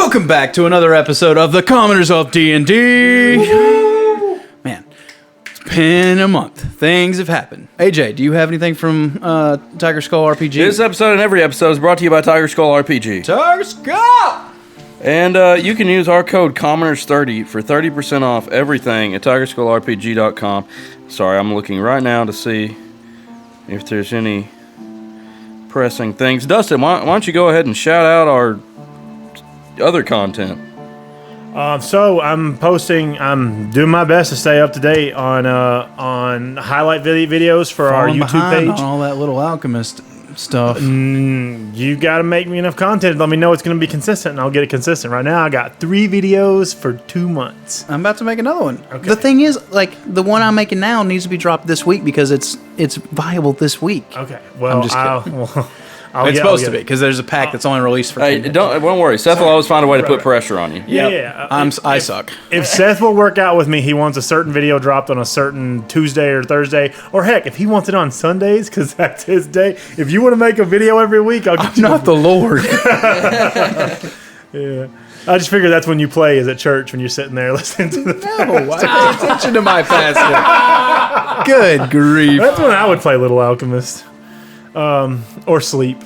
Welcome back to another episode of the Commoners of D&D. Man, it's been a month. Things have happened. AJ, do you have anything from Tiger Skull RPG? This episode and every episode is brought to you by Tiger Skull RPG. Tiger Skull! And you can use our code Commoners30 for 30% off everything at TigerSkullRPG.com. Sorry, I'm looking right now to see if there's any pressing things. Dustin, why don't you go ahead and shout out our other content? So I'm doing my best to stay up to date on highlight videos for our YouTube page. On all that little alchemist stuff. You got to make me enough content. Let me know it's going to be consistent, and I'll get it consistent. Right now, I got 3 videos for 2 months. I'm about to make another one. Okay. The thing is, like, the one I'm making now needs to be dropped this week because it's viable this week. Okay. Well, I'm just kidding. It's I'll supposed get to be because there's a pack that's only released for 10 Hey, days. don't worry. Seth will always find a way to put pressure on you. Yeah. I suck. If Seth will work out with me, he wants a certain video dropped on a certain Tuesday or Thursday, or heck, if he wants it on Sundays because that's his day. If you want to make a video every week, I'll get I'm not the Lord. Yeah. I just figure that's when you play is at church when you're sitting there listening to the No, I pay attention to my pastor. Good grief. That's when I would play Little Alchemist. Or sleep,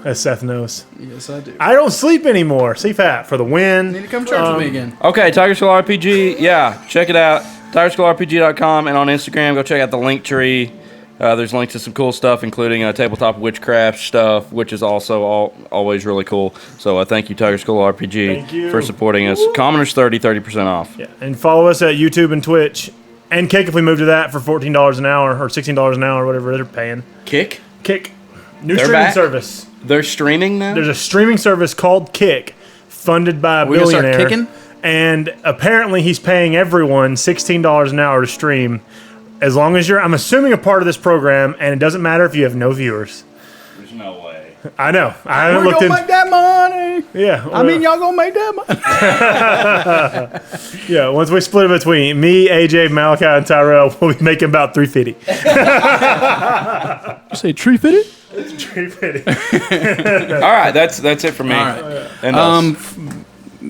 as Seth knows. Yes, I do. I don't sleep anymore. CFAT for the win. Need to come church with me again. Okay, Tiger Skull RPG. Yeah, check it out. TigerSkullRPG.com, and on Instagram, go check out the link tree. There's links to some cool stuff, including tabletop witchcraft stuff, which is also always really cool. So thank you, Tiger Skull RPG, Thank you. for supporting us. Commoners 30% off. Yeah, and follow us at YouTube and Twitch. And Kick if we move to that for $14 an hour or $16 an hour, whatever they're paying. Kick? Kick. New They're streaming back? service. They're streaming now? There's a streaming service called Kick, funded by a We gonna start billionaire. kicking? And apparently he's paying everyone $16 an hour to stream. As long as you're, I'm assuming, a part of this program, and it doesn't matter if you have no viewers. There's no way. I know. I haven't We're looked gonna in. make that money. Yeah. I mean, y'all gonna make that money. Yeah, once we split it between me, AJ, Malachi, and Tyrell, we'll be making about $350. You say tree fitted? $350. All right, that's it for me. All right. And us.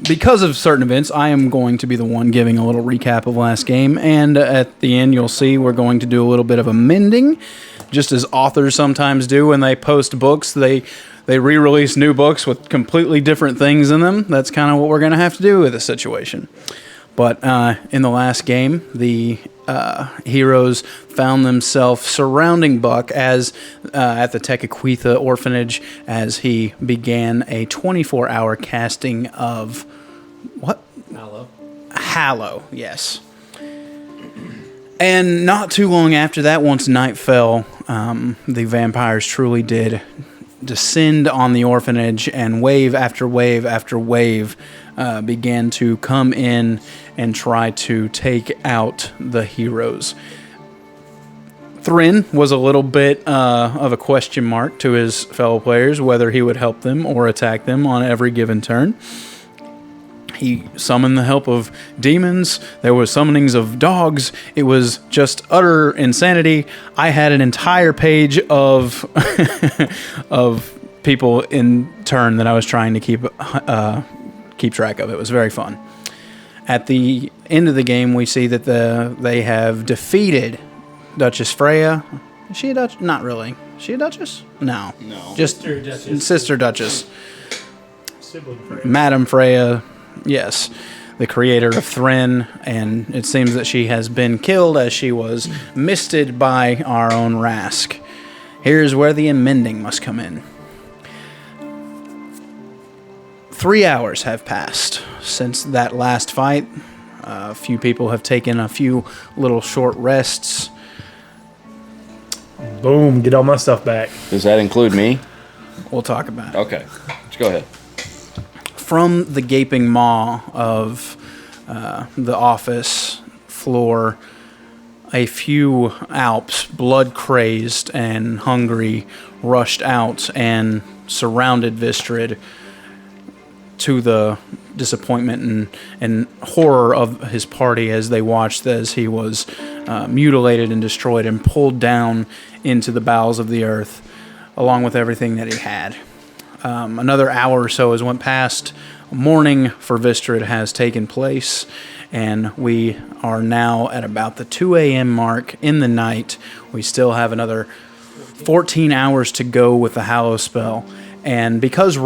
Because of certain events, I am going to be the one giving a little recap of last game, and at the end, you'll see we're going to do a little bit of amending, just as authors sometimes do when they post books. They re-release new books with completely different things in them. That's kind of what we're going to have to do with this situation. But in the last game, the heroes found themselves surrounding Buck as at the Tecaquitha orphanage as he began a 24-hour casting of what? Hallow, yes. And not too long after that, once night fell, the vampires truly did descend on the orphanage, and wave after wave after wave began to come in and try to take out the heroes. Thrin was a little bit of a question mark to his fellow players, whether he would help them or attack them on every given turn. He summoned the help of demons. There was summonings of dogs. It was just utter insanity. I had an entire page of of people in turn that I was trying to keep track of. It was very fun. At the end of the game, we see that they have defeated Duchess Freya. Is she a Duchess? Not really. Is she a Duchess? No. Just Sister Duchess. Madam Freya. Yes, the creator of Thrin, and it seems that she has been killed as she was misted by our own Rask. Here's where the amending must come in. 3 hours have passed since that last fight. A few people have taken a few little short rests. Boom, get all my stuff back. Does that include me? We'll talk about it. Okay, let's go ahead. From the gaping maw of the office floor, a few Alps, blood-crazed and hungry, rushed out and surrounded Vistrid, to the disappointment and horror of his party as they watched as he was mutilated and destroyed and pulled down into the bowels of the earth, along with everything that he had. Another hour or so has went past mourning for Vistrid has taken place, and we are now at about the 2 a.m. mark in the night. We still have another 14 hours to go with the Hallow spell. And because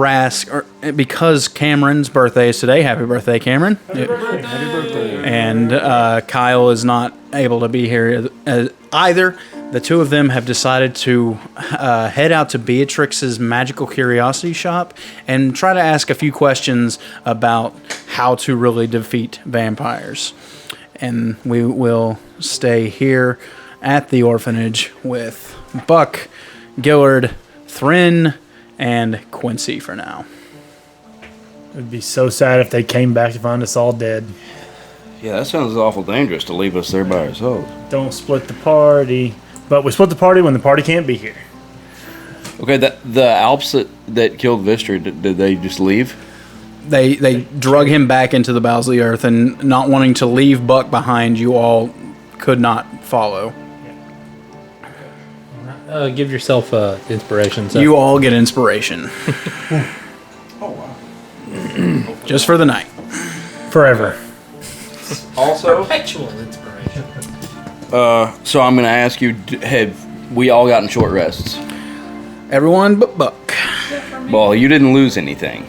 because Cameron's birthday is today, happy birthday, Cameron. Happy birthday. And Kyle is not able to be here either. The two of them have decided to head out to Beatrix's magical curiosity shop and try to ask a few questions about how to really defeat vampires. And we will stay here at the orphanage with Buck, Gillard, Thrin, and Quincy for now. It'd be so sad if they came back to find us all dead. Yeah, that sounds awful dangerous to leave us there by ourselves. Don't split the party. But we split the party when the party can't be here. Okay, the Alps that killed Vistrid, did they just leave? They drug him back into the bowels of the earth, and not wanting to leave Buck behind, you all could not follow. Give yourself inspiration. So. You all get inspiration. Just for the night. Forever. Also, Perpetual inspiration. so I'm going to ask you, have we all gotten short rests? Everyone but Buck. Well, you didn't lose anything.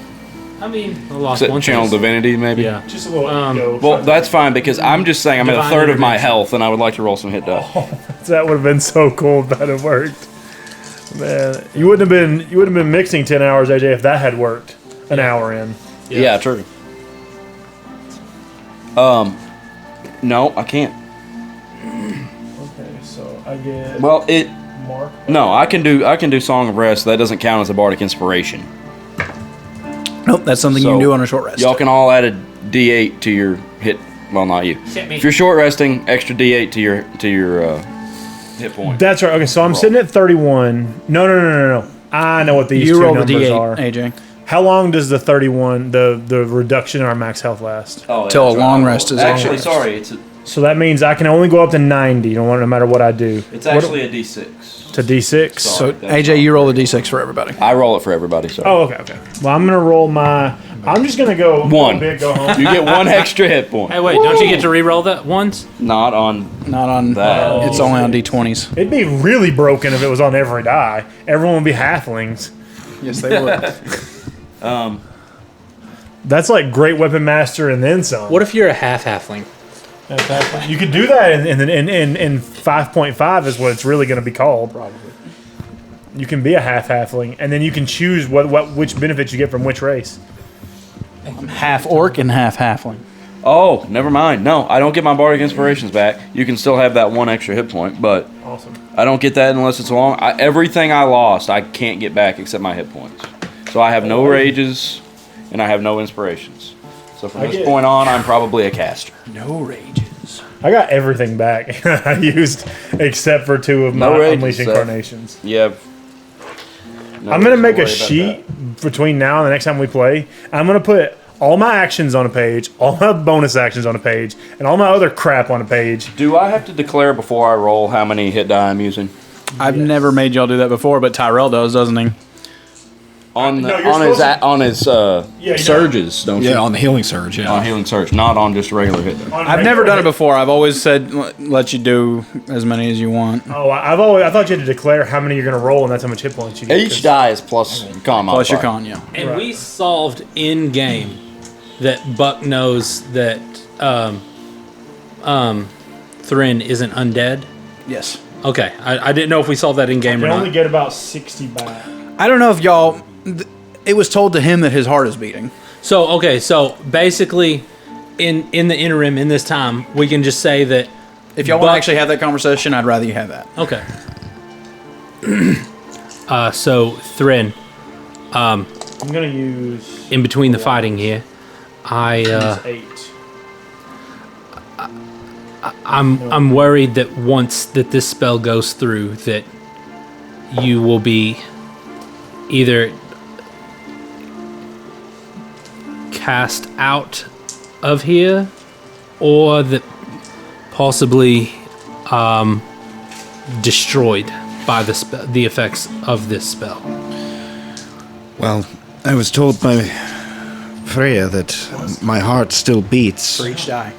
I mean, I lost Except one Channel piece. Divinity, maybe? Yeah. Just a little ego. Well, that's fine, because I'm just saying I'm at a Divine third of my intervention. health, and I would like to roll some hit die. That would have been so cool if that had worked. Man, you wouldn't have been mixing 10 hours, AJ, if that had worked an hour in. Yeah, true. No, I can't. Okay, so I get Well, Mark. no, I can do Song of Rest. That doesn't count as a bardic inspiration. Nope, that's something you So, can do on a short rest. Y'all can all add a D8 to your hit. Well, not you. Except me. If you're short resting, extra D8 to your hit point. That's right. Okay, so I'm sitting at 31. No. I know what these You two roll the numbers D8, are. AJ. How long does the 31, the reduction in our max health last? Oh, Till a that's long right. rest is Actually, over. sorry, So that means I can only go up to 90, no matter what I do. it's actually a D6. To D6. So, Sorry, that's AJ, you roll a D6 for everybody. I roll it for everybody. Sorry. Oh, okay. Well, I'm gonna roll my. I'm just gonna go One. Go big, go home. You get one extra hit point. Hey, wait, don't you get to re-roll that once? Not on. Not on That. It's only on D20s. It'd be really broken if it was on every die. Everyone would be halflings. Yes, they would. That's like Great Weapon Master and then some. What if you're a half-halfling? You could do that in 5.5 is what it's really going to be called. Probably. You can be a halfling, and then you can choose which benefits you get from which race. I'm half orc and half halfling. Oh, never mind. No, I don't get my bardic inspirations back. You can still have that one extra hit point, but Awesome. I don't get that unless it's long. Everything I lost, I can't get back except my hit points. So I have no rages, and I have no inspirations. So from this point on, I'm probably a caster. No rages. I got everything back I used except for 2 of my No rages, Unleash Seth. Incarnations. Yeah. I'm going to make a sheet between now and the next time we play. I'm going to put all my actions on a page, all my bonus actions on a page, and all my other crap on a page. Do I have to declare before I roll how many hit die I'm using? I've never made y'all do that before, but Tyrell does, doesn't he? On No, you're on his you surges, don't you? Yeah, on the healing surge, yeah. On healing surge, not on just regular hit die. On I've never regular done it hit- before. I've always said let you do as many as you want. Oh, I thought you had to declare how many you're going to roll, and that's how much hit points you get. Each die is plus con Plus your modifier. con, yeah. And Right. we solved in game that Buck knows that Thrin isn't undead. Yes. Okay, I didn't know if we solved that in game You or can only not. get about 60 back. I don't know if y'all. It was told to him that his heart is beating. So okay, so basically, in the interim, in this time, we can just say that If y'all want Buck- to actually have that conversation, I'd rather you have that. okay. So Thrin, I'm going to use in between the fighting here, I 8. I'm worried that once that this spell goes through, that you will be either cast out of here, or that possibly destroyed by the effects of this spell. Well, I was told by Freya that my heart still beats, For each die.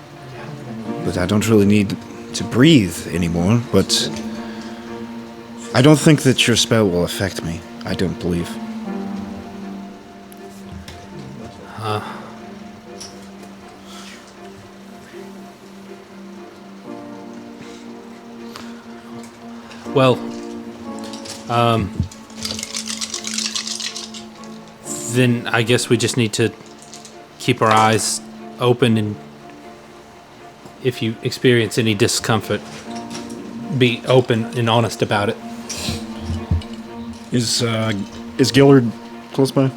but I don't really need to breathe anymore. But I don't think that your spell will affect me. I don't believe. Well, then I guess we just need to keep our eyes open, and if you experience any discomfort, be open and honest about it. Is Gillard close by?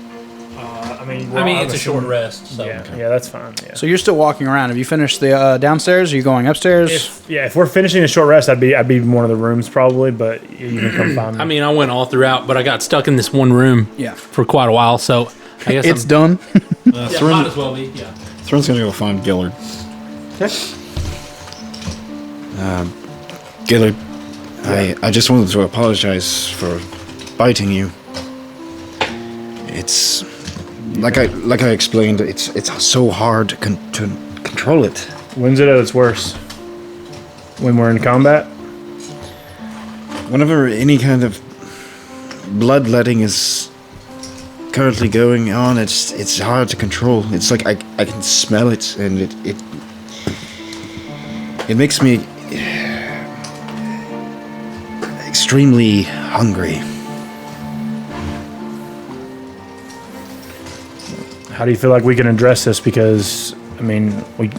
I mean, it's a short rest, so. Yeah, that's fine. Yeah. So you're still walking around. Have you finished the downstairs? Are you going upstairs? If we're finishing a short rest, I'd be in one of the rooms probably, but you can come find me. I mean, I went all throughout, but I got stuck in this one room Yeah. for quite a while, so I guess It's done. yeah, might as well be, yeah. Thrun's gonna go find Gillard. Gillard, I just wanted to apologize for biting you. It's like I explained. It's so hard to control it. When's it at its worst? When we're in combat? Whenever any kind of bloodletting is currently going on, it's hard to control. It's like I can smell it, and it makes me extremely hungry. How do you feel like we can address this? Because I mean, we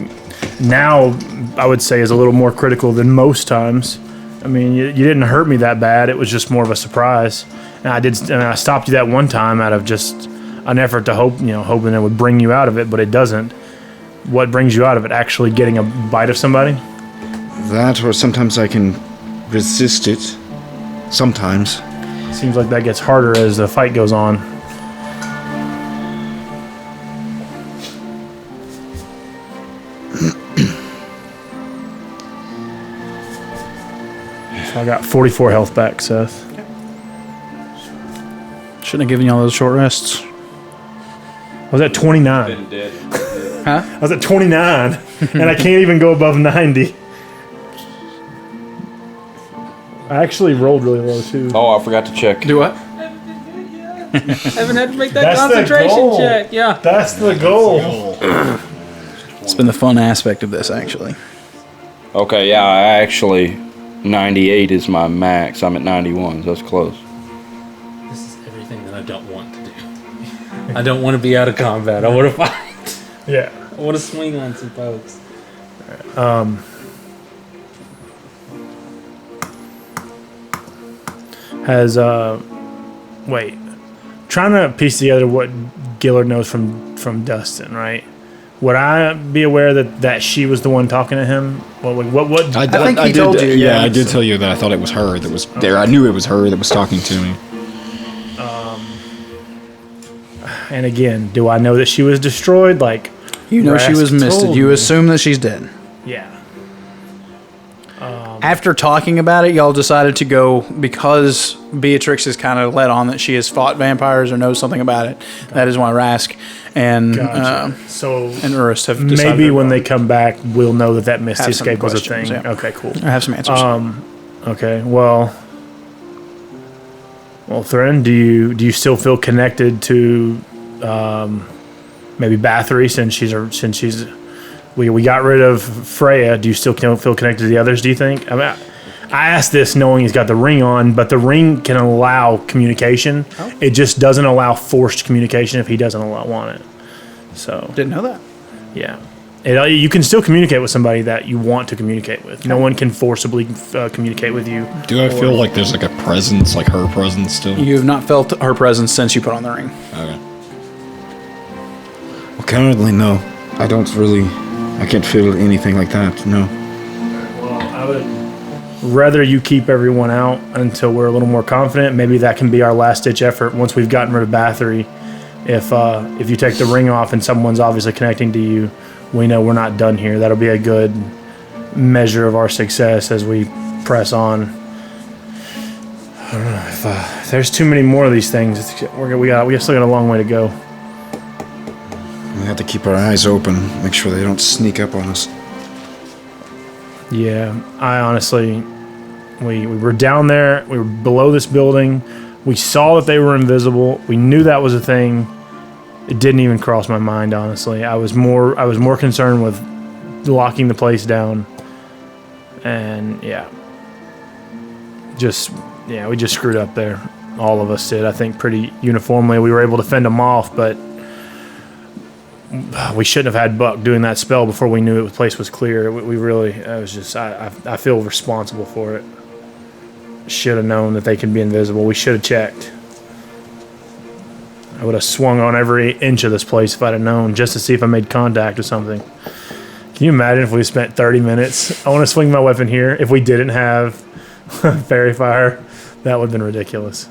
now I would say is a little more critical than most times. I mean, you didn't hurt me that bad. It was just more of a surprise, and I stopped you that one time out of just an effort to hoping it would bring you out of it, but it doesn't. What brings you out of it? Actually getting a bite of somebody? That, or sometimes I can resist it. Sometimes. Seems like that gets harder as the fight goes on. So I got 44 health back, Seth. Shouldn't have given you all those short rests. I was at 29. Huh? I was at 29, and I can't even go above 90. I actually rolled really low, too. Oh, I forgot to check. Do what? Haven't had to make that That's the concentration goal. check, yeah. That's the goal. It's been the fun aspect of this, actually. Okay, yeah, I actually 98 is my max. I'm at 91, so that's close. This is everything that I don't want to do. I don't want to be out of combat. I want to fight. Yeah. I want to swing on some folks. Wait. Trying to piece together what Gillard knows from Dustin, right? Would I be aware that she was the one talking to him? What? I think he told you, Yeah, yeah. I did tell you that I thought it was her that was there. I knew it was her that was talking to me. And again, do I know that she was destroyed? Like, You know she was Rask misted. told You me. assume that she's dead. Yeah. After talking about it, y'all decided to go because Beatrix is kind of let on that she has fought vampires or knows something about it. That is why Rask and So Urist have decided maybe to when go. they come back, we'll know that Misty Have some Escape was a questions, thing. yeah. Okay, cool. I have some answers. Okay, well, Thren, do you still feel connected to maybe Bathory since we got rid of Freya? Do you still feel connected to the others? Do you think? I mean, I asked this knowing he's got the ring on, but the ring can allow communication. Oh. It just doesn't allow forced communication if he doesn't want it. So Didn't know that. yeah. You can still communicate with somebody that you want to communicate with. No one can forcibly communicate with you. Do I feel like there's like a presence, like her presence still? You have not felt her presence since you put on the ring. Okay. Well, currently, no. I can't feel anything like that, no. Well, I would rather you keep everyone out until we're a little more confident. Maybe that can be our last-ditch effort once we've gotten rid of Bathory. If you take the ring off and someone's obviously connecting to you, we know we're not done here. That'll be a good measure of our success as we press on. I don't know if there's too many more of these things. We still got a long way to go. We have to keep our eyes open, make sure they don't sneak up on us. Yeah, I honestly, we were down there. We were below this building. We saw that they were invisible. We knew that was a thing. It didn't even cross my mind, honestly. I was more concerned with locking the place down. And yeah, we just screwed up there. All of us did. I think pretty uniformly. We were able to fend them off, but we shouldn't have had Buck doing that spell before we knew the place was clear. We really, I feel responsible for it. Should have known that they could be invisible. We should have checked. I would have swung on every inch of this place if I'd have known, just to see if I made contact or something. Can you imagine if we spent 30 minutes? I want to swing my weapon here. If we didn't have fairy fire, that would have been ridiculous.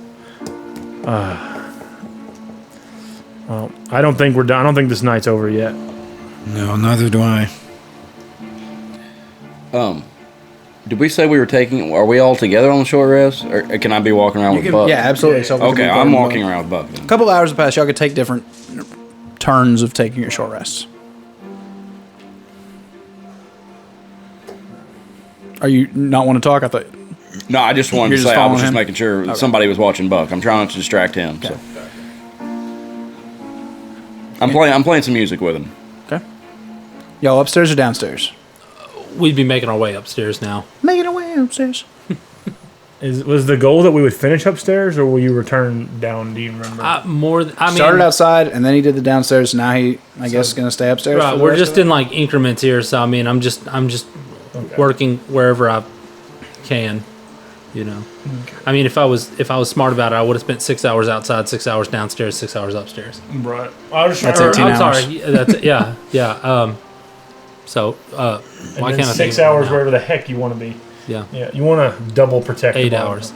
Well, I don't think we're done. I don't think this night's over yet. No, neither do I. Did we say we were taking? Are we all together on the short rest, or can I be walking around with Buck? Yeah, absolutely. So Okay, I'm walking around with Buck. Then. A couple hours have passed. Y'all could take different turns of taking your short rests. Are you not want to talk? I thought. No, I just wanted You're to just say I was following just him? making sure Okay. somebody was watching Buck. I'm trying not to distract him. Okay. So I'm playing some music with him. Okay. Y'all upstairs or downstairs? We'd be making our way upstairs now. Making our way upstairs. Was the goal that we would finish upstairs, or will you return down? Do you remember? I mean, Started outside and then he did the downstairs. Now I guess, is going to stay upstairs. right, for the we're rest just of it? in like increments here. So I mean, I'm just working wherever I can. You know, I mean, if I was smart about it, I would have spent 6 hours outside, 6 hours downstairs, 6 hours upstairs. Right. I was That's trying 18 I'm hours. sorry. That's yeah. So why can't I 6 think hours now? wherever the heck you want to be. Yeah, Yeah, you want to double protect. 8 the bottom. hours.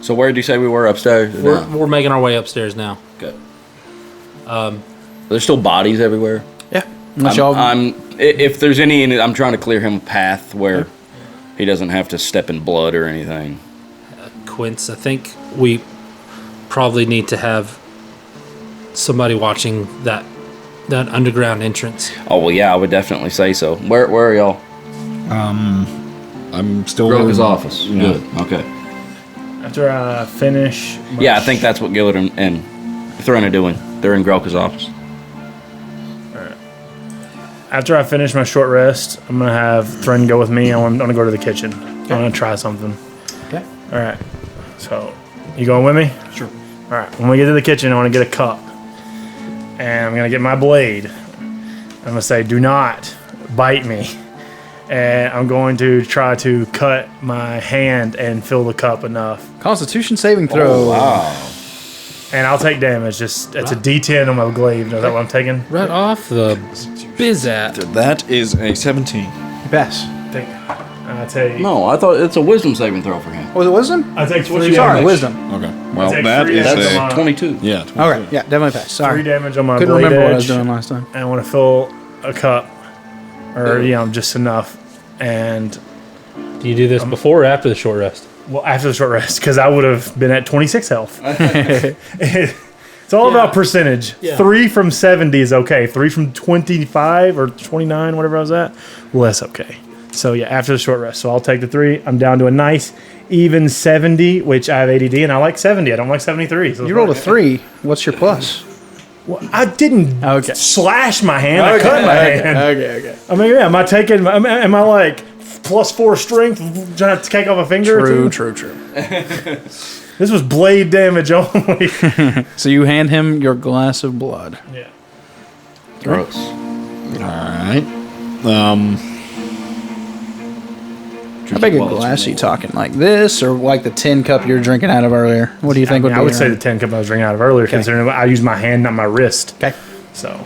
So where did you say we were upstairs? We're making our way upstairs now. Good. There's still bodies everywhere. Yeah. Unless y'all. If there's any, I'm trying to clear him a path where he doesn't have to step in blood or anything. Quince, I think we probably need to have somebody watching that underground entrance. Oh well, yeah, I would definitely say so. Where are y'all? I'm still Grillick's office. Yeah. Good. Okay. After I finish. Yeah, I think that's what Gillard and Thrun are doing. They're in Grelka's office. After I finish my short rest, I'm gonna have Thren go with me. I want to go to the kitchen. I'm gonna try something. Okay. All right. So, you going with me? Sure. All right. When we get to the kitchen, I want to get a cup, and I'm gonna get my blade. I'm gonna say, "Do not bite me," and I'm going to try to cut my hand and fill the cup enough. Constitution saving throw. Oh, wow. And I'll take damage. It's a D10 on my glaive. Is that what I'm taking? Right off the bizat. That is a 17. You pass. I take. No, I thought it's a wisdom saving throw for him. Was it wisdom? I take 3 Sorry, damage. wisdom. Okay. Well, take that 3 is damage That's on my- 22. Yeah. 22. Okay. Yeah, definitely pass. 3 Sorry. damage on my Couldn't blade remember what I was edge. doing last time. And I want to fill a cup, or just enough. And Do you do this before or after the short rest? well, after the short rest, because I would have been at 26 health. It's all about percentage. Yeah. 3 from 70 is okay. 3 from 25 or 29, whatever I was at, well, that's okay. So yeah, after the short rest. So I'll take the 3. I'm down to a nice even 70, which I have ADD, and I like 70. I don't like 73. So You rolled a 3. What's your plus? Well, I didn't Okay. slash my hand. I cut my hand. Okay. I mean, yeah, am I taking? Am I like +4 strength trying to take off a finger? or two? True. This was blade damage only. So you hand him your glass of blood. Yeah. Gross. All right. How big a glass are you talking? Like this, or like the tin cup you were drinking out of earlier? What do you think would be? I would say around? the 10 cup I was drinking out of earlier, considering I used my hand, not my wrist. Okay. So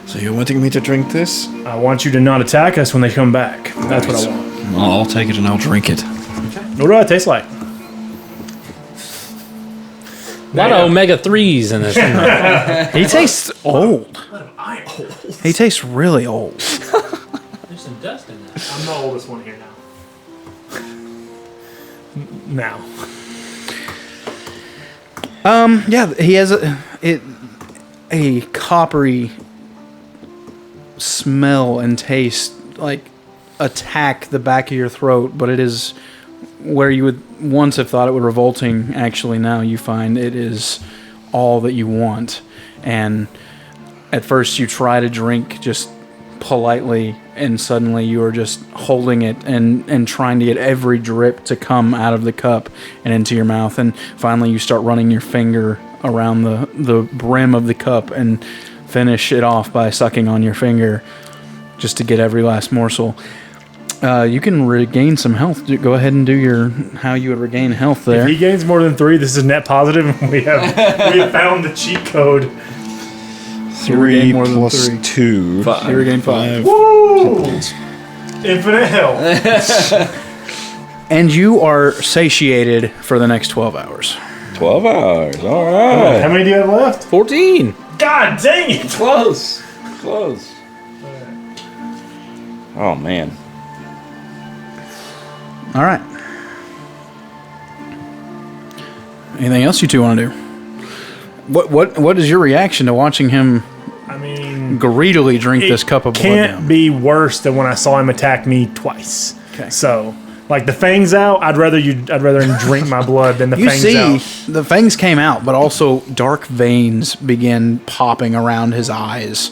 So you're wanting me to drink this? I want you to not attack us when they come back. That's what I want. Well, I'll take it and I'll drink it. What do I taste like? A lot of omega-3s in this. He tastes old. He tastes really old. There's some dust in there. I'm the oldest one here now. Yeah, he has a coppery smell and taste like attack the back of your throat, but it is where you would once have thought it would revolting. Actually, now you find it is all that you want. And at first you try to drink just politely, and suddenly you are just holding it and trying to get every drip to come out of the cup and into your mouth. And finally you start running your finger around the brim of the cup and finish it off by sucking on your finger just to get every last morsel. You can regain some health. Go ahead and do your how you would regain health there. If he gains more than 3, this is net positive, and we have found the cheat code. 3 more than plus 3. 2. You regain 5. Woo! Infinite health. And you are satiated for the next 12 hours. 12 hours. All right. How many do you have left? 14. God dang it! Close. Oh, man. All right. Anything else you two want to do? What is your reaction to watching him greedily drink this cup of blood Can't down? be worse than when I saw him attack me twice. Okay. So, like the fangs out, I'd rather him drink my blood than the fangs out. The fangs came out, but also dark veins began popping around his eyes,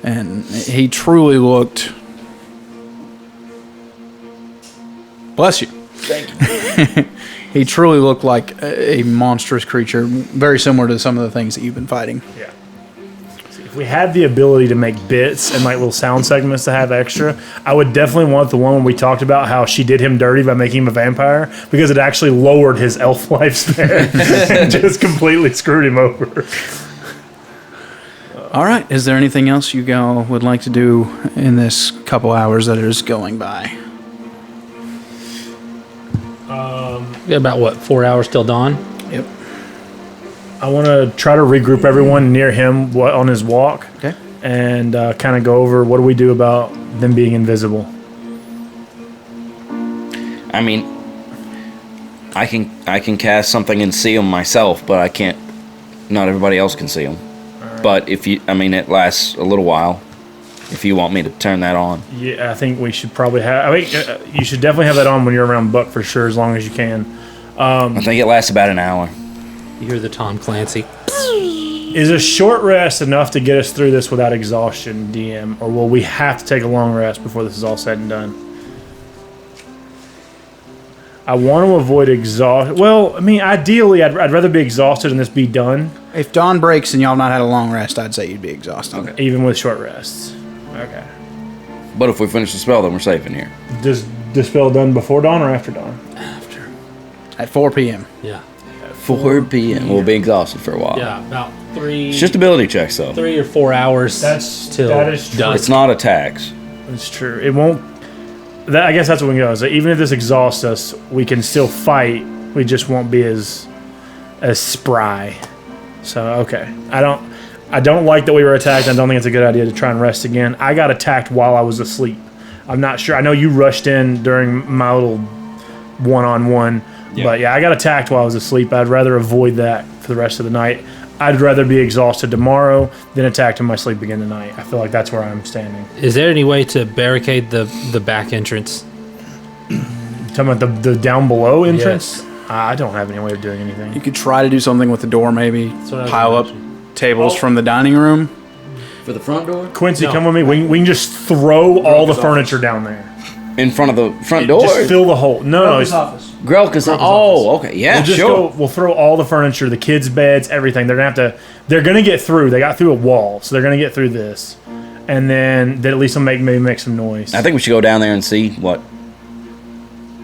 and he truly looked. Bless you. Thank you. He truly looked like a monstrous creature, very similar to some of the things that you've been fighting. Yeah. See, if we had the ability to make bits and like little sound segments to have extra, I would definitely want the one when we talked about how she did him dirty by making him a vampire, because it actually lowered his elf lifespan and just completely screwed him over. All right. Is there anything else you would like to do in this couple hours that is going by? We got about 4 hours till dawn. Yep. I want to try to regroup everyone near him on his walk. Okay. And kind of go over what do we do about them being invisible. I mean, I can cast something and see them myself, but I can't. Not everybody else can see them. Right. But it lasts a little while. If you want me to turn that on. Yeah, I think we should probably have. You should definitely have that on when you're around Buck for sure, as long as you can. I think it lasts about an hour. You hear the Tom Clancy. Is a short rest enough to get us through this without exhaustion, DM, or will we have to take a long rest before this is all said and done? I want to avoid exhaustion. Well, ideally, I'd rather be exhausted and this be done. If dawn breaks and y'all not had a long rest, I'd say you'd be exhausted. Okay. Even with short rests. Okay. But if we finish the spell, then we're safe in here. Does the spell done before dawn or after dawn? After. At 4 p.m. Yeah. 4 p.m. We'll be exhausted for a while. Yeah, about 3. It's just ability checks, though. 3 or 4 hours. That is true. dusk. It's not attacks. It's true. It won't. I guess that's what we go. So even if this exhausts us, we can still fight. We just won't be as spry. So okay, I don't like that we were attacked. I don't think it's a good idea to try and rest again. I got attacked while I was asleep. I'm not sure. I know you rushed in during my little one-on-one, but yeah, I got attacked while I was asleep. I'd rather avoid that for the rest of the night. I'd rather be exhausted tomorrow than attacked in my sleep again tonight. I feel like that's where I'm standing. Is there any way to barricade the back entrance? Talking about the down below entrance? Yes. I don't have any way of doing anything. You could try to do something with the door, maybe. what I was Pile up imagining. tables from the dining room. For the front door? Quincy, No. come with me. We can just throw all the furniture down there. In front of the front door? Just fill the hole. No, it's Grelka's Oh, okay. Yeah, We'll just sure. we'll throw all the furniture, the kids' beds, everything. They're gonna get through. They got through a wall, so they're gonna get through this, and then at least they'll maybe make some noise. I think we should go down there and see what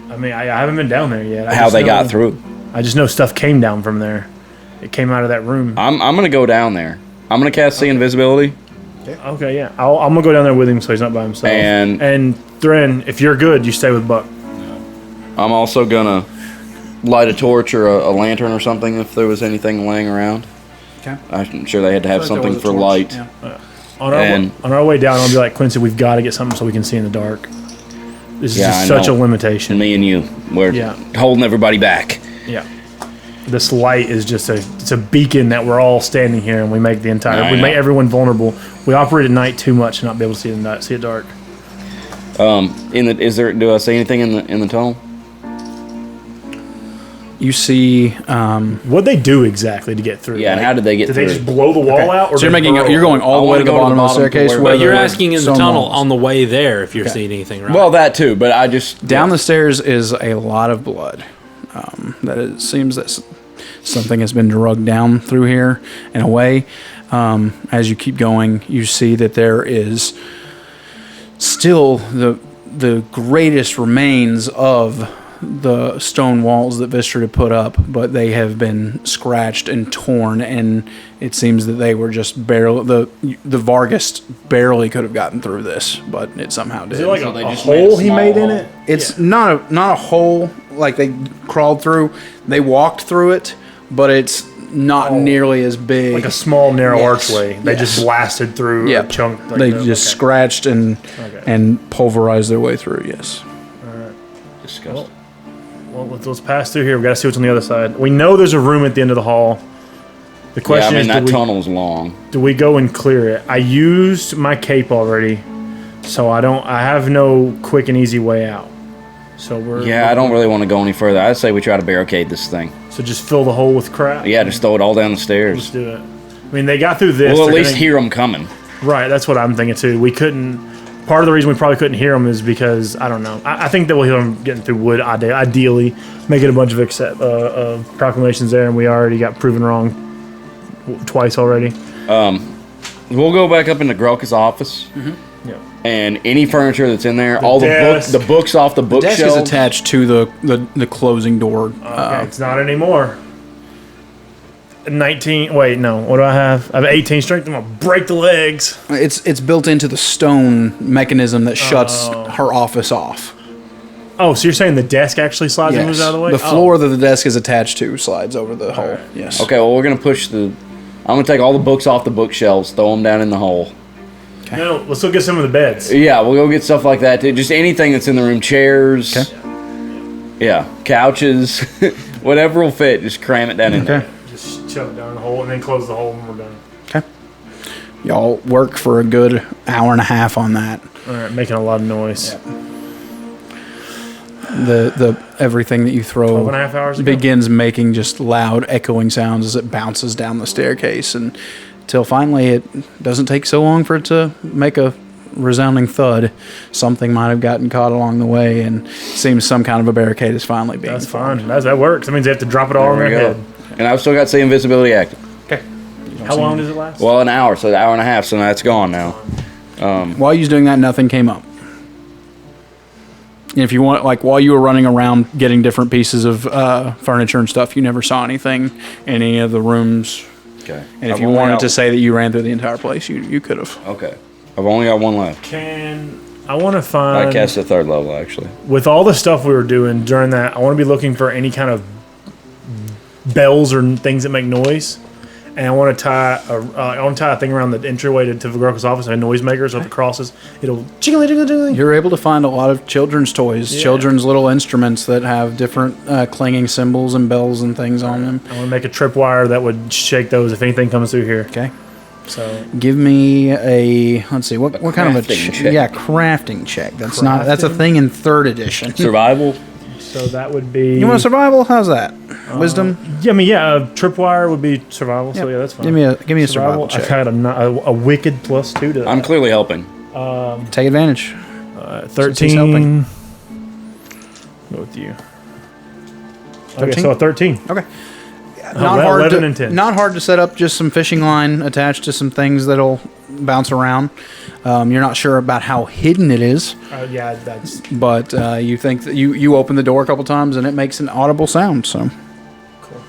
I haven't been down there yet. how they got through. I just know stuff came down from there. It came out of that room. I'm gonna go down there. I'm gonna cast see invisibility. Okay, yeah. I'm gonna go down there with him so he's not by himself. And Thrin, if you're good, you stay with Buck. I'm also gonna light a torch or a lantern or something if there was anything laying around. Okay. I'm sure they had to have something for light. Yeah. On our way down, I'll be like, Quincy, we've got to get something so we can see in the dark. This is Yeah, just I such a know. limitation. Me and you, we're Yeah. holding everybody back. Yeah. this light is just it's a beacon that we're all standing here, and we make the entire we make everyone vulnerable. We operate at night too much to not be able to see it dark. Do I see anything in the tunnel? You see, What'd they do exactly to get through? Yeah, and how did they get Did through? they just blow the wall out? Or so did you're going all the way to the bottom of the staircase. where- where But you're the asking in the stone tunnel walls. on the way there if you're seeing anything, right? Well, that too, but I just Down the stairs is a lot of blood. That it seems that something has been drugged down through here in a way. As you keep going, you see that there is still the greatest remains of the stone walls that Vistra had put up, but they have been scratched and torn, and it seems that they were just barely the Vargas barely could have gotten through this, but it somehow did. Is it like So they a just made a hole he small made in hole. it? It's not a hole like they crawled through. They walked through it, but it's not nearly as big. Like a small narrow Yes. archway. They just blasted through Yeah, a chunk. Like they just scratched and pulverized their way through. Yes. disgusting. Well, let's pass through here. We got to see what's on the other side. We know there's a room at the end of the hall. The Yeah, question I mean is, that tunnel's long. do we go and clear it? I used my cape already, so I have no quick and easy way out. So Yeah, I don't really want to go any further. I'd say we try to barricade this thing. So just fill the hole with crap. Yeah, just throw it all down the Let's stairs. do it. I mean, they got through this. We'll at They're least gonna- hear them coming. Right, that's what I'm thinking too. We couldn't. Part of the reason we probably couldn't hear them is because I don't know. I think that we'll hear them getting through wood. Ideally, making a bunch of proclamations there, and we already got proven wrong twice already. We'll go back up into Grelka's office, Yeah. and any furniture that's in there, all desk. the books off the Desk is bookshelf. attached to the closing door. Okay, it's not anymore. 19. Wait, no. What do I have? I have 18 strength. I'm gonna break the legs. It's built into the stone mechanism that shuts her office off. Oh, so you're saying the desk actually slides and moves out of the way? The floor that the desk is attached to slides over the hole. Yes. Okay, well we're gonna push the. I'm gonna take all the books off the bookshelves, throw them down in the hole. No, let's go get some of the beds. Yeah, we'll go get stuff like that too. Just anything that's in the room, chairs. Okay. Yeah, couches, whatever will fit. Just cram it down in there. Okay. Just shove it down the hole and then close the hole when we're done. Okay. Y'all work for a good hour and a half on that. All right, making a lot of noise. The everything that you 12 and a throw half hours ago? begins making just loud echoing sounds as it bounces down the staircase, and till finally it doesn't take so long for it to make a resounding thud. Something might have gotten caught along the way, and it seems some kind of a barricade is finally being That's formed. fine. That works. That means they have to drop it all on There their we head. go. And I've still got the invisibility active. Okay. How long does it last? Well, an hour, so an hour and a half, so that's gone now. While you was doing that, nothing came up. And if you want, like while you were running around getting different pieces of furniture and stuff, you never saw anything in any of the rooms. Okay. And if you wanted to say that you ran through the entire place, you could have. Okay. I've only got one left. I want to I find, cast the third level, actually. with all the stuff we were doing during that, I want to be looking for any kind of bells or things that make noise. And I want to tie a thing around the entryway to Vigorka's office, a noisemaker, so if it crosses, it'll jiggly, jiggly, jiggly. You're able to find a lot of children's toys, children's little instruments that have different clanging cymbals and bells and things on them. I want to make a tripwire that would shake those if anything comes through here. Okay. So Give me a let's see what kind of a crafting check. yeah, crafting check. That's a thing in 3rd edition. Survival? that would be. You want survival? How's that? Wisdom? Yeah, I mean, tripwire would be survival. So yeah, that's fine. Give me a survival check. I got a wicked +2 to that. I'm clearly helping. Take advantage. 13. Go with you. Okay, 13? so a 13. Okay. Well, 11 and 10. Not hard to set up. Just some fishing line attached to some things that'll bounce around. You're not sure about how hidden it is, Yeah, that's but you think that you open the door a couple times and it makes an audible sound. So cool.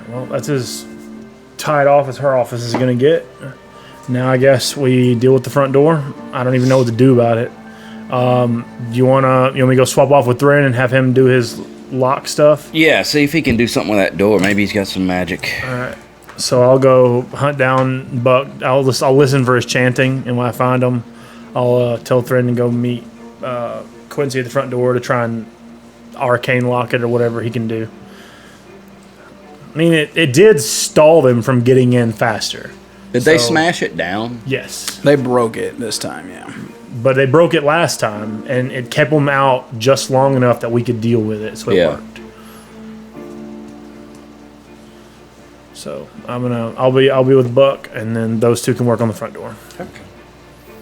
Well, that's as tied off as her office is going to get. Now I guess we deal with the front door. I don't even know what to do about it. You want me to go swap off with Thrin and have him do his lock stuff? Yeah, see if he can do something with that door. Maybe he's got some magic. So I'll go hunt down Buck. I'll listen for his chanting, and when I find him, I'll tell Thrin to go meet Quincy at the front door to try and arcane lock it or whatever he can do. I mean, it did stall them from getting in faster. Did they smash it down? Yes. They broke it this time, yeah. But they broke it last time, and it kept them out just long enough that we could deal with it, so it Yeah. worked. So I'll be with Buck, and then those two can work on the front door.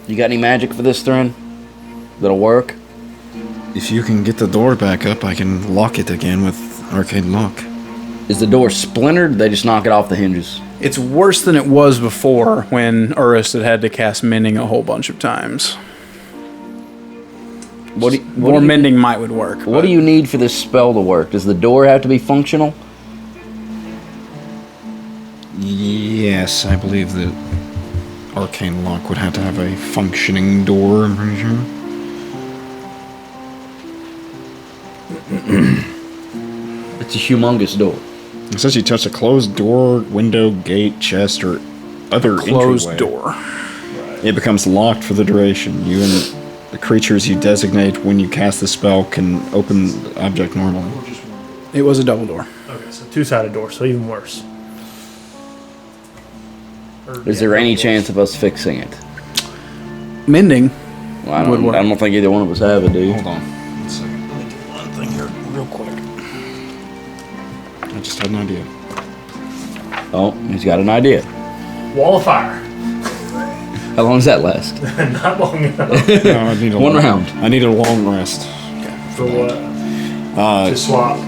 You got any magic for this, Thren? That'll work? If you can get the door back up, I can lock it again with arcane lock. Is the door splintered? Or they just knock it off the hinges. It's worse than it was before when Urus had to cast mending a whole bunch of times. More mending might would work. What do you need for this spell to work? Does the door have to be functional? Yes, I believe that arcane lock would have to have a functioning door, I'm pretty sure. It's a humongous door. It says you touch a closed door, window, gate, chest, or other Closed entryway. door. It becomes locked for the duration. You and the creatures you designate when you cast the spell can open the object normally. It was a double door. Okay, so two-sided door, so even worse. Is there any chance of us fixing it? Mending. Well, I Would work. don't think either one of us have it, do you? Hold on. 1 second. Let me do one thing here real quick. I just had an idea. Oh, he's got an idea. Wall of fire. How long does that last? Not long enough. No, I need a One long, round. I need a long rest. For what? To swap.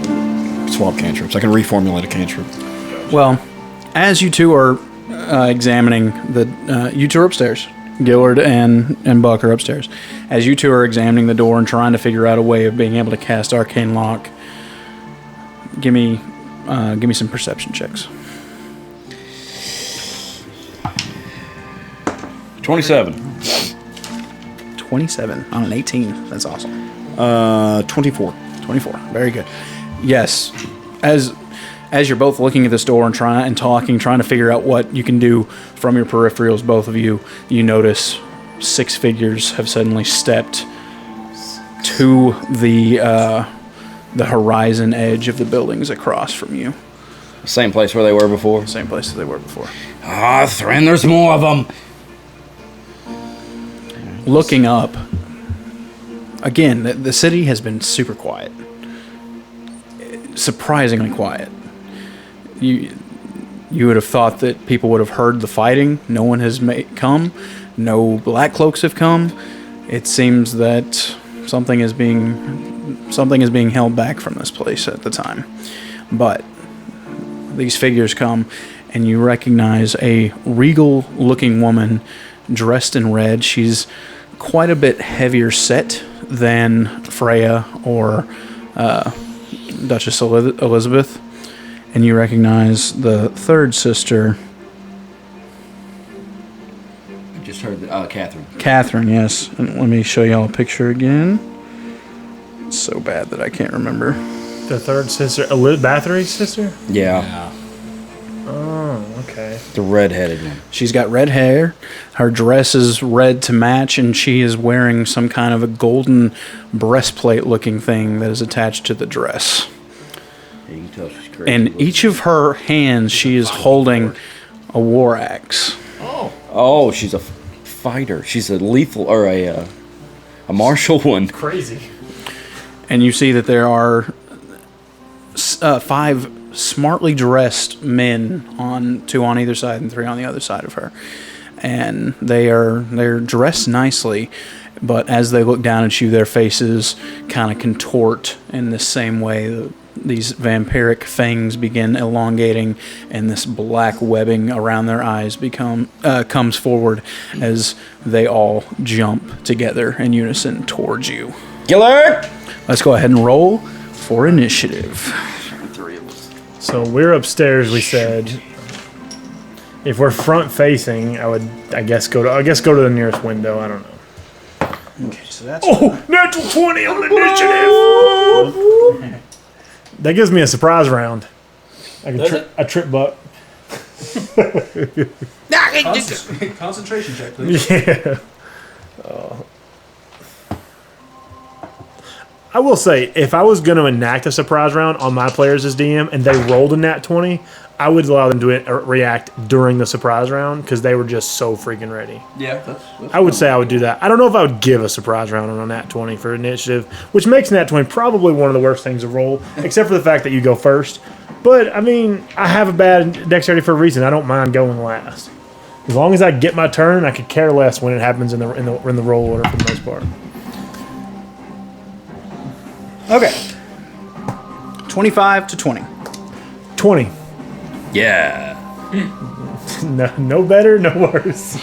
Swap cantrips. I can reformulate a cantrip. Well, as you two are examining you two are upstairs. Gillard and Buck are upstairs. As you two are examining the door and trying to figure out a way of being able to cast arcane lock, give me some perception checks. 27. 27 on an 18. That's awesome. 24. 24. Very good. Yes. As you're both looking at this door and trying to figure out what you can do from your peripherals, both of you notice 6 figures have suddenly stepped to the horizon edge of the buildings across from you. Same place where they were before? Same place as they were before. Ah, Thren, there's more of them. Looking up, again, the city has been super quiet. Surprisingly quiet. You would have thought that people would have heard the fighting. No one has come. No Black Cloaks have come. It seems that something is being held back from this place at the time. But these figures come, and you recognize a regal-looking woman dressed in red. She's quite a bit heavier set than Freya or Duchess Elizabeth. And you recognize the third sister. I just heard Catherine. Catherine, yes. And let me show y'all a picture again. It's so bad that I can't remember. The third sister, Bathory's sister? Yeah. Oh, okay. The red-headed one. She's got red hair. Her dress is red to match, and she is wearing some kind of a golden breastplate-looking thing that is attached to the dress. Yeah, you can tell she's crazy. In each of her hands, she is holding a war axe. Oh, she's a fighter. She's a lethal, or a martial one. Crazy. And you see that there are 5 smartly dressed men, 2 on either side and 3 on the other side of her. And they're dressed nicely, but as they look down at you, their faces kind of contort in the same way. These vampiric fangs begin elongating, and this black webbing around their eyes comes forward as they all jump together in unison towards you. Gillard! Let's go ahead and roll for initiative. So we're upstairs. We said if we're front facing, I guess go to the nearest window. I don't know. Okay, so that's Natural 20 on initiative. That gives me a surprise round. I can trip Buck. concentration check, please. Yeah. I will say, if I was going to enact a surprise round on my players as DM and they rolled a nat 20, I would allow them to react during the surprise round because they were just so freaking ready. Yeah, that's I would say I would do that. I don't know if I would give a surprise round on a nat 20 for initiative, which makes nat 20 probably one of the worst things to roll, except for the fact that you go first. But, I mean, I have a bad dexterity for a reason. I don't mind going last. As long as I get my turn, I could care less when it happens in the roll order for the most part. Okay. 25 to 20. 20. Yeah. No better, no worse.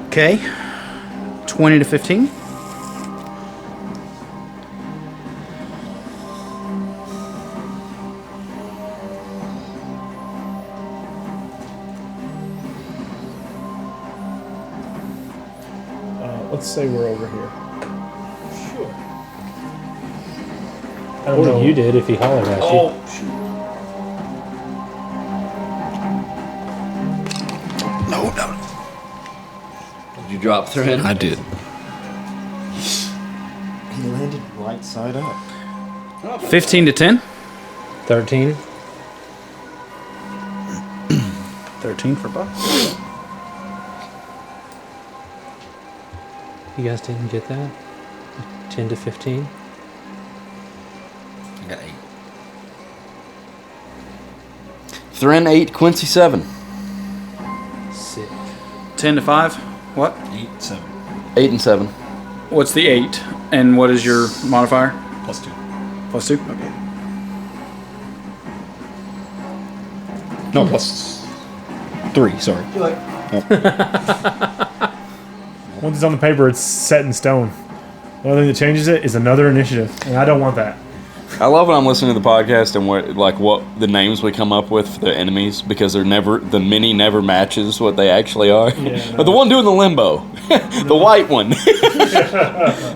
Okay. 20 to 15. Let's say we're over here. Sure. I don't What know. you did if he hollered at you. No. Did you drop thread? I did. He landed right side up. 15 to 10. 13. 13 for Buck. You guys didn't get that? 10 to 15? I got 8. Thren 8, Quincy 7. Sick. 10 to 5. What? 8, 7. 8 and 7. What's the 8? And what is your modifier? Plus 2. Plus 2? Okay. No, plus 3, sorry. Once it's on the paper, it's set in stone. The only thing that changes it is another initiative, and I don't want that. I love when I'm listening to the podcast and what the names we come up with for the enemies because the mini never matches what they actually are. Yeah, But the one doing the limbo, the white one.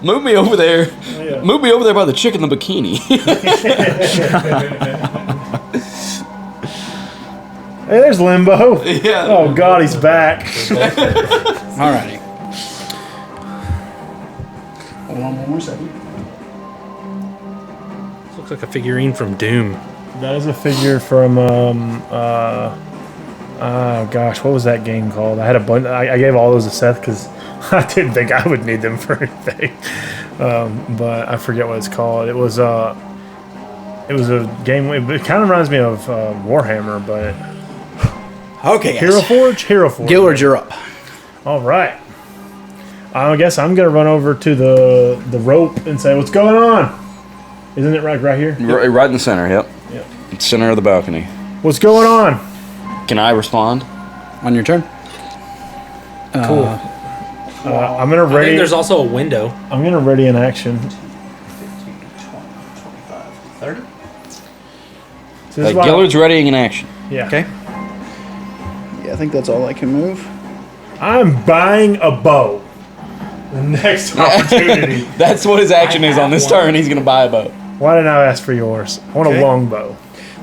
Move me over there. Yeah. Move me over there by the chick in the bikini. Hey, there's Limbo. Yeah. Oh God, he's back. Alrighty. Hold on one more second. This looks like a figurine from Doom. That is a figure from gosh, what was that game called? I had a bunch. I gave all those to Seth because I didn't think I would need them for anything. But I forget what it's called. It was a game. It kind of reminds me of Warhammer, but Okay, guys. Hero Forge. Gillard, you're up. All right. I guess I'm gonna run over to the rope and say, "What's going on?" Isn't it right here? Right in the center, yep. Yep. Center of the balcony. What's going on? Can I respond? On your turn. Cool. I'm gonna I think ready. there's also a window. I'm gonna ready an action. 30? So this is why- Gillard's readying in action. Yeah. Okay. Yeah, I think that's all I can move. I'm buying a bow. The next opportunity. That's what his action is on this turn. He's going to buy a bow. Why didn't I ask for yours? I want Okay. a long bow.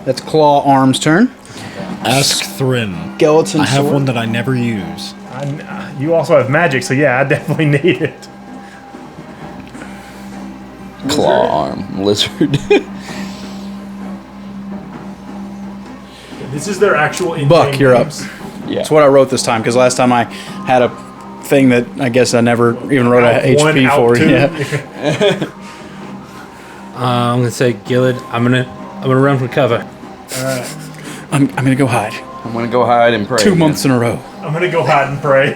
That's Claw Arm's turn. Ask Thren. Skeleton I have sword. one that I never use. You also have magic, so yeah, I definitely need it. Claw arm. Lizard. This is their actual in-game Buck, you're up. names. Yeah. That's what I wrote this time because last time I had a thing that I guess I never even wrote a Out one, HP out for. two. Yeah. I'm gonna say, Gillard, I'm gonna run for cover. I'm gonna go hide. I'm going to go hide and pray. 2 months in a row. I'm gonna go hide and pray.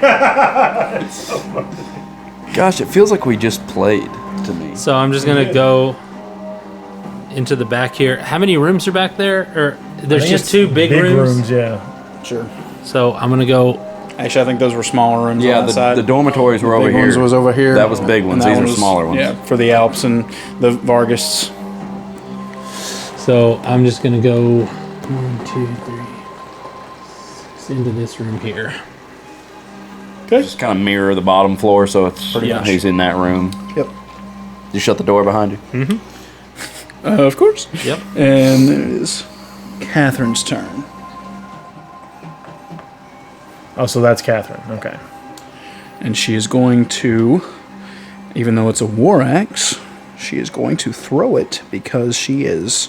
Gosh, it feels like we just played to me. So I'm just gonna go into the back here. How many rooms are back there? Or there's just two big rooms. Yeah. Sure. So I'm gonna go. Actually, I think those were smaller rooms Yeah, on that side. the dormitories were over big here. ones was over here. That was big ones. And that These one are was- smaller ones. Yeah, for the Alps and the Vargas. So I'm just gonna go 1, 2, 3, 6 into this room here. Just kind of mirror the bottom floor, so it's much. he's in that room. Yep. You shut the door behind you. Of course. Yep. And it is Catherine's turn. Oh, so that's Catherine. Okay. And she is going to, even though it's a war axe, she is going to throw it because she is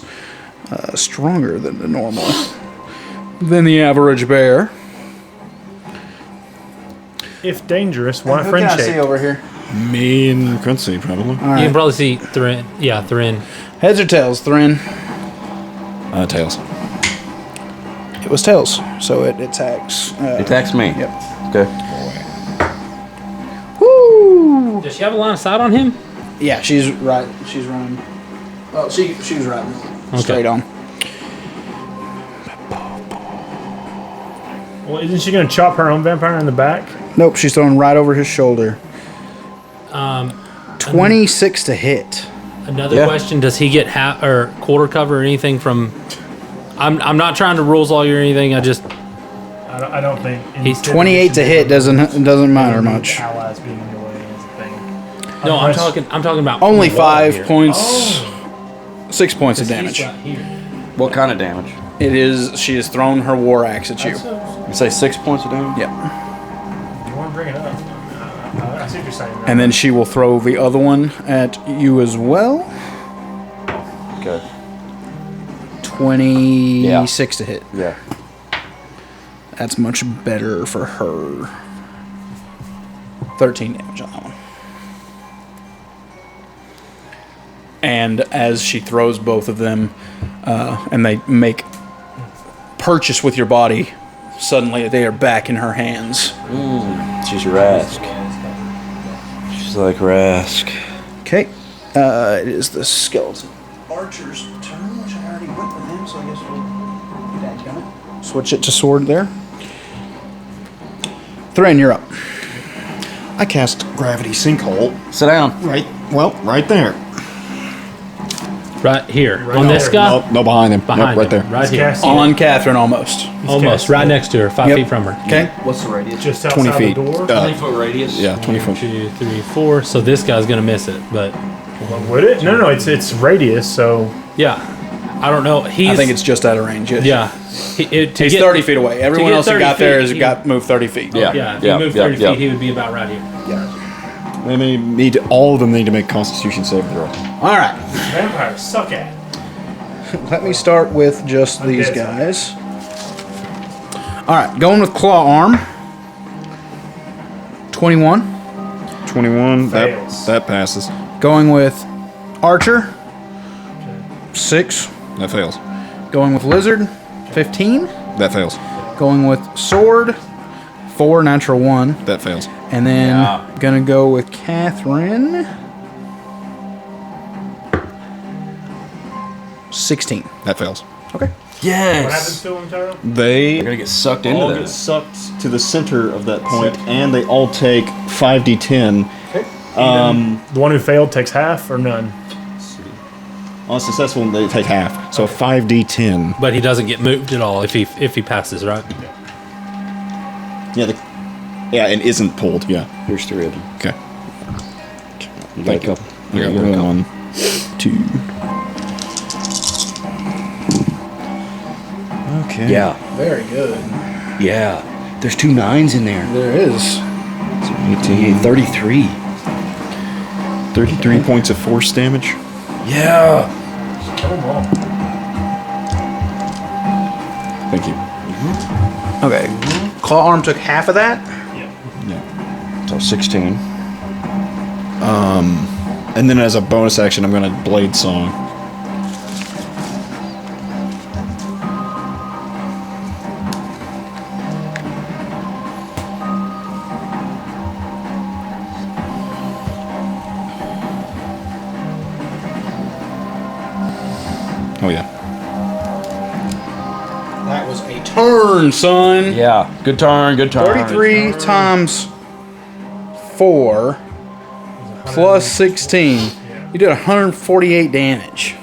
stronger than the average bear. If dangerous, why friendship? over here? Me and Quincy, probably. You can probably see Thrin. Yeah, Thrin. Heads or tails, Thrin? Tails. It was tails, so it attacks. It attacks me. Yep. Okay. Woo! Does she have a line of sight on him? Yeah, she's right. She's running. Well, she was right. Straight on. Well, isn't she going to chop her own vampire in the back? Nope, she's throwing right over his shoulder. 26 to hit. Another question: does he get half or quarter cover or anything from? I'm not trying to rules all you or anything. I don't think. He's 28 to hit doesn't matter much. Allies being in the way is a thing. No, I'm talking about Only the wall 5 here. points. Oh. 6 points of He's damage. right here. What kind of damage? It is. She has thrown her war axe at you. You say 6 points of damage? Yep. You want to bring it up? I see what you're saying. And then she will throw the other one at you as well. Okay. 26 to hit. Yeah. That's much better for her. 13 damage on that one. And as she throws both of them, and they make purchase with your body, suddenly they are back in her hands. She's Rask. She's like Rask. Okay. It is the skeleton archer's turn, which I already went with him, so I guess we'll switch it to sword there. Thrin, you're up. I cast Gravity Sinkhole. Sit down. Right there. Right here on this guy. No, behind him. Behind Nope, right him, there. right here, On Catherine, almost. almost right next to her, 5 feet from her. Okay. What's the radius? Just outside 20 feet. the door. 20-foot radius? Yeah, 20 foot. 2, 3, 4. So this guy's gonna miss it, but Would it? No, it's radius. So yeah, I don't know. He's I think it's just out of range. Yes. yeah. He's 30 feet away. Everyone get else who 30 got there feet, has got moved 30 feet. Yeah. Yeah, if he moved 30 feet, he would be about right here. They may need to, all of them need to make Constitution saving throw. All right. vampires suck at. Let me start with just these dead. guys. All right. Going with claw arm. 21. 21. Fails. That passes. Going with archer. 6. That fails. Going with lizard. 15. That fails. Going with sword. 4 natural 1. That fails. And then gonna go with Catherine. 16. That fails. Okay. What happens Yes. to them, Taro? They You're gonna get sucked into all get this. sucked to the center of that point, and they all take 5d10. The one who failed takes half or none. On successful, they take half. So 5d10. But he doesn't get moved at all if he passes, right? Yeah, and isn't pulled. Yeah. Here's 3 of them. Okay. You Thank got a you. couple. I got You got a couple. 1, 2. Okay. Yeah. Very good. Yeah. There's 2 9s in there. There is. 18, 33. 33 points of force damage. Yeah. Kill them all. Thank you. Okay. Claw arm took half of that. So 16. And then as a bonus action, I'm going to Blade Song. Oh, yeah. That was a turn, son. Yeah. Good turn. Good turn. 33 times 4 plus 16. You did 148 damage.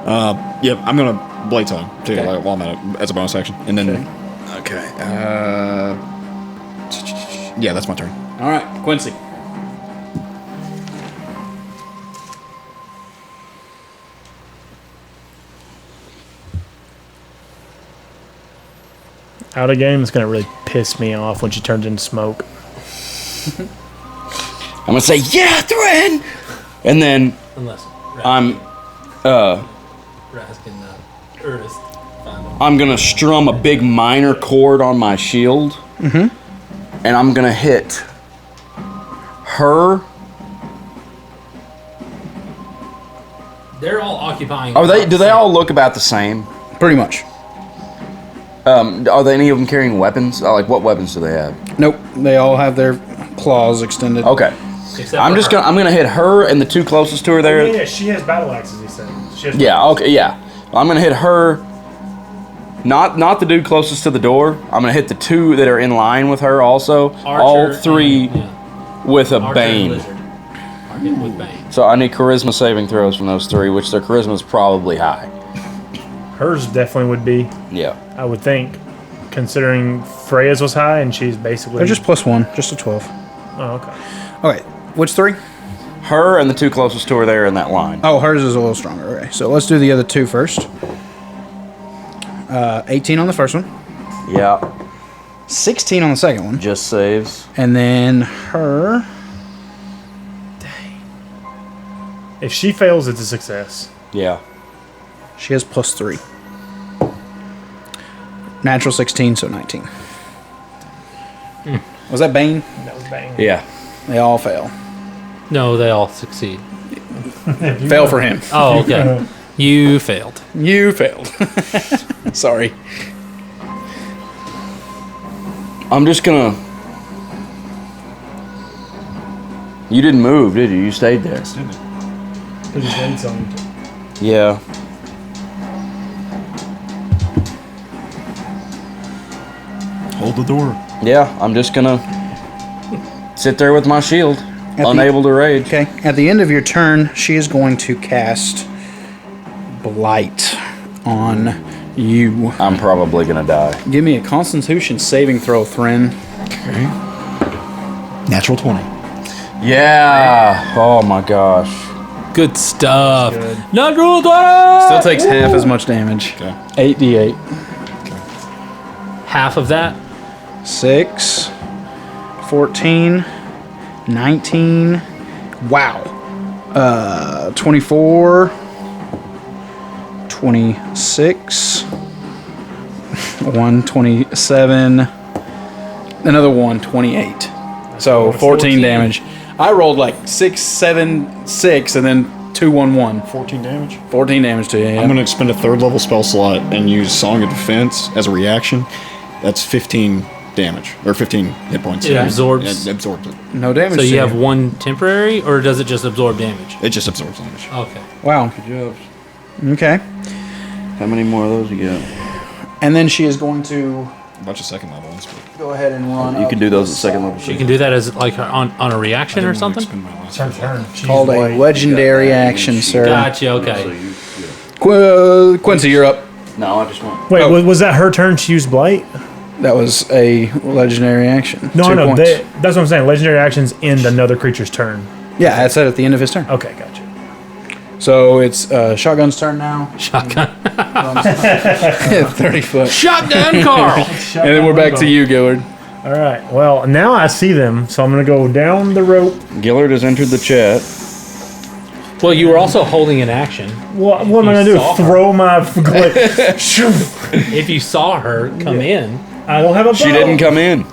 Yep, I'm going to Blade Song too, while I'm at it, as a bonus action. And then. Okay. Yeah, that's my turn. All right, Quincy. Out of game is going to really piss me off when she turns into smoke. I'm gonna say, yeah, Thrin! And then Unless I'm Raz can Ernest find them. I'm gonna strum a big minor chord on my shield. And I'm gonna hit her. They're all occupying. Do they all look about the same? Pretty much. Are they any of them carrying weapons? Like, what weapons do they have? Nope. They all have their claws extended. Okay. Except I'm for her. gonna hit her and the two closest to her there. Yeah, she has battle axes, he said. She has Yeah, okay, yeah. I'm gonna hit her. Not the dude closest to the door. I'm gonna hit the two that are in line with her also. All Archer three and- with a Archer and bane. Lizard are hit with bane. So I need charisma saving throws from those three, which their charisma is probably high. Hers definitely would be, Yeah. I would think, considering Freya's was high and she's basically. They're just +1, just a 12. Oh, okay. Okay, which 3? Her and the two closest to her there in that line. Oh, hers is a little stronger. Okay, so let's do the other 2 first. 18 on the first one, Yeah. 16 on the second one, Just saves. and then her. If she fails, it's a success. Yeah. She has +3. Natural 16, so 19. Was that Bane? That was bang. Yeah. They all fail. No, they all succeed. Fail for him. Oh, okay. You failed. You failed. Sorry. I'm just gonna. You didn't move, did you? You stayed there. Because you did something. Yeah. Hold the door. Yeah, I'm just gonna sit there with my shield, the- unable to rage. Okay. At the end of your turn, she is going to cast Blight on you. I'm probably gonna die. Give me a Constitution saving throw, Thren. Okay. Natural 20. Yeah. Oh my gosh. Good stuff. Good. Natural 20! Still takes half as much damage. Okay. 8d8. Half of that. 6, 14, 19. Wow. 24, 26, 127, another 128. So 14 damage. I rolled like 6, 7, 6, and then 2, 1, 1. 14 damage. 14 damage to you. Yeah. I'm going to expend a 3rd level spell slot and use Song of Defense as a reaction. That's 15 damage. Or 15 hit points. It absorbs. It absorbs it. No damage So to you have one temporary, or does it just absorb damage? It just absorbs damage. Okay. Wow. Good job. Okay. How many more of those you got? And then she is going to A bunch of 2nd level ones. But go ahead and run. You up can do those at the second side. level. You can do that as like on a reaction or I didn't want to something? expend my last Her spell. turn. She's Called a white. legendary action, sir. Gotcha. Okay. Quincy, you're up. No, I just want. Wait, Oh. was that her turn? She used Blight? That was a legendary action. No, 2 I know. points. That's what I'm saying. Legendary actions end another creature's turn. Yeah, I said at the end of his turn. Okay, gotcha. So it's Shotgun's turn now. Shotgun. 30 foot. Shotgun, Carl. And then we're back to you, Gillard. All right. Well, now I see them, so I'm going to go down the rope. Gillard has entered the chat. Well, you were also holding an action. What am I going to do? saw her. Throw my... Shoo. If you saw her come in, I don't have a bow. She didn't come in. you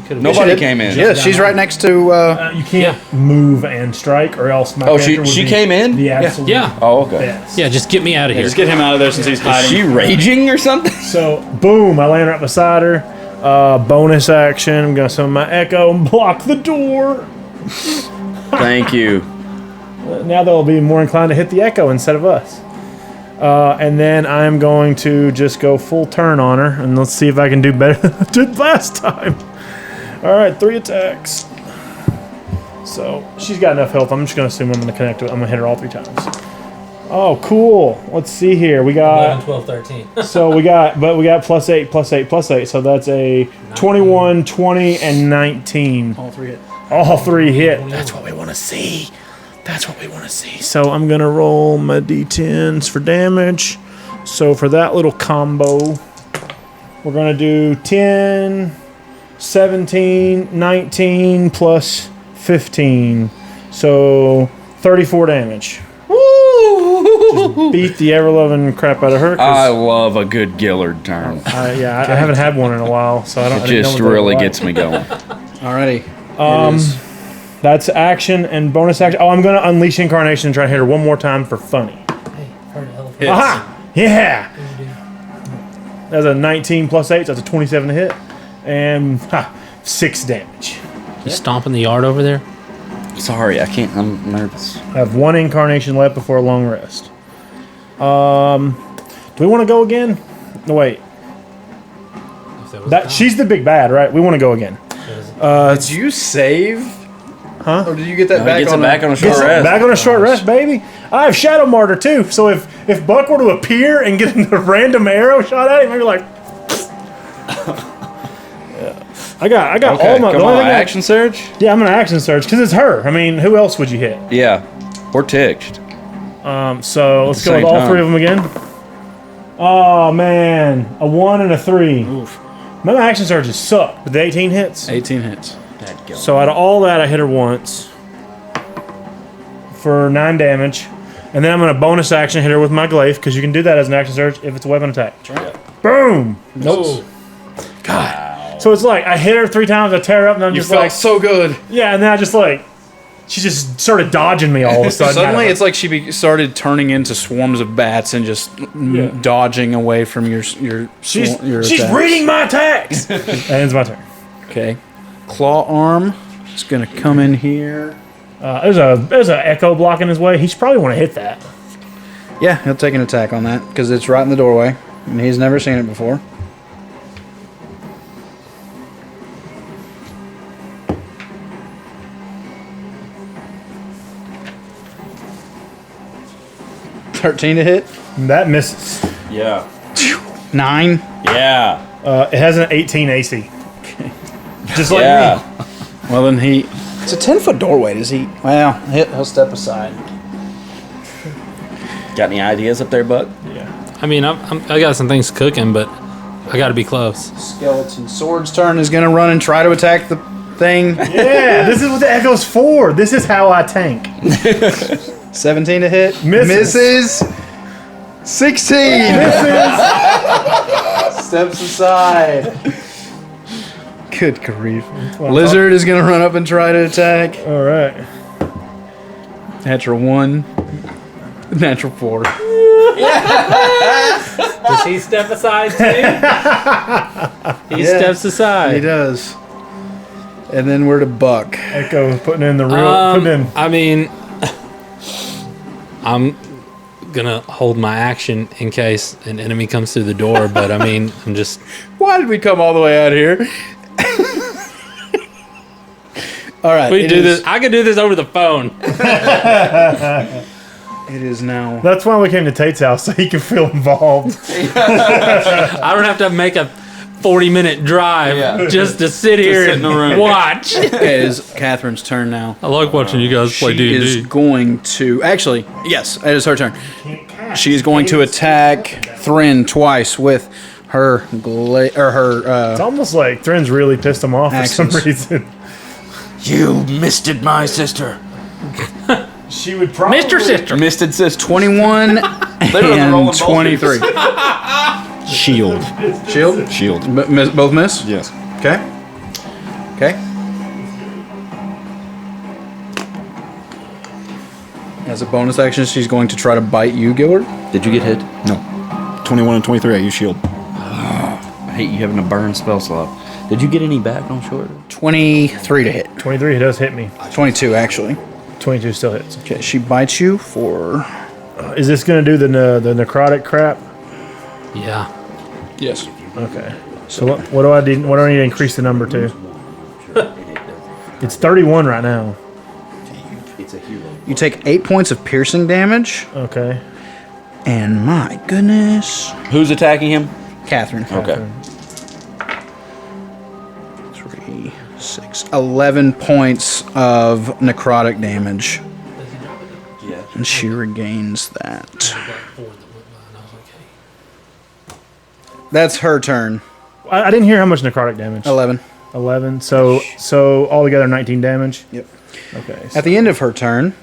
could have. Nobody came in. Yeah, she's right next to. You can't move and strike, or else my Oh, character would she be came in? the absolute Yeah. Oh, okay. best. Yeah, just get me out of here. Just get him out of there since he's Is hiding. she raging or something? So, boom, I land right beside her. Bonus action. I'm going to summon my Echo and block the door. Thank you. Now they'll be more inclined to hit the Echo instead of us. And then I'm going to just go full turn on her, and let's see if I can do better than I did last time. All right, 3 attacks. So she's got enough health. I'm just going to assume I'm going to connect to it. I'm going to hit her all 3 times. Oh, cool. Let's see here. We 11, got 12, 13. so we got +8, +8, +8. So that's a 21, 20, and 19. All 3 hit. All 3 hit. That's what we want to see. That's what we want to see. So I'm going to roll my d10s for damage. So for that little combo, we're going to do 10, 17, 19 plus 15. So 34 damage. Just beat the ever-loving crap out of her. I love a good Gillard turn. I haven't had one in a while, so I don't. It just really gets me going. Alrighty. That's action and bonus action. Oh, I'm gonna unleash incarnation and try to hit her one more time for funny. Hits. Aha! Yeah. That's a 19 plus 8. So that's a 27 to hit, and 6 damage. You stomping the yard over there? Sorry, I can't. I'm nervous. I have 1 incarnation left before a long rest. Do we want to go again? No, wait. She's the big bad, right? We want to go again. Did you save? Huh? Or did you get that back Gets on it back on a short rest. Back on a short rest, baby. I have Shadow Martyr too, so if Buck were to appear and get a random arrow shot at him, I'd be like, I got Okay, all my. come the only on, thing action surge? yeah, I'm gonna action surge because it's her. I mean, who else would you hit? Yeah. Or tiched. So let's go with Same all time. 3 of them again. Oh man, a 1 and a 3. Oof. My action surges suck, but the 18 hits. 18 hits. So out of all that, I hit her once for 9 damage, and then I'm gonna bonus action hit her with my glaive because you can do that as an action surge if it's a weapon attack. Boom! Nope. God. So it's like I hit her 3 times, I tear her up, and I'm You just felt like, so good. yeah, and then I just like, she just started dodging me all of a sudden. Suddenly, it's like she started turning into swarms of bats and just dodging away from your she's attacks. reading my attacks. That ends my turn. Okay. Claw arm is gonna come in here. There's a echo block in his way. He should probably want to hit that. Yeah, he'll take an attack on that because it's right in the doorway, and he's never seen it before. $13 to hit. That misses. Yeah. 9. Yeah. It has an 18 AC. Just like me. Yeah. Well, then it's a 10-foot doorway. Does he? Well, he'll step aside. Got any ideas up there, Buck? I mean, I got some things cooking, but I got to be close. Skeleton Sword's turn is gonna run and try to attack the thing. Yeah, this is what the echo's for. This is how I tank. 17 to hit. Misses. 16. Steps aside. Good grief. Lizard is going to run up and try to attack. All right. Natural 1. Natural 4. Does he step aside too? He steps aside. He does. And then we're to Buck. Echo putting in the real. Putting in. I mean, I'm gonna hold my action in case an enemy comes through the door, but I mean, I'm just. Why did we come all the way out here? All right. We do this. I could do this over the phone. It is now. That's why we came to Tate's house so he can feel involved. I don't have to make a 40-minute drive just to sit here sit in the and room. watch. Okay, it is Catherine's turn now. I like watching you guys play She is D&D. going to actually, yes, it is her turn. She is going to attack Thrin twice with her It's almost like Thrin's really pissed him off for some Axes. reason. You misted my sister. She would probably. Mr. Sister. Misted sister. 21 and 23. Shield. Shield. Shield. Both miss. Yes. Okay. Okay. As a bonus action, she's going to try to bite you, Gillard. Did you get hit? No. 21 and 23, I use shield. I hate you having a burn spell slot. Did you get any back on short? 23 to hit. 23, he does hit me. 22 actually. 22 still hits. Okay, she bites you for. Is this going to do the necrotic crap? Yeah. Yes. Okay. So what do I need? What do I need to increase the number to? It's 31 right now. You take 8 points of piercing damage, Okay. and my goodness, Who's attacking him? Catherine. Okay. 3, 6, 11 points of necrotic damage, Yeah. and she regains that. That's her turn. I didn't hear how much necrotic damage. 11. 11. So altogether 19 damage. Yep. Okay. At the end of her turn,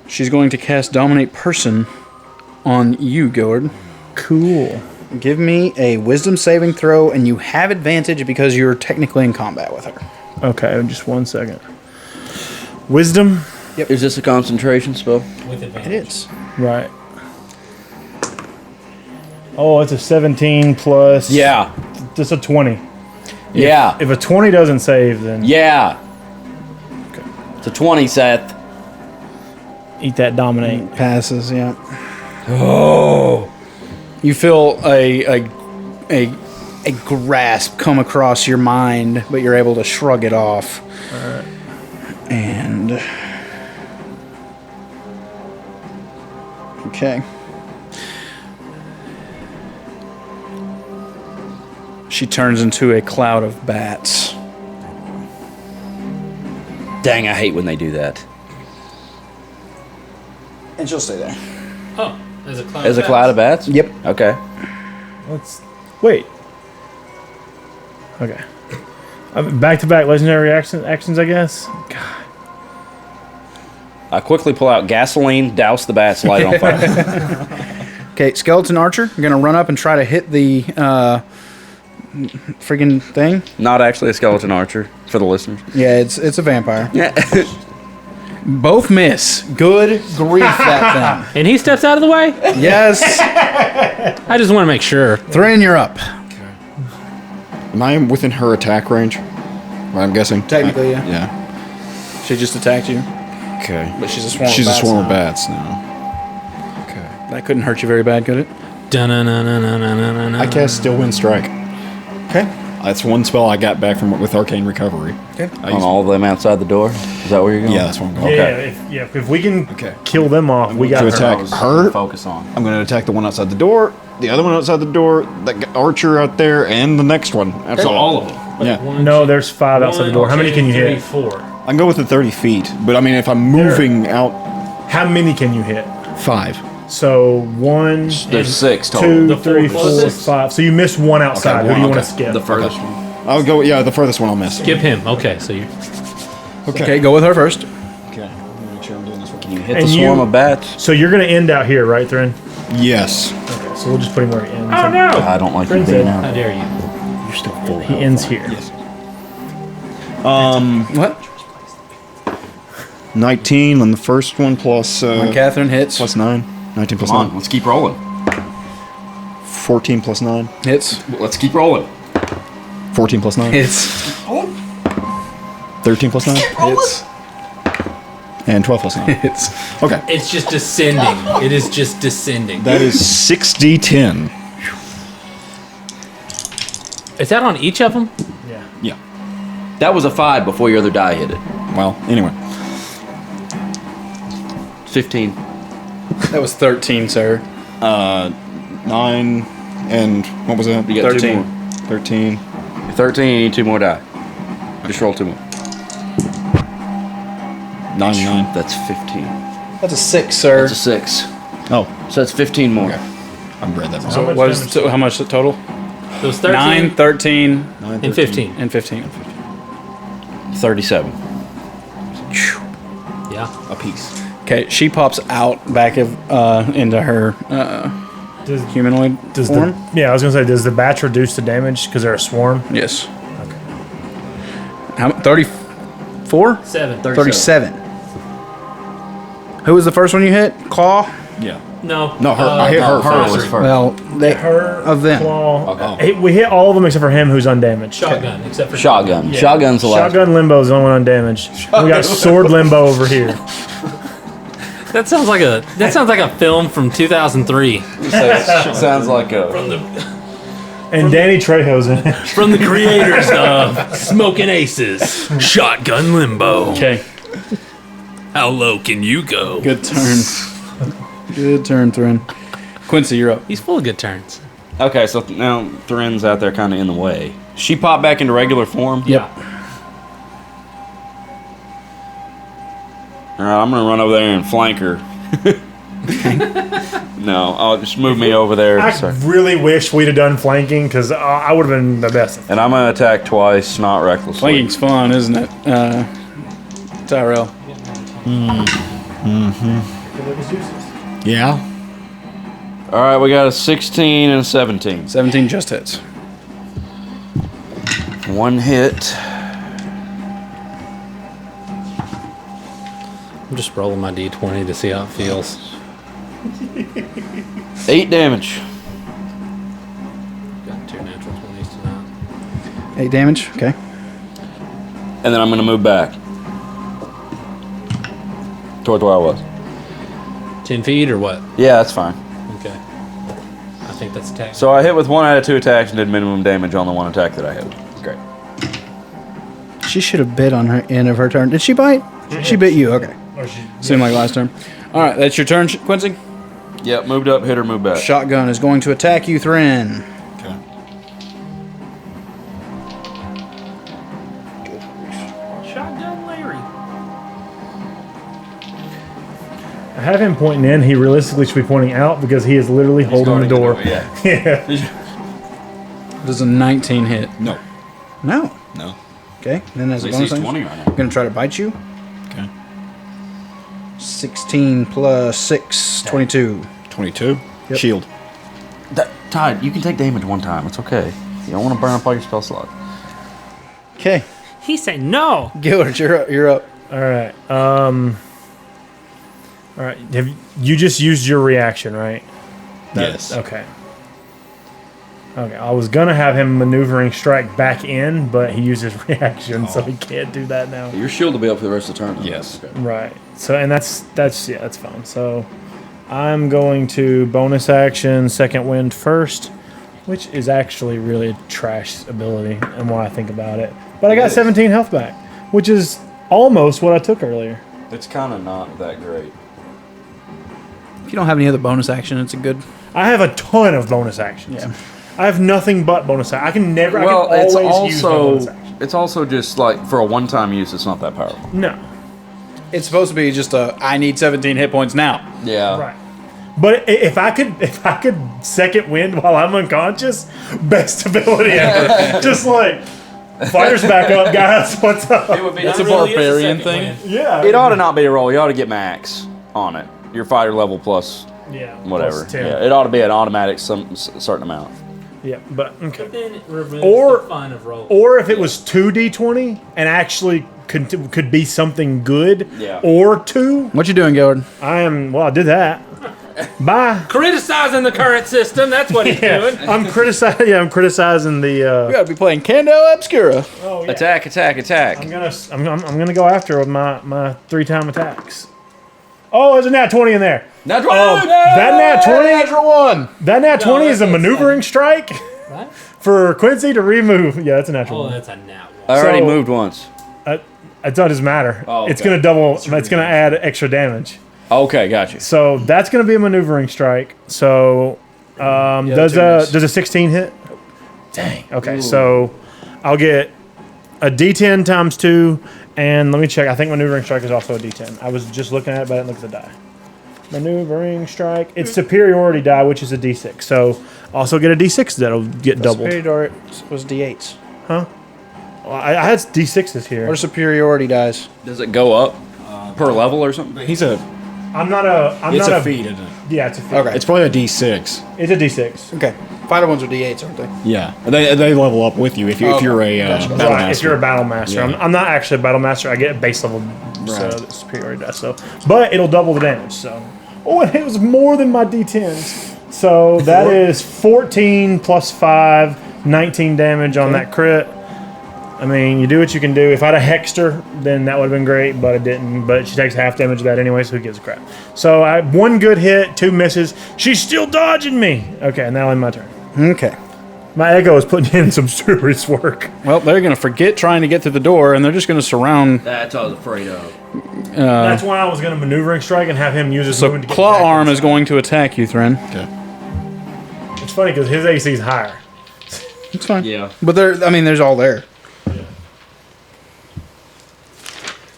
she's going to cast Dominate Person on you, Gord. Cool. Give me a Wisdom saving throw, and you have advantage because you're technically in combat with her. Okay, just 1 second. Wisdom. Is this a concentration spell? With advantage. It is. Right. Oh, it's a 17 plus. Yeah. Just a 20. Yeah. If a 20 doesn't save, then Yeah. It's a 20, Seth. eat that dominate. Passes, yeah. Oh. You feel a grasp come across your mind, but you're able to shrug it off. And okay. She turns into a cloud of bats. Dang, I hate when they do that. And she'll stay there. Oh, there's a cloud. As a cloud of bats? Yep. Okay. Let's wait. Okay. Back-to-back legendary actions, I guess. God. I quickly pull out gasoline, douse the bats, light it on fire. Okay, Skeleton Archer, you're gonna run up and try to hit the friggin' thing. Not actually a skeleton archer, for the listeners. Yeah, it's a vampire. Yeah. Both miss. Good grief, that And he steps out of the way? thing. Yes. I just want to make sure. Thrin, you're up. Am I within her attack range? I'm guessing. Technically, yeah. Yeah. She just attacked you, Okay. but she's a swarm. She's of a bats swarm now. of bats now. Okay. That couldn't hurt you very bad, could it? I cast Still Wind Strike. Okay. That's one spell I got back from with Arcane Recovery. Okay. I On used- all of them outside the door? Is that where you're going? Yeah, that's what I'm going. Yeah, if we can Okay. kill them off, we got To her. attack her. Focus on. I'm going to attack the one outside the door, the other one outside the door, that archer out there, and the next one. Absolutely. all of them. Yeah. No, there's 5 outside the door. How many can you hit? 4. I can go with the 30 feet, but I mean, if I'm moving out How many can you hit? 5. So 1, There's 6 total. 2, The 3, four 4, plus 6. 5. So you missed one outside. Okay, Who do you one, want to okay. skip? The furthest one. I'll go, yeah, the furthest one I'll miss. Skip him. Okay, so you. Okay, go with her first. Okay. I'm going to make sure I'm doing this one. Can you hit And the swarm you- of bats? So you're going to end out here, right, Thrin? Yes. Okay, so we'll just put him where he ends. Oh no! I don't like you Friends being in. out. How dare you? You're still full. He ends here. Yes. What? 19 on the first one plus When Catherine hits. plus 9. 19 plus Come on, 9. let's keep rolling. 14 plus 9. Hits. Let's keep rolling. 14 plus 9. Hits. 13 plus 9. Hits. And 12 plus 9. Hits. Okay. It's just descending. It is just descending. That is 6d10. Is that on each of them? Yeah. Yeah. That was a 5 before your other die hit it. Well, anyway. 15. That was 13, sir. 9 and what was that? You got 2 13. more. 13. 13, you need 2 more die. Just roll 2 more. 9. That's 15. That's a 6, sir. That's a 6. Oh, So that's 15 more. okay. I've read that wrong. So much What is damage. how much the total? It was 13 9, 13, 9, and 15. and 15. 37. Yeah. A piece. Okay, she pops out back of into her Does, humanoid does form. I was going to say, does the bats reduce the damage because they're a swarm? Yes. How 34? 7. 37. Who was the first one you hit? Claw? Yeah. No. No, her. I hit her Her was first. first. Well, they Her, of them. Claw. Okay. Hey, we hit all of them except for him who's undamaged. Shotgun, except for Shotgun. Yeah. Shotgun's the last. Shotgun Limbo is the only one undamaged. We got Sword Limbo over here. That sounds like a film from 2003 Sounds like a. And Danny Trejo's in it. from the creators of Smoking Aces. Shotgun Limbo. Okay. How low can you go? Good turn. Good turn, Thrin. Quincy, you're up. He's full of good turns. Okay, so now Thrin's out there kind of in the way. She popped back into regular form. Yep. All right, I'm gonna run over there and flank her. No, I'll just move me over there. I Sorry. really wish we'd have done flanking because I would have been the best. And I'm gonna attack twice, not recklessly. Flanking's fun, isn't it, Tyrell? Yeah. All right, we got a 16 and a 17. 17 just hits. One hit. I'm just rolling my d20 to see how it feels. 8 damage. Got 2 natural 20s tonight. 8 damage. Okay. And then I'm gonna move back. Towards where I was. 10 feet or what? Yeah, that's fine. Okay. I think that's attack. So I hit with 1 out of 2 attacks and did minimum damage on the 1 attack that I hit. Great. She should have bit on her end of her turn. Did she bite? She bit you. Okay. Seemed like last turn. All right, that's your turn, Quincy. Yep, moved up, hit her, move back. Shotgun is going to attack you, Thrin. Okay. Shotgun Larry. I have him pointing in. He realistically should be pointing out because he is literally holding the door. Yeah. Does a 19 hit? No. No. No. Okay. Then as a At bonus least he's thing, 20 right now. I'm going to try to bite you. Okay. 16 plus 6, 22. 22. Yep. Shield. Tide, you can take damage one time. It's okay. You don't want to burn up all your spell slots. Okay. He said no. Gillard, you're up. All right. All right. Have you just used your reaction, right? Yes. Okay. Okay. I was gonna have him maneuvering strike back in, but he used his reaction, so he can't do that now. Your shield will be up for the rest of the turn. Yes. Okay. Right. So, and that's fine. So, I'm going to bonus action second wind first, which is actually really a trash ability, and when I think about it. But I got 17 health back, which is almost what I took earlier. It's kind of not that great. If you don't have any other bonus action, it's a good. I have a ton of bonus actions. Yeah. I have nothing but bonus action. I can never. Well, I it's can always use my bonus also action. it's also just like for a one-time use, it's not that powerful. No. It's supposed to be just a. I need 17 hit points now. Yeah. Right. But if I could second wind while I'm unconscious, best ability ever. Just like fighters back up, guys. What's up? It's a barbarian thing. Yeah. It ought to not be a roll. You ought to get max on it. Your fighter level plus Yeah. whatever. plus 10. Yeah, it ought to be an automatic certain amount. Yeah, but okay. Then it removes Or- the fun of rolling. Or if it was 2d20 and actually could be something good, Yeah. or 2, What you doing, Gillard? I did that. Bye. Criticizing the current system. That's what he's doing. I'm criticizing. Yeah, I'm criticizing the. You gotta be playing Cando Obscura. Oh yeah. Attack! Attack! Attack! I'm gonna go after with my 3-time attacks. Oh, there's a nat 20 in there. That's Oh, that nat 20. Natural one. That nat 20 is a that's maneuvering strike Right? for Quincy to remove. Yeah, that's a natural Oh, one. that's a nat one. I already So- moved once. It doesn't matter. Oh, It's okay. gonna double. It's gonna add extra damage. Okay, got you. So that's gonna be a maneuvering strike. So does a 16 hit? Dang. Okay, so I'll get a D10 times 2, and let me check. I think maneuvering strike is also a D10. I was just looking at it, but I didn't look at the die. Maneuvering strike. It's superiority die, which is a D6. So also get a D6 that'll get doubled. Superiority was D8s. Well, I had D6s here. What are superiority dice? Does it go up per level or something? He's a. I'm not It's a a feat, isn't it? Yeah, it's a feat. Okay. It's probably a D6. It's a D6. Okay. Fighter ones are D8s, aren't they? Yeah, they level up with you if Okay. you're a Gotcha. battle Right, if master. you're a battle master. Yeah. I'm not actually a battle master. I get a base level superiority die. So, but it'll double the damage. So, and it was more than my D10s. So that is 14 plus 5, 19 damage on that crit. I mean, you do what you can do. If I'd have hexed her, then that would have been great, but I didn't. But she takes half damage of that anyway, so who gives a crap? So I had 1 good hit, 2 misses. She's still dodging me. Okay, now in my turn. Okay. My Echo is putting in some serious work. Well, they're gonna forget trying to get through the door, and they're just gonna surround. That's what I was afraid of. That's why I was going to maneuvering strike and have him use his So movement to get claw back arm is inside. going to attack you, Thrin. Okay. It's funny because his AC is higher. It's fine. Yeah. But there's all there.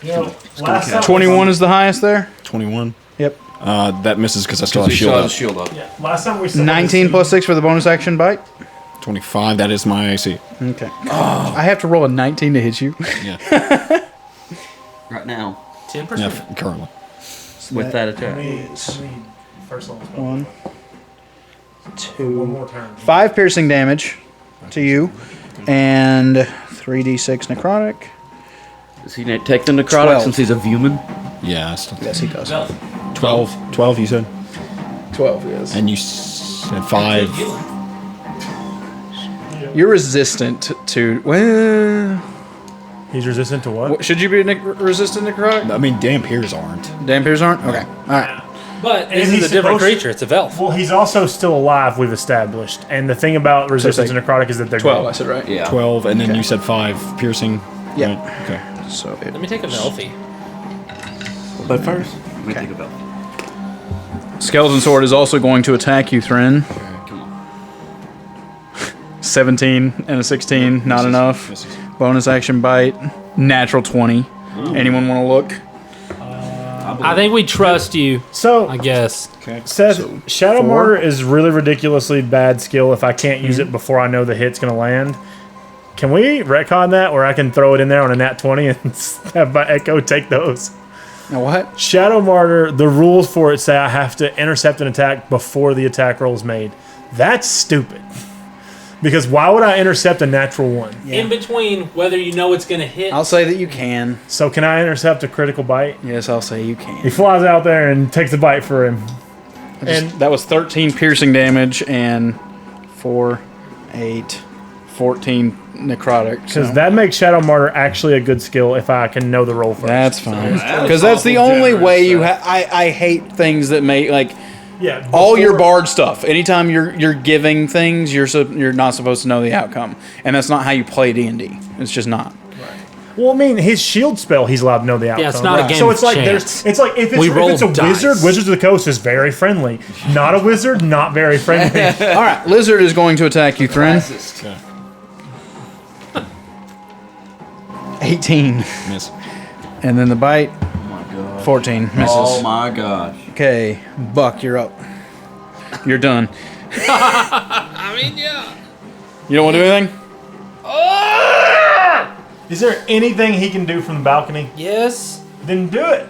You know, last time 21 is the highest there. 21. Yep. That misses because I still have He shield still up. has a shield up. Yeah. Last time we said 19 plus 6 for the bonus action bite. 25. That is my AC. Okay. I have to roll a 19 to hit you. Yeah. Right now. 10%. Yeah. Currently. With that attack. First level spell. 1, One 2, more turn. 5 piercing damage to you, and 3d6 necrotic. Does he take the necrotic 12. since he's a human? Yeah. I still Yes, he does. 12. 12, you said? 12, yes. And you said 5. You're resistant to. Well, He's resistant to what? should you be resistant to necrotic? I mean, Dampiers aren't. Dampers aren't? Okay. Alright. But And this he's is a different supposed- creature. It's a Velf. Well, he's also still alive, we've established. And the thing about resistance it's to necrotic is that they're 12, I dead. said, right? Yeah. 12, and then you said 5 piercing. Yeah. Right? Okay. So it, Let me take a Velfie. But first, let me think about Skeleton Sword is also going to attack you, Thren. Come on. 17 and a 16, not enough. Misses. Bonus action bite, natural 20. Anyone want to look? I think we trust you, So, I guess. Okay. Seth, Shadow 4. Martyr is really ridiculously bad skill if I can't use it before I know the hit's going to land. Can we retcon that where I can throw it in there on a nat 20 and have my Echo take those? Now what? Shadow Martyr, the rules for it say I have to intercept an attack before the attack roll is made. That's stupid. Because why would I intercept a natural 1? In between whether you know it's going to hit. I'll say that you can. So can I intercept a critical bite? Yes, I'll say you He can. flies out there and takes the bite for him. And That was 13 piercing damage and 4, 8, 14 necrotic. because So that makes Shadow Martyr actually a good skill if I can know the roll first. that's fine. Because that's the only way you have. I hate things that make like Yeah. all your before- bard stuff. Anytime you're giving things, you're not supposed to know the outcome, and that's not how you play D&D. It's just not. Well, I mean, his shield spell, he's allowed to know the outcome. Yeah, it's not a game So it's of like chance. it's like if We roll it's a dice. wizard, Wizards of the Coast is very friendly. Not a wizard, not very friendly. All right, lizard is going to attack you, Thren. Okay. 18, Miss. and then the bite. Oh my god. 14 misses. Oh my gosh. Okay, Buck, you're up. You're done. I mean, yeah. You don't want to do anything? Is there anything he can do from the balcony? Yes. Then do it.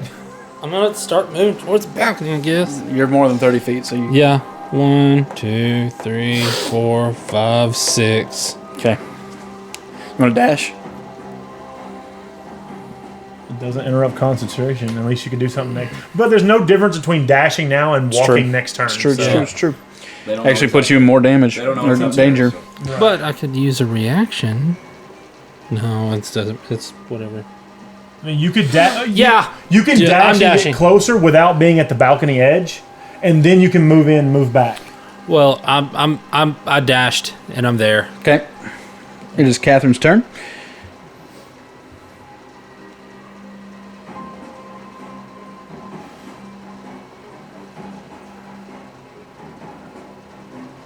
I'm going to start moving towards the balcony, I guess. You're more than 30 feet, so you. Yeah. 1, 2, 3, 4, 5, 6. Okay. You want to dash? It doesn't interrupt concentration. At least you can do something next. But there's no difference between dashing now and true. walking next turn. It's true, so- it's true, it's true. They don't know Actually it's puts you in more damage don't know or it's up to danger. you, so- But I could use a reaction. No, it doesn't. It's whatever. I mean, you could dash. Yeah. You can Yeah, dash I'm and dashing. get closer without being at the balcony edge, and then you can move in, move back. Well, I dashed and I'm there. Okay. It is Catherine's turn.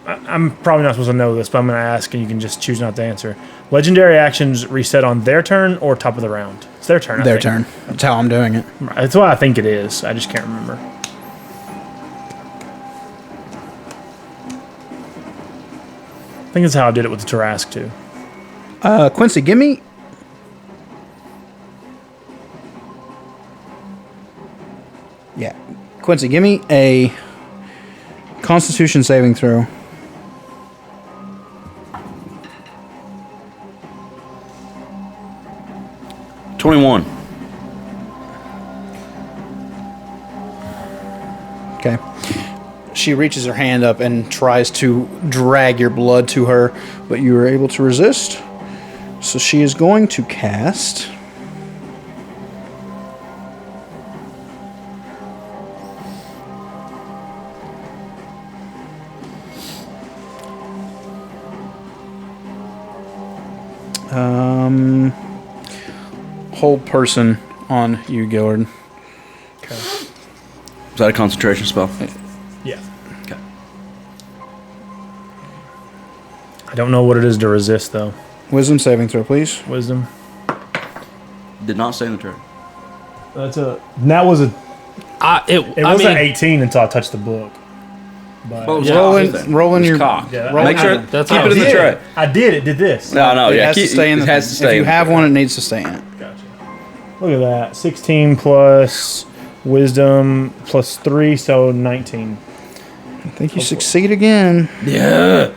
I'm probably not supposed to know this, but I'm going to ask, and you can just choose not to answer. Legendary actions reset on their turn or top of the round? It's their turn. I Their think. turn. That's how I'm doing it. That's what I think it is. I just can't remember. I think that's how I did it with the Tarask too. Quincy, give me. Yeah. Quincy, give me a Constitution saving throw. it. 21. Okay. She reaches her hand up and tries to drag your blood to her, but you were able to resist. So she is going to cast. Hold person on you, Gillard. Is that a concentration spell? Yeah. Okay. I don't know what it is to resist though. Wisdom saving throw, please. Wisdom. Did not stay in the turn. That was a It was an 18 until I touched the book. But Well, rolling your cock. Yeah, roll Make sure it. That's keep how it in the did. tray. I did. It did this. No, It yeah, has to stay in the it has to thing. stay. If you in have the one, it needs to stay in it. Gotcha. Look at that. 16 plus wisdom plus 3, so 19. I think you succeed again. Yeah.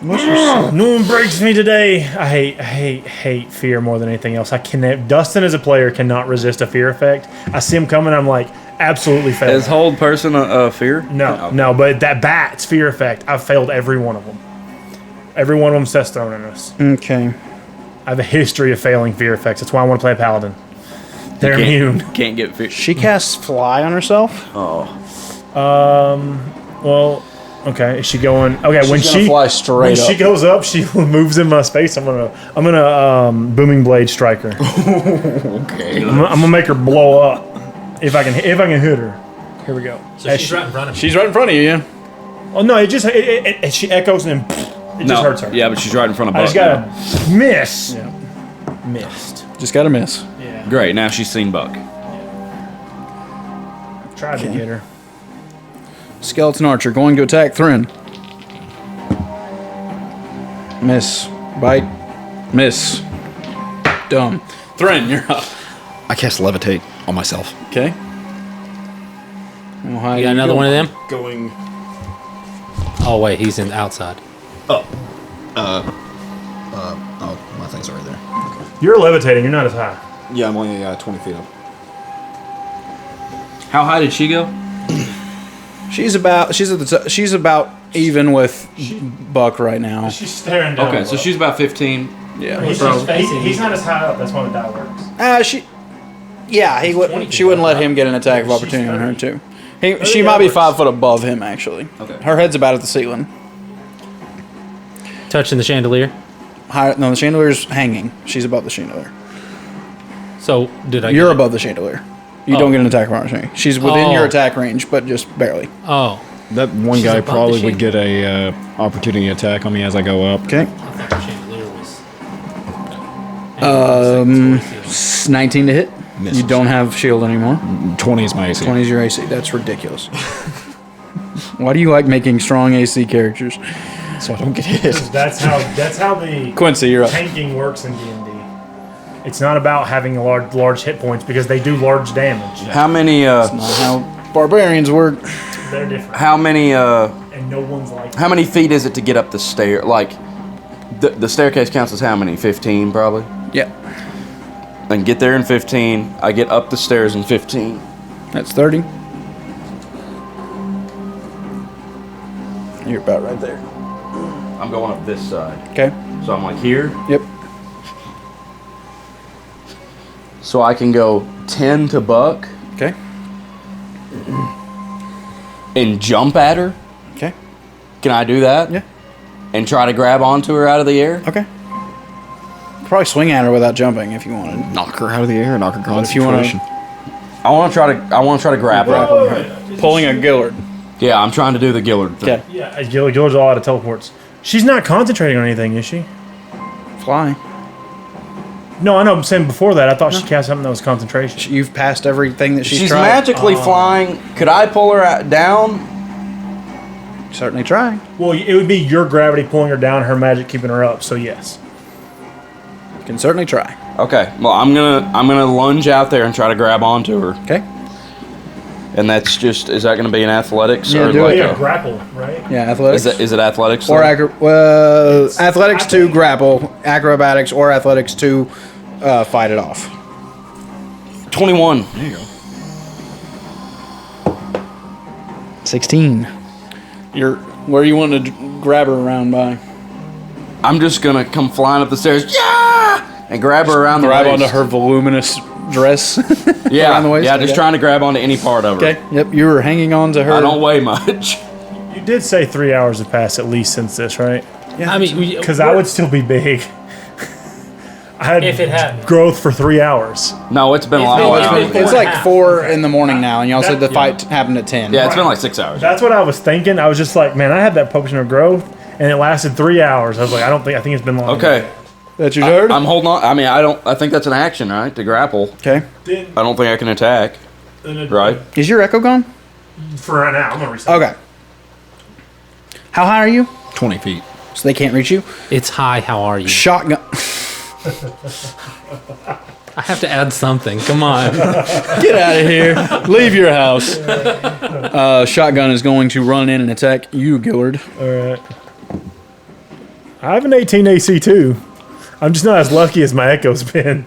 No one breaks me today. I hate fear more than anything else. I cannot. Dustin as a player cannot resist a fear effect. I see him coming. I'm like, absolutely failed. Is hold person a fear? No, but that bat's fear effect, I've failed every one of them. Every one of them says thrown in us. Okay. I have a history of failing fear effects. That's why I want to play a paladin. They're immune. Can't get fear. She casts fly on herself. Oh. Well, okay. Is she going? Okay, when She's gonna she fly straight when up. she goes up, she moves in my space. I'm gonna booming blade strike her. Okay. I'm gonna make her blow up if I can hit her. Here we go. So As she's she- right in front of me. She's right in front of you. Yeah. Oh no! It just she echoes and then it just hurts her. Yeah, but she's right in front of I just Buck. gotta miss. Yeah. Missed. Just got to miss. Yeah. Great. Now she's seen Buck. Tried to get her. Skeleton archer going to attack Thren. Miss. Bite. Miss. Dumb. Thren, you're up. I cast levitate on myself. Okay. Well, how You got another one of them? Going. Oh wait, he's in outside. Oh, my thing's already there. You're levitating. You're not as high. Yeah, I'm only 20 feet up. How high did she go? She's about even with Buck right now. She's staring down. Okay, so she's about 15. Yeah. He's not as high up. That's why the die works. He would. She wouldn't let him get an attack of opportunity on her too. She might be 5 foot above him actually. Okay. Her head's about at the ceiling. Touching the chandelier. No, the chandelier's hanging. She's above the chandelier. So did I? You're get it? above the chandelier. You don't get an attack of opportunity. She's within your attack range, but just barely. Oh, That one She's guy above the probably would shield. get a opportunity attack on me as I go up. Okay. I thought the chandelier was. 19 to hit. Misses. You don't have shield anymore. 20 is my AC. 20 is your AC. That's ridiculous. Why do you like making strong AC characters? So I don't get hit. That's how the Quincy, you're up. tanking works in D&D. It's not about having large hit points because they do large damage. How many? Not how barbarians work. They're different, How many? and no one's like. How many feet is it to get up the stair? Like, the staircase counts as how many? 15 probably. Yeah. And get there in 15. I get up the stairs in 15. That's 30. You're about right there. I'm going up this side. Okay. So I'm like here. Yep. So I can go 10 to Buck Okay. and jump at her. Okay. Can I do that? Yeah. And try to grab onto her out of the air? Okay. Probably swing at her without jumping if you wanted. Knock her out of the air, knock her if you wanna- concentration. I want to try to grab her. Pulling a Gillard. Yeah, I'm trying to do the Gillard thing. Okay. Yeah, Gillard's all out of teleports. She's not concentrating on anything, is she? Fly. No, I know. I'm saying before that, I thought she cast something that was concentration. You've passed everything that she's She's tried. magically flying. Could I pull her down? Certainly try. Well, it would be your gravity pulling her down, her magic keeping her up. So yes. You can certainly try. Okay. Well, I'm gonna lunge out there and try to grab onto her. Okay. And that's just, is that gonna be an athletics Yeah, or do like it. Yeah, a, grapple, right? Yeah, athletics. is it athletics? or though? athletics I to think- grapple, acrobatics, or athletics to fight it off. 21. There you go. 16. Where you want to grab her around by? I'm just gonna come flying up the stairs, yeah, and grab her around the Grab waist. onto her voluminous dress. Yeah, around the waist? yeah, just Okay. trying to grab onto any part of her. Okay. Yep. You were hanging on to her. I don't weigh much. You did say 3 hours have passed at least since this, right? Yeah. I mean, Because I would still be big. I had If it happened. growth for 3 hours. No, it's been a lot been- longer. it's than been- that. It's Four and like a half. 4 in the morning now, and y'all said the That- fight happened at 10. Yeah, it's been like 6 hours. That's what I was thinking. I was just like, man, I had that potion of growth, and it lasted 3 hours. I was like, I think it's been longer. Okay, That's your turn? I'm holding on. I mean, I think that's an action, right? To grapple. Okay. Then I don't think I can attack. right? Is your echo gone? For right now, I'm gonna reset. Okay. How high are you? 20 feet. So they can't reach you? It's high. How are you? Shotgun. I have to add something. Come on. Get out of here. Leave your house. Shotgun is going to run in and attack you, Gillard. All right. I have an 18 AC too. I'm just not as lucky as my Echo's been.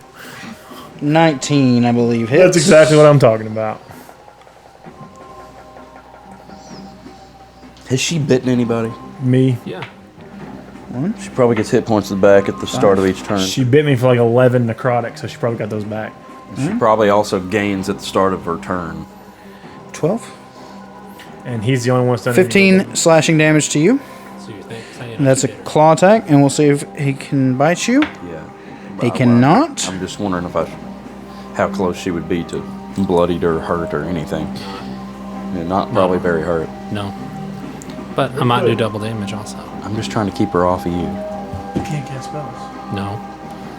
19, I believe, hits. That's exactly what I'm talking about. Has she bitten anybody? Me. Yeah. She probably gets hit points to the back at the start of each turn. She bit me for like 11 necrotic, so she probably got those back. She probably also gains at the start of her turn. 12. And he's the only one that's done anything. 15 slashing damage to you. So you think And that's a claw attack, and we'll see if he can bite you. Yeah. He cannot. I'm just wondering how close she would be to bloodied or hurt or anything. Yeah, not probably very hurt. No. But I might do double damage also. I'm just trying to keep her off of you. You can't cast spells. No.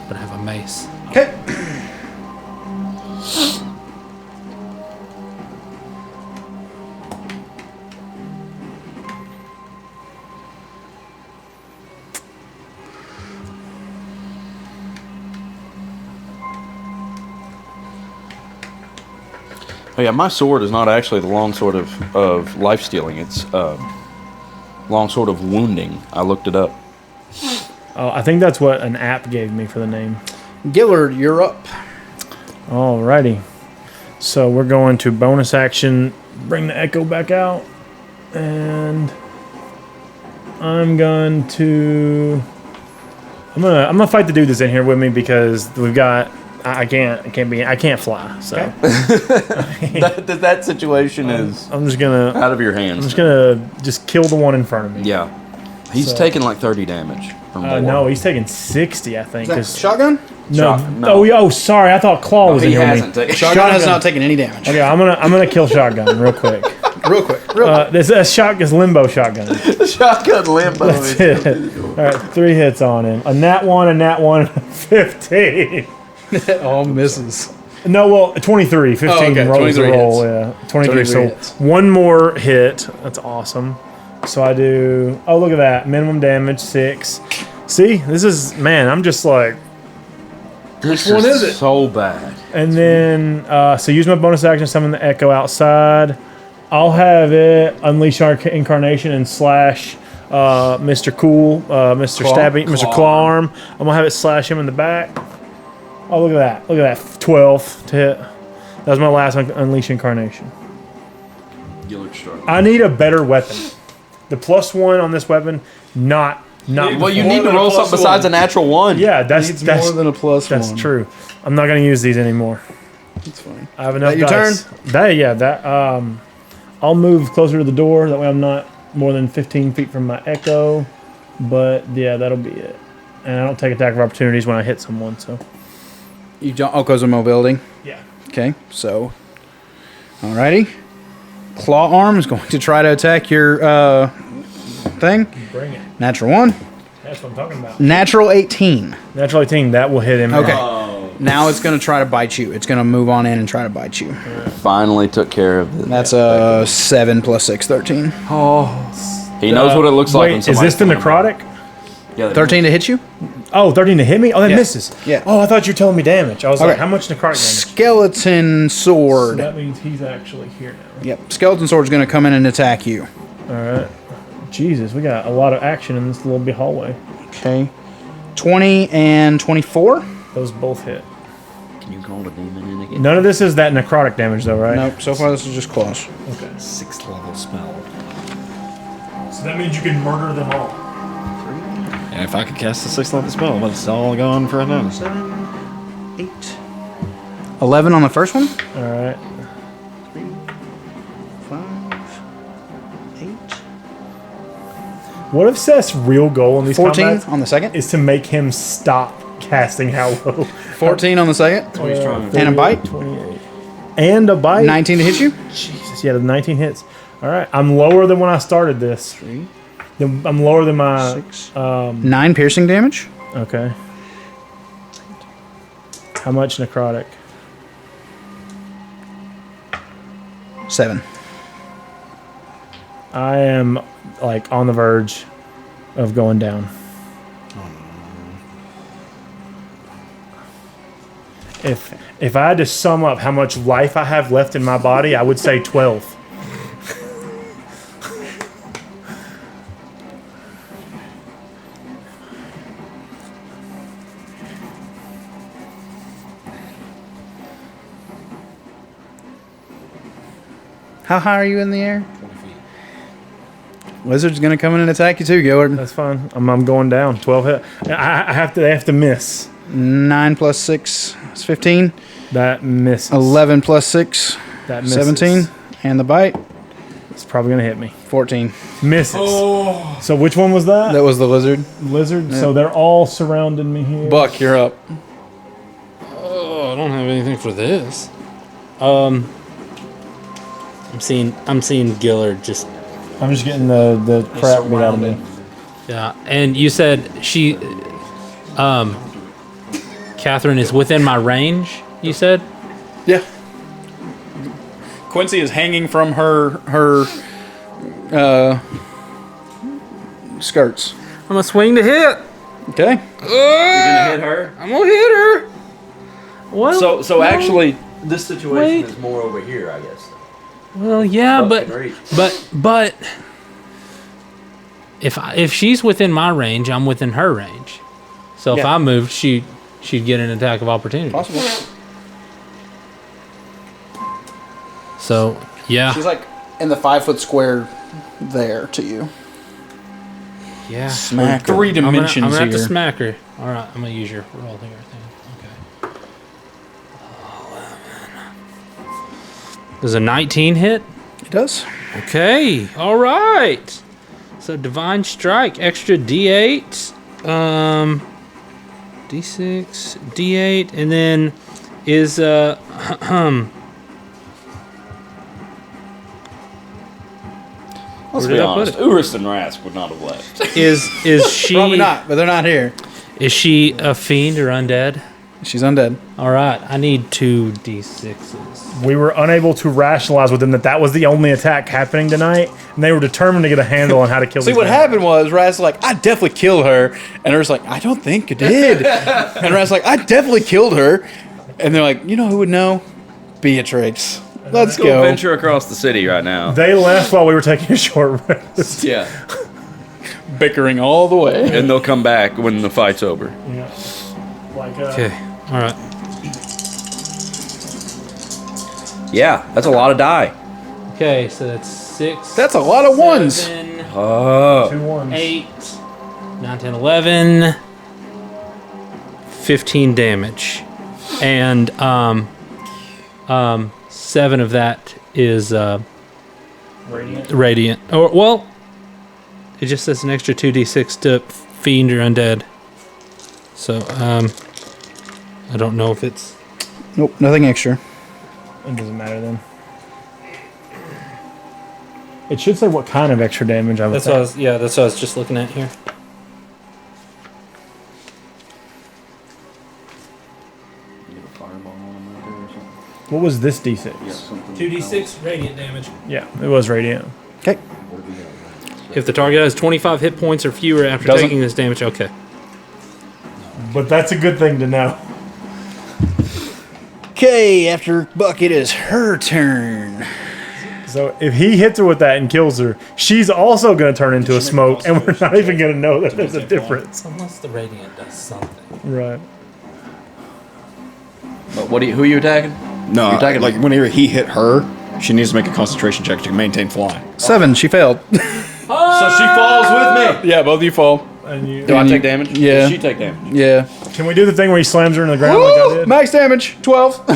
But I have a mace. Okay. Oh yeah, my sword is not actually the long sword of life stealing. It's long sword of wounding. I looked it up. Oh, I think that's what an app gave me for the name. Gillard, you're up. Alrighty. So we're going to bonus action, bring the Echo back out, and I'm gonna fight the dude that's in here with me because we've got I can't fly. So that situation is I'm just gonna out of your hands. I'm just gonna kill the one in front of me. Yeah, he's So- taking like 30 damage. Or more. No, he's taking 60, I think. 'cause- Shotgun? no, No. Oh, sorry. I thought Claw was in He here with hasn't me. taken. Shotgun has not taken any damage. Okay, I'm gonna kill Shotgun real quick. Real quick. Real quick. This is shotgun's limbo shotgun. Shotgun limbo. That's it. All right, 3 hits on him. A nat 1, and a 15. All misses. No, well, 23. 15 Oh, okay, rolls 23 the roll. hits. Yeah, 23. 23 So hits. one more hit. That's awesome. So I do. Oh, look at that. Minimum damage 6. See, this is I'm just like. This one is it? So bad. And then, so use my bonus action, summon the Echo outside. I'll have it unleash our incarnation and slash Mr. Cool, Mr. Stabby, Mr. Claw Arm. I'm gonna have it slash him in the back. Oh, look at that! Look at that! 12 to hit. That was my last unleash incarnation. I need a better weapon. The +1 on this weapon, not. Well, you More need to than a roll plus something besides one. a natural one. Yeah, that's More than a plus that's one. true. I'm not gonna use these anymore. That's fine. I have enough That your dice. I'll move closer to the door. That way I'm not more than 15 feet from my Echo. But yeah, that'll be it. And I don't take attack of opportunities when I hit someone. So You don't. Oh, because of mobility. yeah. Okay, so. Alrighty. Claw Arm is going to try to attack your thing. Bring it. Natural 1. That's what I'm talking about. Natural 18. Natural 18. That will hit him. Okay. Now it's going to try to bite you. It's going to move on in and try to bite you. Finally took care of it. That's a 7 plus 6, 13. He knows what it looks like. Wait, when is this the somebody's coming. necrotic? Yeah, 13 to hit you? Oh, 13 to hit me? Oh, that Yeah. misses. Yeah. Oh, I thought you were telling me damage. I was like, Okay. how much necrotic damage? Skeleton So Sword. that means he's actually here now. Yep. Skeleton Sword is going to come in and attack you. All right. Jesus, we got a lot of action in this little bit hallway. Okay. 20 and 24? Those both hit. Can you call the demon in again? None of this is that necrotic damage, though, right? Nope. So far, this is just claws. Okay. 6th level spell. So that means you can murder them all. And if I could cast the 6th level spell, but it's all gone for now. 8. 11 on the first one. All right. 5. 8. What if Seth's real goal in these 14 combats on the second. is to make him stop casting Hallowed? 14 on the second. And a bite. 28. And a bite? 19 to hit you. Jesus, yeah, the 19 hits. All right. I'm lower than when I started this. 3. I'm lower than my... 6. 9 piercing damage. Okay. How much necrotic? 7. I am like on the verge of going down. If I had to sum up how much life I have left in my body, I would say 12. How high are you in the air? 20 feet. Lizard's gonna come in and attack you too, Gillard. That's fine. I'm going down. 12 hit. They have to miss. 9 plus 6 is 15. That misses. 11 plus 6, That misses. 17. And the bite, It's probably gonna hit me. 14. Misses. So which one was that? That was the lizard. Lizard. So they're all surrounding me here. Buck, you're up. Oh, I don't have anything for this. I'm seeing Gillard just. I'm just getting the crap beat out of me. Yeah, and you said she, Catherine is within my range. You said. Yeah. Quincy is hanging from her skirts. I'm gonna swing to hit. Okay. You're gonna hit her. I'm gonna hit her. Well, So actually, this situation is more over here, I guess. well, yeah, Buck can reach. but if she's within my range, I'm within her range. So if Yeah. I moved, she'd get an attack of opportunity. Possible. So yeah, She's like in the 5-foot square there to you. yeah. Smack. 3 I'm gonna dimensions have to here. smack her. All right, I'm gonna use your roll here. Okay. 11. Does a 19 hit? It does. Okay. All right. So divine strike, extra D8, D6, D8, and then is Let's Where be did I put honest. it? Urus and Rask would not have left. is she Probably not, but they're not here. Is she a fiend or undead? She's undead. All right, I need 2 D6s. We were unable to rationalize with them that was the only attack happening tonight, and they were determined to get a handle on how to kill. See, these what men. happened was Raz like, I definitely killed her. And Raz like, I don't think you did. And Raz like, I definitely killed her. And they're like, you know who would know? Beatrix. Let's Go go. venture across the city right now. They left while we were taking a short rest. Yeah. Bickering all the way. And they'll come back when the fight's over. Yeah. Like, Okay, all right. Yeah, that's a lot of die. Okay, so that's 6. That's a lot of ones. 7, Oh. 2 ones. 8, 9, 10, 11, 15 damage. And 7 of that is radiant. Or well, it just says an extra 2d6 to fiend or undead. So I don't know if it's Nope, nothing extra. It doesn't matter then. It should say what kind of extra damage I would that's what I was just looking at here. What was this D6? 2d6 radiant damage. Yeah, it was radiant. Okay. If the target has 25 hit points or fewer after Doesn't. taking this damage, okay. But that's a good thing to know. Okay, after Buck, it is her turn. So if he hits her with that and kills her, she's also going to turn into a smoke, and we're not even going to know that there's a difference. Unless the radiant does something. Right. But who are you attacking? No, You're attacking like whenever he hit her, she needs to make a concentration check to maintain flying. 7, she failed. So she falls with me. Yeah, both of you fall. And you, Do I take damage? Yeah. Does she take damage? Yeah. can we do the thing where he slams her into the ground like I Woo! did? Max damage, 12.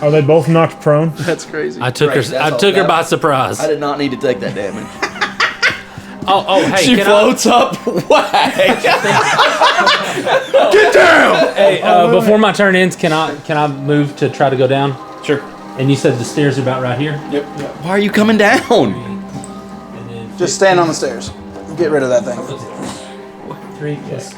Are they both knocked prone? That's crazy. I took her by surprise. I did not need to take that damage. Oh, hey, She can floats up. Why? Get down! Hey, before my turn ends, can I move to try to go down? Sure. And you said the stairs are about right here. Yep. Why are you coming down? And then Just stand on the stairs. Get rid of that thing. 3 plus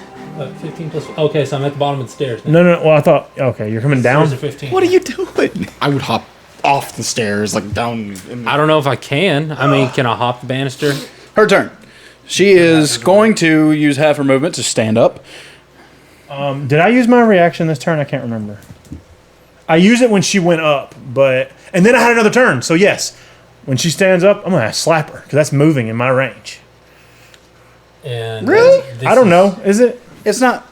15 plus. Okay, so I'm at the bottom of the stairs. Now. No. Well, I thought. Okay, you're coming down. Stairs are 15. What are you doing? I would hop off the stairs, like down. I don't know if I can. I mean, can I hop the banister? Her turn. She is going to use half her movement to stand up. Did I use my reaction this turn? I can't remember. I used it when she went up, and then I had another turn. So yes, when she stands up, I'm gonna slap her because that's moving in my range. And Really? I don't know. Is it? It's not.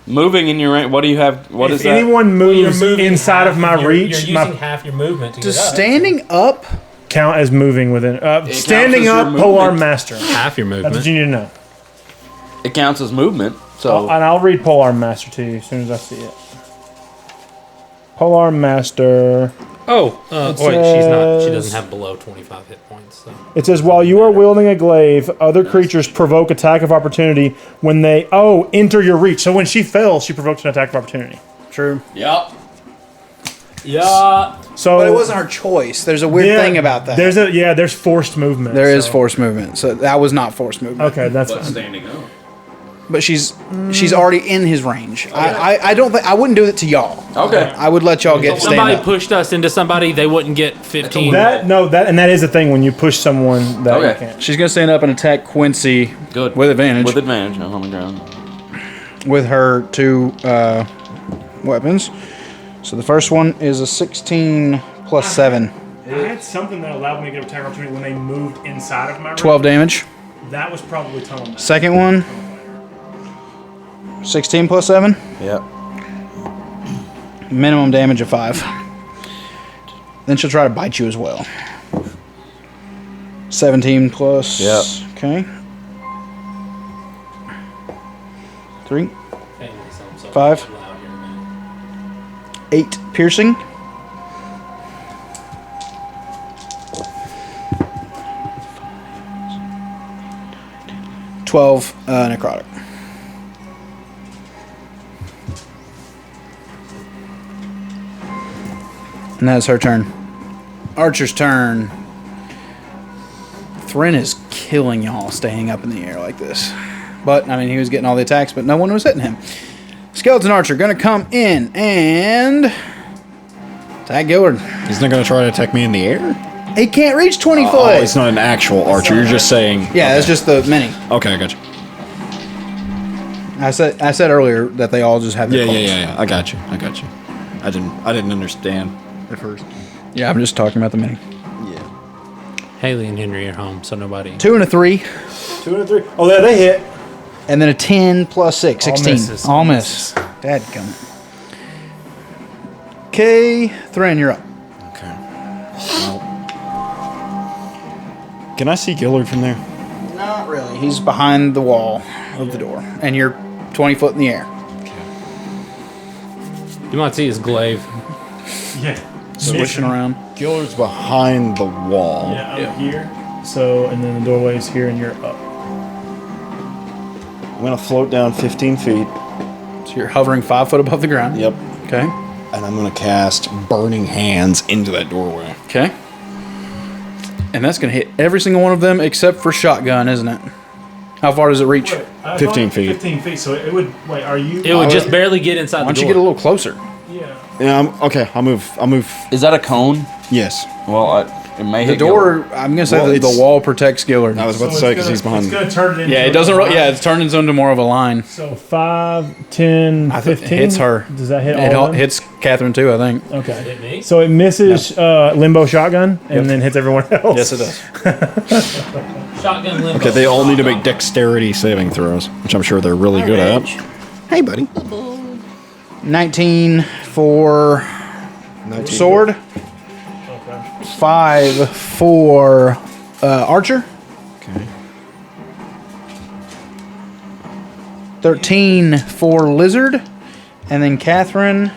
Moving in your range. What do you have? What If is that? anyone moves moving inside of my you're reach, using my half your movement to Does get up. standing up? count as moving within. Standing counts as up, your polearm movement. master. Half your That's what movement. you need to know. It counts as movement. So And I'll read polearm master to you as soon as I see it. Polearm master. Oh, It wait, she's not. She says- doesn't have below 25 hit points. So. It says, while you are wielding a glaive, other creatures provoke attack of opportunity when they, enter your reach. So when she fell, she provoked an attack of opportunity. True. yep. Yeah. So But it wasn't her choice. There's a weird thing about that. There's forced movement. There is so- forced movement, so that was not forced movement. Okay, that's But fine. standing up. But she's already in his range. I don't think I wouldn't do it to y'all. Okay. I would let y'all get stand Somebody up. pushed us into somebody. They wouldn't get 15. That is a thing when you push someone that you Okay. can't. She's gonna stand up and attack Quincy. Good. With advantage. With advantage. I'm on the ground. With her two weapons. So the first one is a 16 plus 7. I had something that allowed me to get attack opportunity when they moved inside of my range. 12 damage. That was probably telling me. Second one, 16 plus 7. Yep. Minimum damage of 5. Then she'll try to bite you as well. 17 plus. Yep. Okay. 3. Hey, so 5. loud here, man. 8 piercing. Necrotic. And that's her turn. Archer's turn. Thrin is killing y'all staying up in the air like this. But, I mean, he was getting all the attacks, but no one was hitting him. Skeleton Archer gonna come in and attack Gillard. He's not going to try to attack me in the air? He can't reach 20 foot. Oh, it's not an actual archer. You're just saying. Yeah, that's just the mini. Okay, I got you. I said earlier that they all just have their claws. Yeah. I got you. I didn't understand at first. Yeah, I'm just talking about the mini. Haley and Henry are home, so nobody. 2 and a 3, 2 and a 3. Oh, yeah, they hit. and then a 10 plus 6, 16. misses. All miss. Dadgummit. Okay, Thrin, you're up. Okay. Well, can I see Gillard from there? Not really. He's behind the wall of the door, and you're 20 foot in the air. You might see his glaive. Yeah. Swishing around. Gillard's behind the wall. Yeah, up here. So, and then the doorway is here, and you're up. I'm going to float down 15 feet. So you're hovering 5 foot above the ground. Yep. Okay. And I'm going to cast Burning Hands into that doorway. Okay. And that's going to hit every single one of them except for shotgun, isn't it? How far does it reach? 15 feet. 15 feet. So it would. Wait, are you? It would just barely get inside Why the don't you door. get a little closer? Yeah. Yeah, okay, I'll move. Is that a cone? Yes. Well, it may The hit door, I'm going to say Well, the it's- wall protects Gillard. I was about to say because he's behind. It's going to turn it into. Yeah, it doesn't. It's turning into more of a line. So 5, 10, 15. It hits her. Does that hit It all of them? hits Catherine too, I think. Okay. Hit me? So it misses limbo shotgun and then hits everyone else. Yes, it does. Shotgun limbo. Okay, they all need to make dexterity saving throws, which I'm sure they're really good at. Hey, buddy. 19 for sword. Okay. 5 for archer. Okay. 13 for lizard. And then Catherine.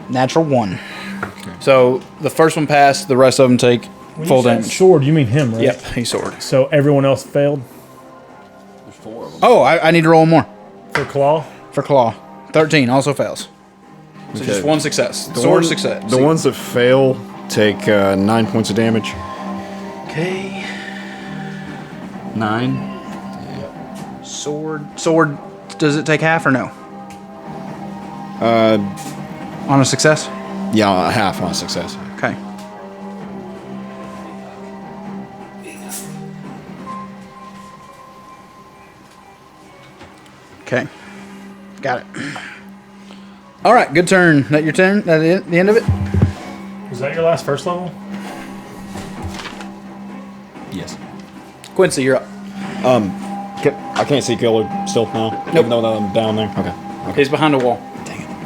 Natural 1. So the first one passed, the rest of them take When full you said damage. sword, you mean him, right? Yep, he sword. So everyone else failed Oh, I need to roll one more for claw. for claw. 13 also fails. So just one success. Sword success. The ones that fail take 9 points of damage. Okay. 9. Sword. Sword. Does it take half or no? Uh, On a success? yeah, a half on a success. Okay. Okay. Got it. All right, good turn. That your turn? That it, the end of it? Was that your last first level? Yes. Quincy, you're up. I can't see Killer still now, even though I'm down there. Okay. He's behind a wall.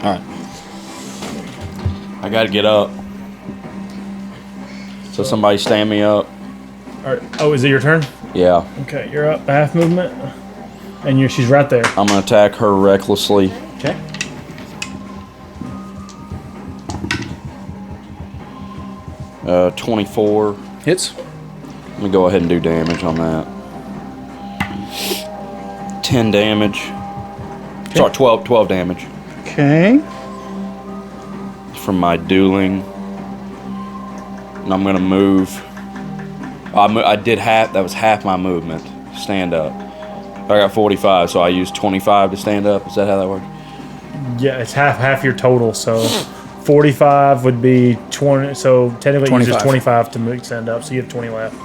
All right. I gotta get up. So somebody stand me up. All right. Oh, is it your turn? Yeah. Okay, you're up. Half movement, and she's right there. I'm gonna attack her recklessly. Okay. Uh, 24. Hits. Let me go ahead and do damage on that. 10 damage. Sorry, 12 damage Okay. from my dueling. And I'm gonna move. I did half. That was half my movement. Stand up. I got 45, so I used 25 to stand up. Is that how that works? Yeah, it's half your total. So 45 would be 20. So technically, it uses 25 to stand up. So you have 20 left.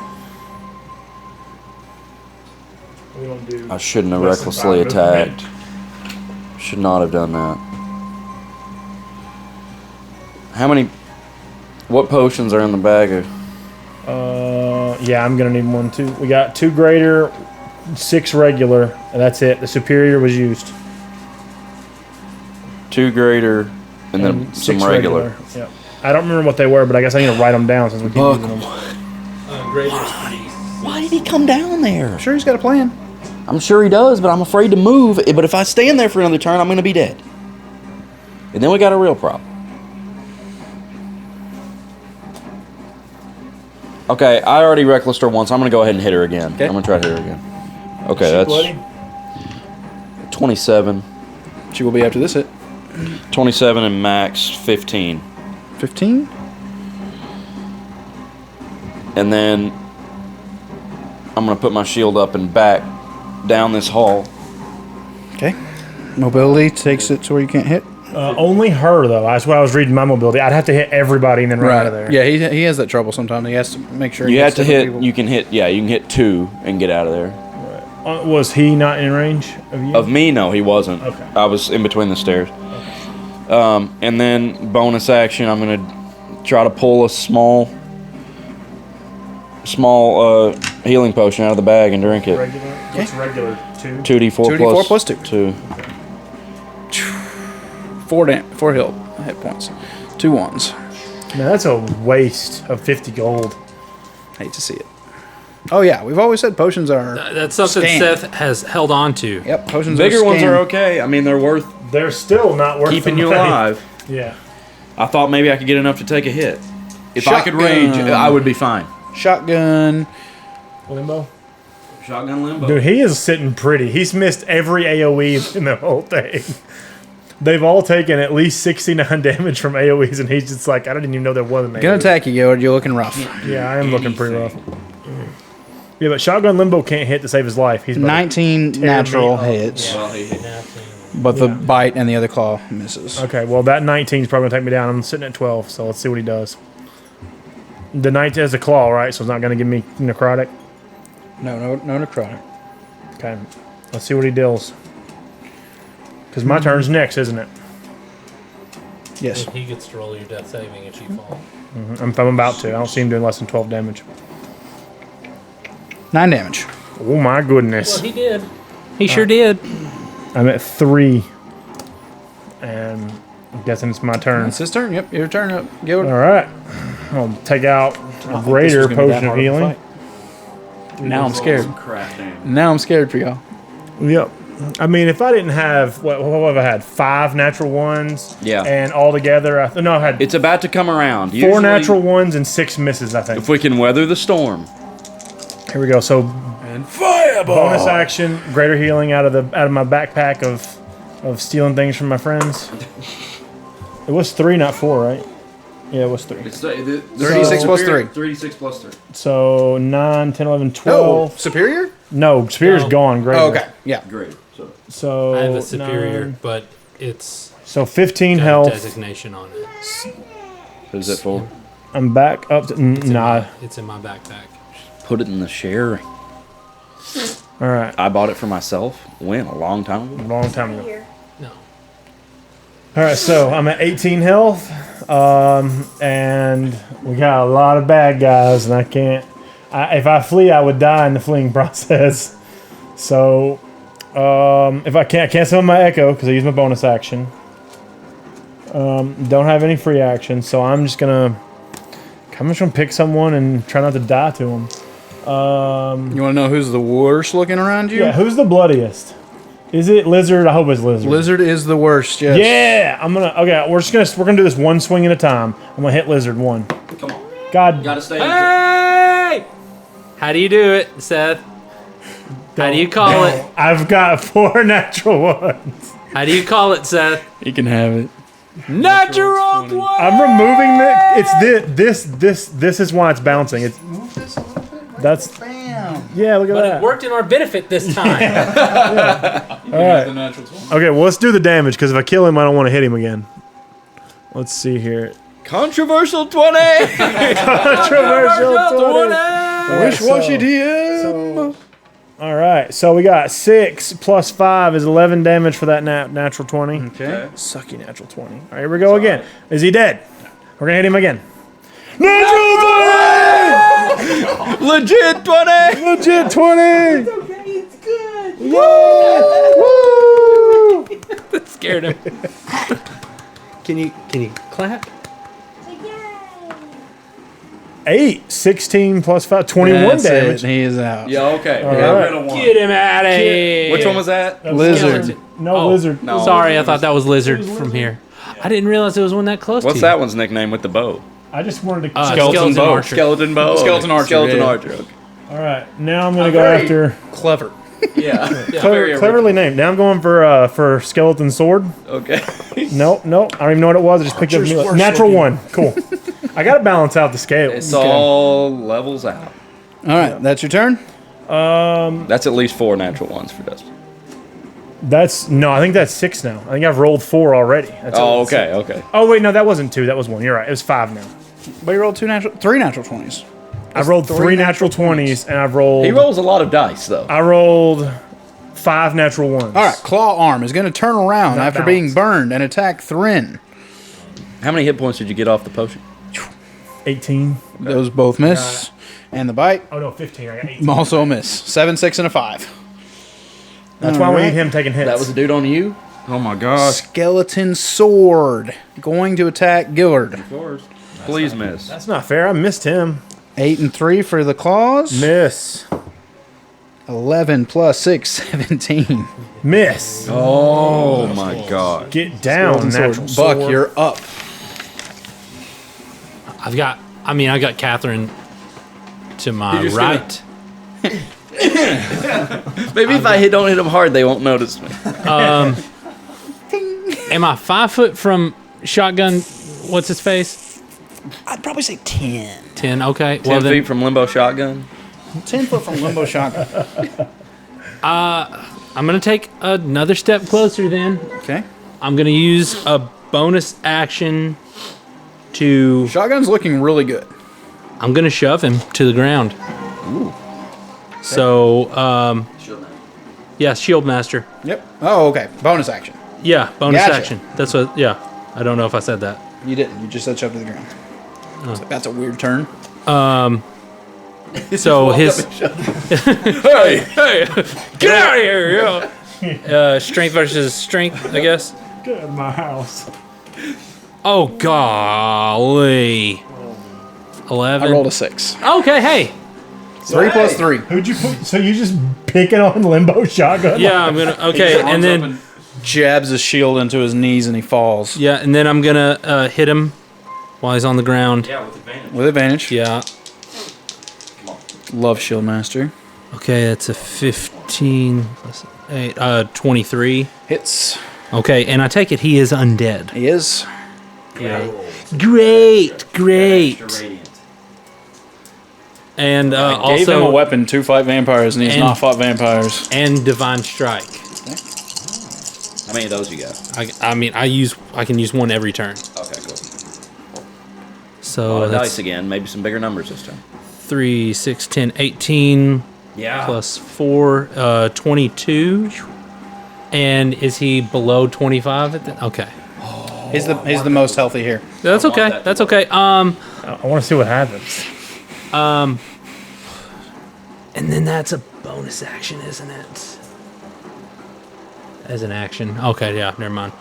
We don't do. I shouldn't have less than recklessly 5 movement. attacked. Should not have done that. How many? What potions are in the bag of? Yeah, I'm gonna need one too. We got 2 greater, 6 regular, and that's it. The superior was used. 2 greater, and then some 6 regular. Yeah. I don't remember what they were, but I guess I need to write them down since we keep using them. Why did he come down there? Sure, he's got a plan. I'm sure he does, but I'm afraid to move. But if I stand there for another turn, I'm going to be dead. And then we got a real problem. Okay, I already recklessed her once. I'm going to go ahead and hit her again. Okay. I'm going to try to hit her again. Okay, She that's bloody? 27. She will be after this hit. 27 and max 15. 15. And then I'm going to put my shield up and back down this hall. Okay. Mobility takes it to where you can't hit. Only her though. That's what I was reading my mobility. I'd have to hit everybody and then run out of there. Yeah, he has that trouble sometimes. He has to make sure. You he have gets to different hit, people. you can hit 2 and get out of there. Was he not in range of you? Of me, no, he wasn't. Okay. I was in between the stairs. And then bonus action, I'm gonna try to pull a small healing potion out of the bag and drink it. Regular. What's regular? 2. 2d4 2d4 plus 2. 2. 4 hit points. 2 ones. Man, that's a waste of 50 gold. Hate to see it. Oh yeah, we've always said potions are. That's something scam. Seth has held on to. Yep, potions Bigger are. ones scam. are okay. I mean, they're worth They're still not worth keeping the you money. alive. Yeah. I thought maybe I could get enough to take a hit. If I could rage, Shotgun. I would be fine. Shotgun. Limbo. Shotgun limbo. Dude, he is sitting pretty. He's missed every AoE in the whole thing. They've all taken at least 69 damage from AoEs, and he's just like, I didn't even know there was an AoE. Gonna attack you, Gillard. You're looking rough. Yeah, I am looking pretty rough. Yeah, but Shotgun Limbo can't hit to save his life. He's about to 19 tear me natural up. hits, Well, he hit. but the bite and the other claw misses. Okay, well, that 19 is probably going to take me down. I'm sitting at 12, so let's see what he does. The 19 has a claw, right? So it's not going to give me necrotic. No necrotic. Okay, let's see what he deals. Because my turn's next, isn't it? Yes. He gets to roll your death saving if you fall. I'm about to. I don't see him doing less than 12 damage. 9 damage. Oh my goodness. Well, he did. He sure did. I'm at 3. And I'm guessing it's my turn. It's his turn. Yep, your turn up, Gillard. All right. I'll take out a greater potion of healing. Now I'm scared. Crap, damn. Now I'm scared for y'all. Yep. I mean, if I didn't have, what have I had? 5 natural ones? Yeah. And all together, I had It's about to come around. 4 Usually, natural ones and 6 misses, I think. If we can weather the storm. Here we go. So And fireball. bonus action, greater healing out of my backpack of stealing things from my friends. It was 3, not 4, right? Yeah, what's 3? It's 36 plus 3. 36 plus 3. So 9, 10, 11, Oh, 12. superior? No, Superior's No. gone. Great. Oh, okay. Yeah. Great. So I have a superior, 9, but it's so 15 got a health. designation on it. Who's that for? I'm back up to nah. It's in my backpack. Put it in the share. All right, I bought it for myself. When? A long time ago. long time ago. No. All right, so I'm at 18 health, and we got a lot of bad guys, and I can't. If I flee, I would die in the fleeing process. So, if I can't summon my Echo because I use my bonus action. Don't have any free action, so I'm just gonna pick someone and try not to die to them. You want to know who's the worst looking around you? Yeah, who's the bloodiest? Is it Lizard? I hope it's Lizard. Lizard is the worst, yes. Yeah, we're gonna do this one swing at a time. I'm gonna hit Lizard one. Come on. God, Gotta stay. Hey! How do you do it, Seth? How do you call it? I've got 4 natural ones. How do you call it, Seth? You can have it. Natural 20! I'm removing this is why it's bouncing. It's that's Bam. yeah. Look at But it that. worked in our benefit this time. All right. Okay, well let's do the damage because if I kill him, I don't want to hit him again. Let's see here. Controversial 20. Controversial 20. Wish-washy DM. All right, so we got 6 plus 5 is 11 damage for that natural 20. Okay. Sucky natural 20. All right, here we go again. Is he dead? We're gonna hit him again. Natural 20! Legit 20. Legit 20! Okay, it's good. Yeah! Woo! That scared him. Can you clap? 8, 16 plus 5, 21 That's damage. it. He is out. Yeah. Okay. All right. Get him out of here. Which one was that? Lizard. No, Oh. lizard. No. Sorry, I thought that was Lizard from here. I didn't realize it was one that close What's to that you. one's nickname with the bow? I just wanted to. Skeleton bow. Archer. Skeleton bow. Skeleton archer, Skeleton yeah. archer. Okay. All right, now I'm gonna go very- after. Clever. Yeah. Cleverly named. Now I'm going for skeleton sword. Okay. Nope. I don't even know what it was. I just picked up Archer's worse natural looking. 1. Cool. I gotta balance out the scales. It's all levels out. All right, that's your turn. That's at least 4 natural ones for Dustin. I think that's 6 now. I think I've rolled 4 already. That's Oh, it. okay. Oh wait, no, that wasn't 2. That was 1. You're right. It was 5 now. But you rolled 3 natural 20s. I've rolled 3 natural 20s, and I've rolled. He rolls a lot of dice, though. I rolled 5 natural 1s. All right, claw arm is going to turn around Not after balanced. being burned and attack Thrin. How many hit points did you get off the potion? 18. Those both miss, and the bite Oh no, 15. I got 18. also a miss. 7, 6, and a 5. That's why we Alright. need him taking hits. That was a dude on you? Oh my gosh. Skeleton sword going to attack Gillard. Please miss. That's not fair. I missed him. 8 and 3 for the claws. Miss. 11 plus 6, 17. Miss. Oh my god. Get down, natural Buck, sword. you're up. I got Catherine to my just right. Maybe if I don't hit him hard, they won't notice me. Am I 5 foot from shotgun? What's his face? I'd probably say 10. 10. Okay. 10 feet from limbo shotgun. 10 foot from limbo shotgun. I'm gonna take another step closer. Then Okay. I'm gonna use a bonus action to. Shotgun's looking really good. I'm gonna shove him to the ground. Ooh. So, yeah, Shield Master. Yep. Oh, okay. Bonus action. Yeah, bonus Gotcha. action. That's what. Yeah, I don't know if I said that. You didn't. You just said shove to the ground. So that's a weird turn. So his Hey! get out of here, yo. Strength versus strength, I guess. Get out of my house. Oh golly. 11. I rolled a 6. Okay, hey. 3 plus 3. Who'd you put? So you just picking on limbo shotgun? Yeah, I'm gonna. Okay, and then Jabs his shield into his knees and he falls. yeah, and then I'm gonna hit him while he's on the ground. Yeah, with advantage. With advantage. Yeah. Love Shield Master. Okay, that's a 15 plus 8, 23. Hits. Okay, and I take it he is undead. He is. Yeah. Great. Radiant. And Gave him a also weapon to fight vampires, and he's and- not fought vampires. and divine strike. How many of those you got? I mean, I can use one every turn. Okay, cool. So Dice that's again. Maybe some bigger numbers this time. 3, 6, 10, 18 Yeah. plus 4, 22. And is he below 25 at the? Okay. He's the most healthy here. That's okay. that That's to okay. I want to see what happens. And then that's a bonus action, isn't it? As an action. Okay, yeah, never mind.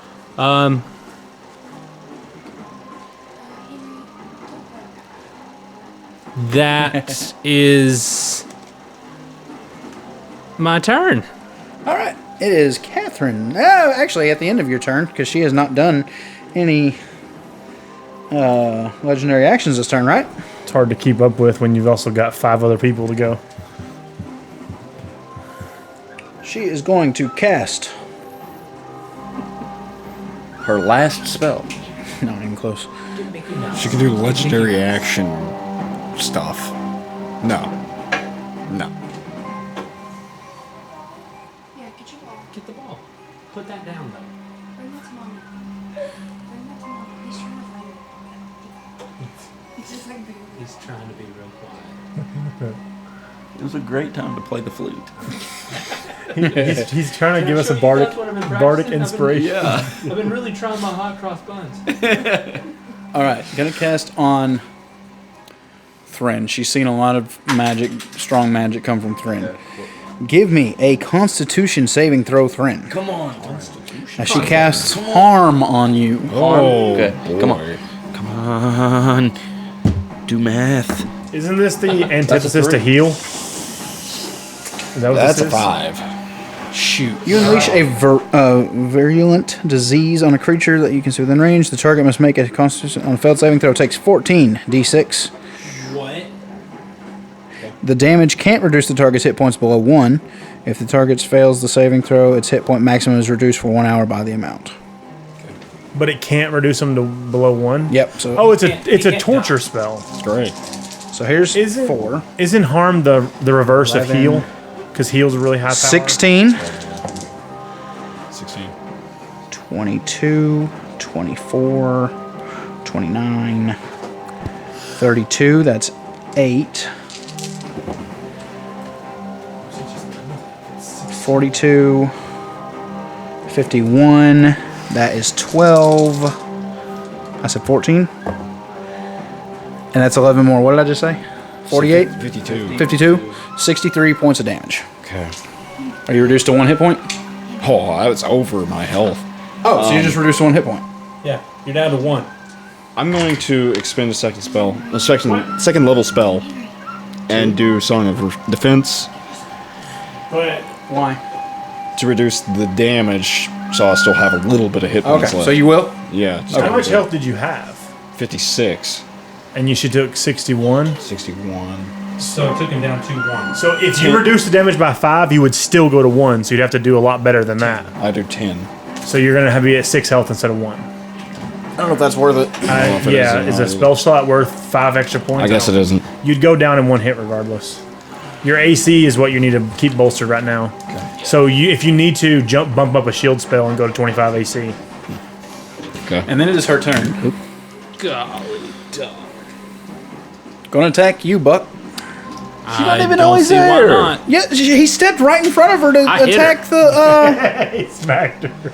That is my turn. All right. It is Catherine. Oh, actually, at the end of your turn, because she has not done any legendary actions this turn, right? It's hard to keep up with when you've also got 5 other people to go. She is going to cast. Her last spell. Not even close. She can do legendary action stuff. No. Yeah, get your ball. Get the ball. Put that down, though. Bring that to mommy. Bring that to mommy. He's trying to find it. He's just like barely. He's trying to be real quiet. It was a great time to play the flute. He's trying to give us a bardic inspiration. I've been really trying my hot cross buns. All right. Going to cast on Thren. She's seen a lot of magic, strong magic come from Thren. Give me a Constitution saving throw, Thren. Come on. As she casts harm on you. Oh, Okay, come on. boy. Come on. Do math. Isn't this the antithesis to heal? Is that what That's this a is? 5. Shoot. You unleash a virulent disease on a creature that you can see within range. The target must make a Constitution on a failed saving throw. Takes 14 d6. What? The damage can't reduce the target's hit points below 1. If the target fails the saving throw, its hit point maximum is reduced for 1 hour by the amount. But it can't reduce them to below 1? Yep. So Oh, it's Can't- a he can't torture die. spell. Great. so here's Isn't 4. Isn't harm the reverse 11. of heal? Because heal's a really high power. 16, 16. 22, 24, 29, 32. That's 8. 42, 51. That is 12. I said 14. And that's 11 more. What did I just say? 48? 52. 52? 63 points of damage. Okay. Are you reduced to 1 hit point? Oh, I was over my health. Oh, so you just reduced to 1 hit point. Yeah, you're down to 1. I'm going to expend a second spell, a second level spell, and do Song of Defense But Why? to reduce the damage, so I still have a little bit of hit Okay, points left. so you will? Yeah. just how a much bit. health did you have? 56. And you should took 61. 61. So it took him down to 1. So if you reduce the damage by 5, you would still go to 1. So you'd have to do a lot better than that. I do 10. So you're going to have to be at 6 health instead of 1. I don't know if that's worth it. if it Yeah, is is or a not. spell slot worth 5 extra points? I guess it isn't. You'd go down in 1 hit regardless. Your AC is what you need to keep bolstered right now. So if you need to bump up a shield spell and go to 25 AC. Okay. And then it is her turn. Golly dog. Going to attack you, Buck. She don't even know he's Why there. not? Yeah, he stepped right in front of her to I hit attack the. He smacked her.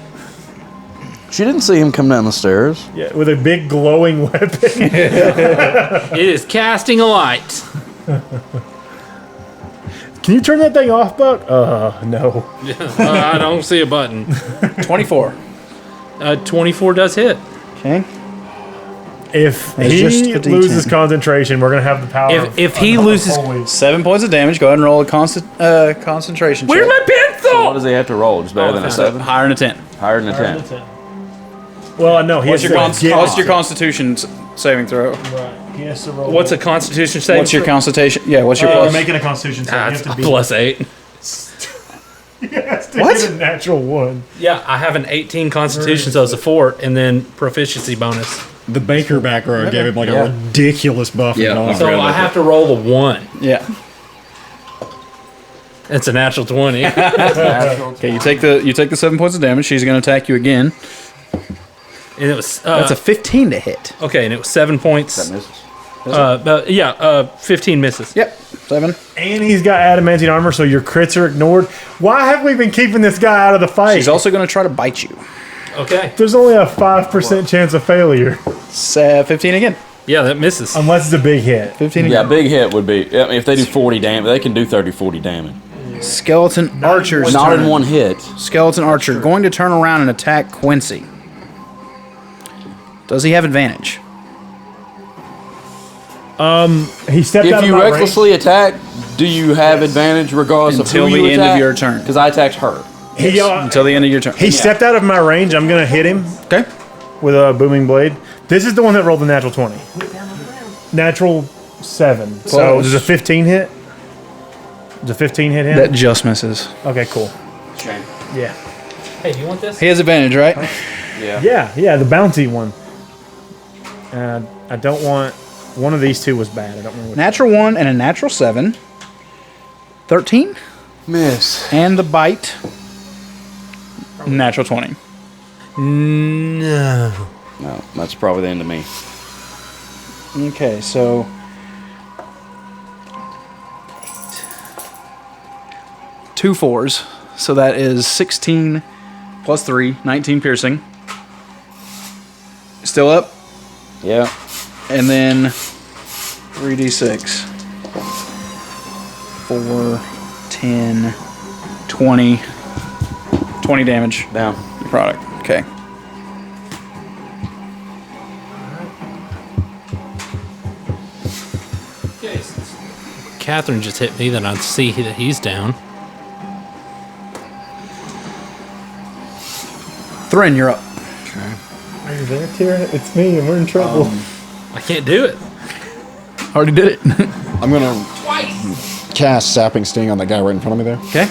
She didn't see him come down the stairs. Yeah, with a big glowing weapon. It is casting a light. Can you turn that thing off, Buck? No. I don't see a button. 24. 24 does hit. Okay. If It's just he a D10. loses concentration, we're going to have the power. If he loses, Always. 7 points of damage. Go ahead and roll a concentration where's check. my pencil? What does he have to roll? Just better than a 7? Higher than a 10. Higher than a 10. Well, no, he What's has your, to get what's your it. constitution saving throw? Right. He has to roll. What's a constitution save? What's your constitution? Yeah, what's your You're plus? making a constitution save. That's You have to be +8. He has to What? get a natural 1. Yeah, I have an 18 constitution, so it's a 4, and then proficiency bonus. The Baker back row gave him like Yeah. a ridiculous buff. Yeah. and So I have to roll a 1. Yeah. It's a natural 20. Okay, you take the 7 points of damage. She's going to attack you again. And it was That's a 15 to hit. okay, and it was 7 points. That misses. 15 misses. Yep, 7. And he's got adamantine armor, so your crits are ignored. Why have we been keeping this guy out of the fight? She's also going to try to bite you. Okay. There's only a 5% chance of failure, 15 again. Yeah, that misses. unless it's a big hit. 15 Yeah, again. big hit would be. I mean, if they do 40 damage, they can do 30, 40 damage. Skeleton Archer's Not turn. in one hit. Skeleton Archer going to turn around and attack Quincy. Does he have advantage? He stepped out If of you my recklessly attack, do you have advantage regardless Until of who the you end of attack? your turn. Because I attacked her. range. He, Until the end of your turn. he stepped out of my range. I'm going to hit him Okay. with a booming blade. This is the one that rolled the natural 20. Natural 7. So Close. does a 15 hit? Does a 15 hit him? That just misses. Okay, cool. Shame. Yeah. Hey, do you want this? He has advantage, right? Yeah. Yeah, the bounty one. I don't want... One of these two was bad. I don't remember. Natural 1 and a natural 7. 13. Miss. And the bite. Natural 20. No. No, that's probably the end of me. Okay, so... 2 4s. So that is 16 plus 3, 19 piercing. Still up? Yeah. And then 3d6. 4, 10, 20. 20 damage. Down. Your product. Okay. Catherine just hit me, then I'd see that he's down. Thrin, you're up. Are you there, Tira? It's me, and we're in trouble. I can't do it. Already did it. I'm gonna cast Sapping Sting on that guy right in front of me there. Okay.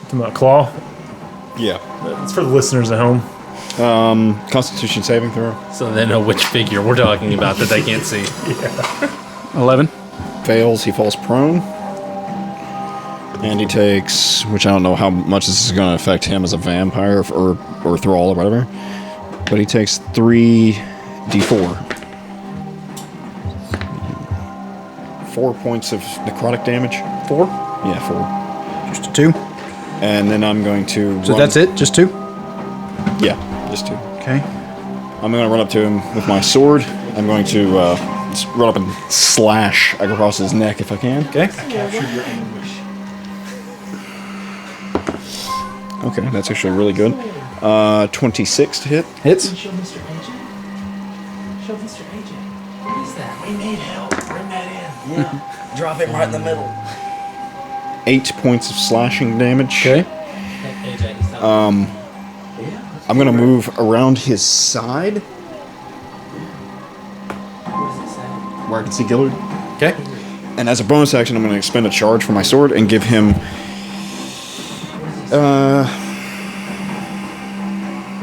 Come on, Claw. Yeah. It's for the listeners at home. Constitution saving throw. So they know which figure we're talking about that they can't see. 11. Fails, he falls prone. And he takes, which I don't know how much this is going to affect him as a vampire or thrall or whatever, but he takes 3d4. 4 points of necrotic damage. 4. Yeah, 4. Just a 2. And then I'm going to So run, that's it? Just 2? Yeah, just 2. Okay. I'm going to run up to him with my sword. I'm going to just run up and slash across his neck if I can. Okay. Okay, that's actually really good. 26 to hit. Hits. Show Mr. AJ. Show Mr. AJ. What is that? We need help. Bring that in. Yeah. Drop him right in the middle. 8 points of slashing damage. Okay. AJ, he's not. I'm going to move around his side What does it say? where I can see Gillard. Okay. And as a bonus action, I'm going to expend a charge for my sword and give him What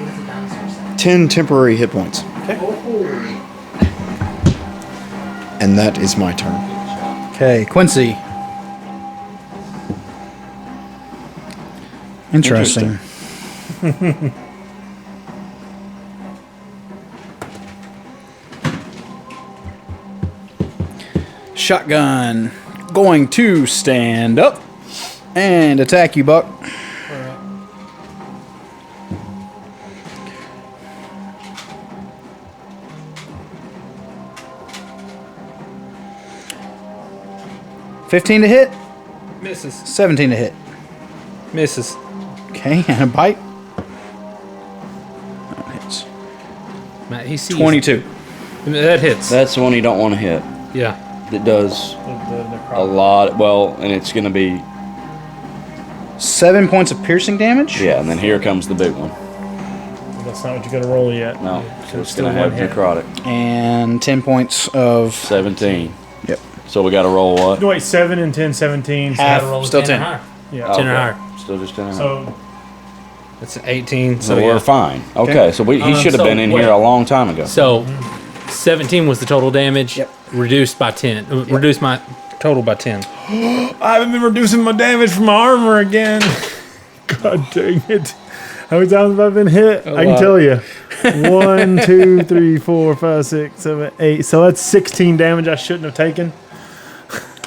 does the dinosaur say? 10 temporary hit points. And that is my turn. Okay, Quincy. Interesting. Shotgun going to stand up and attack you, Buck. $15 to hit, Misses. 17 to hit. Misses. Okay, and a bite. That hits. Matt, he sees. 22. That hits. That's the one you don't want to hit. Yeah. That does a lot. Well, and it's going to be 7 points of piercing damage. yeah. And then here comes the big one. That's not what you got to roll yet. No, so it's still going to have one hit. necrotic. And 10 points of 17. Yep. So we got to roll what? No, wait, 7 and 10, 17. So Half. Gotta roll a Still 10 or 10. higher. yeah. 10 or Okay. higher. Still just 10. So It's 18. So So we're yeah. fine. Okay, so he should have so been in wait. here a long time ago. So 17 was the total damage. Yep. Reduced by 10. Reduced my total by 10. I haven't been reducing my damage from my armor again. God dang it. How many times have I been hit? I can lot. tell you. 1, 2, 3, 4, 5, 6, 7, 8. So that's 16 damage I shouldn't have taken.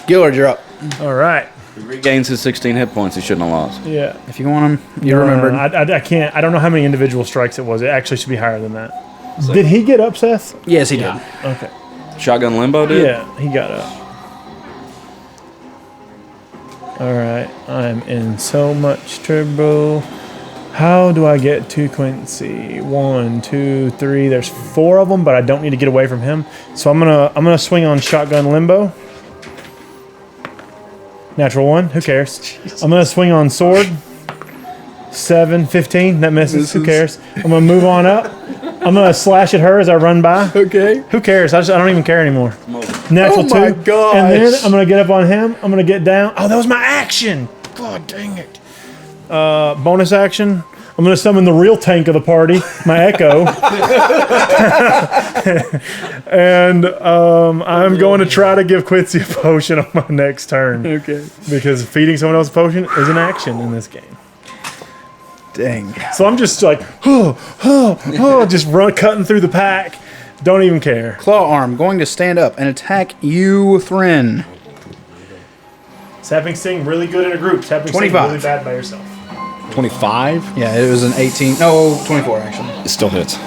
Gillard, you're up. All right. He regains his 16 hit points he shouldn't have lost. Yeah. If you want them, you remember. I can't. I don't know how many individual strikes it was. It actually should be higher than that. Did he get up, Seth? Yes, he did. Okay. Shotgun Limbo did? Yeah, he got up. All right. I'm in so much trouble. How do I get to Quincy? 1, 2, 3. There's 4 of them, but I don't need to get away from him. So I'm gonna swing on Shotgun Limbo. Natural 1. Who cares? I'm gonna swing on Sword. 7, 15. That misses. Who cares? I'm gonna move on up. I'm gonna slash at her as I run by. Okay. Who cares? I don't even care anymore. Natural 2. my gosh. And then I'm gonna get up on him. I'm gonna get down. Oh, that was my action. God dang it. Bonus action. I'm gonna summon the real tank of the party, my Echo. And I'm going to try to give Quincy a potion on my next turn. Okay. Because feeding someone else a potion is an action in this game. Dang. So I'm just like, just cutting through the pack. Don't even care. Claw arm going to stand up and attack you, Thren. Sapping Sting really good in a group. Sapping Sting 25. really bad by yourself. 25. Yeah, it was an 18. No, 24 actually. It still hits.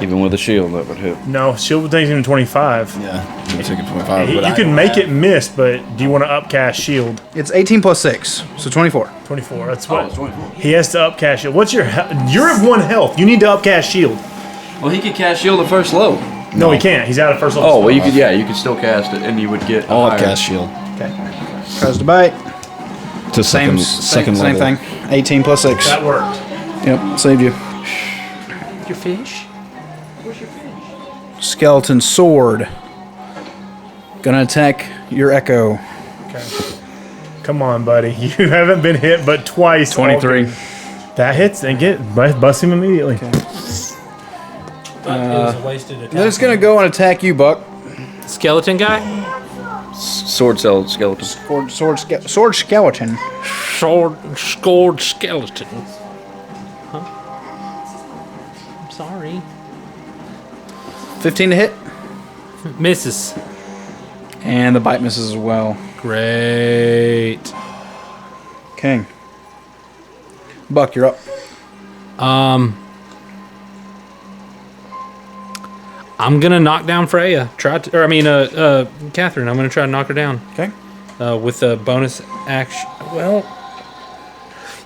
Even with a shield, that would hit. No, shield takes him to 25. Yeah, you take it 25. You can make it miss, but do you want to upcast shield? It's 18 plus 6, so 24. 24. That's what 24. he has to upcast shield. What's your you're at 1 health. You need to upcast shield. Well, he could cast shield at first level. No, he can't. He's out of first level. Oh, well, you could still cast it, and you would get. I'll higher. upcast shield Tries to bite. to Same second same level. thing. 18 plus 6. That worked. Yep, saved you. Your fish? Skeleton sword. Gonna attack your Echo. Okay. Come on, buddy. You haven't been hit but twice. 23. That hits and bust him immediately. But it was a wasted attack. Then it's gonna go and attack you, Buck. Skeleton guy? Sword cell skeleton. Sword skeleton. Scored skeleton. Huh? I'm sorry. 15 to hit. Misses. And the bite misses as well. Great. Okay. Buck, you're up. I'm gonna knock down Freya. Catherine. I'm gonna try to knock her down. Okay. With a bonus action. Well,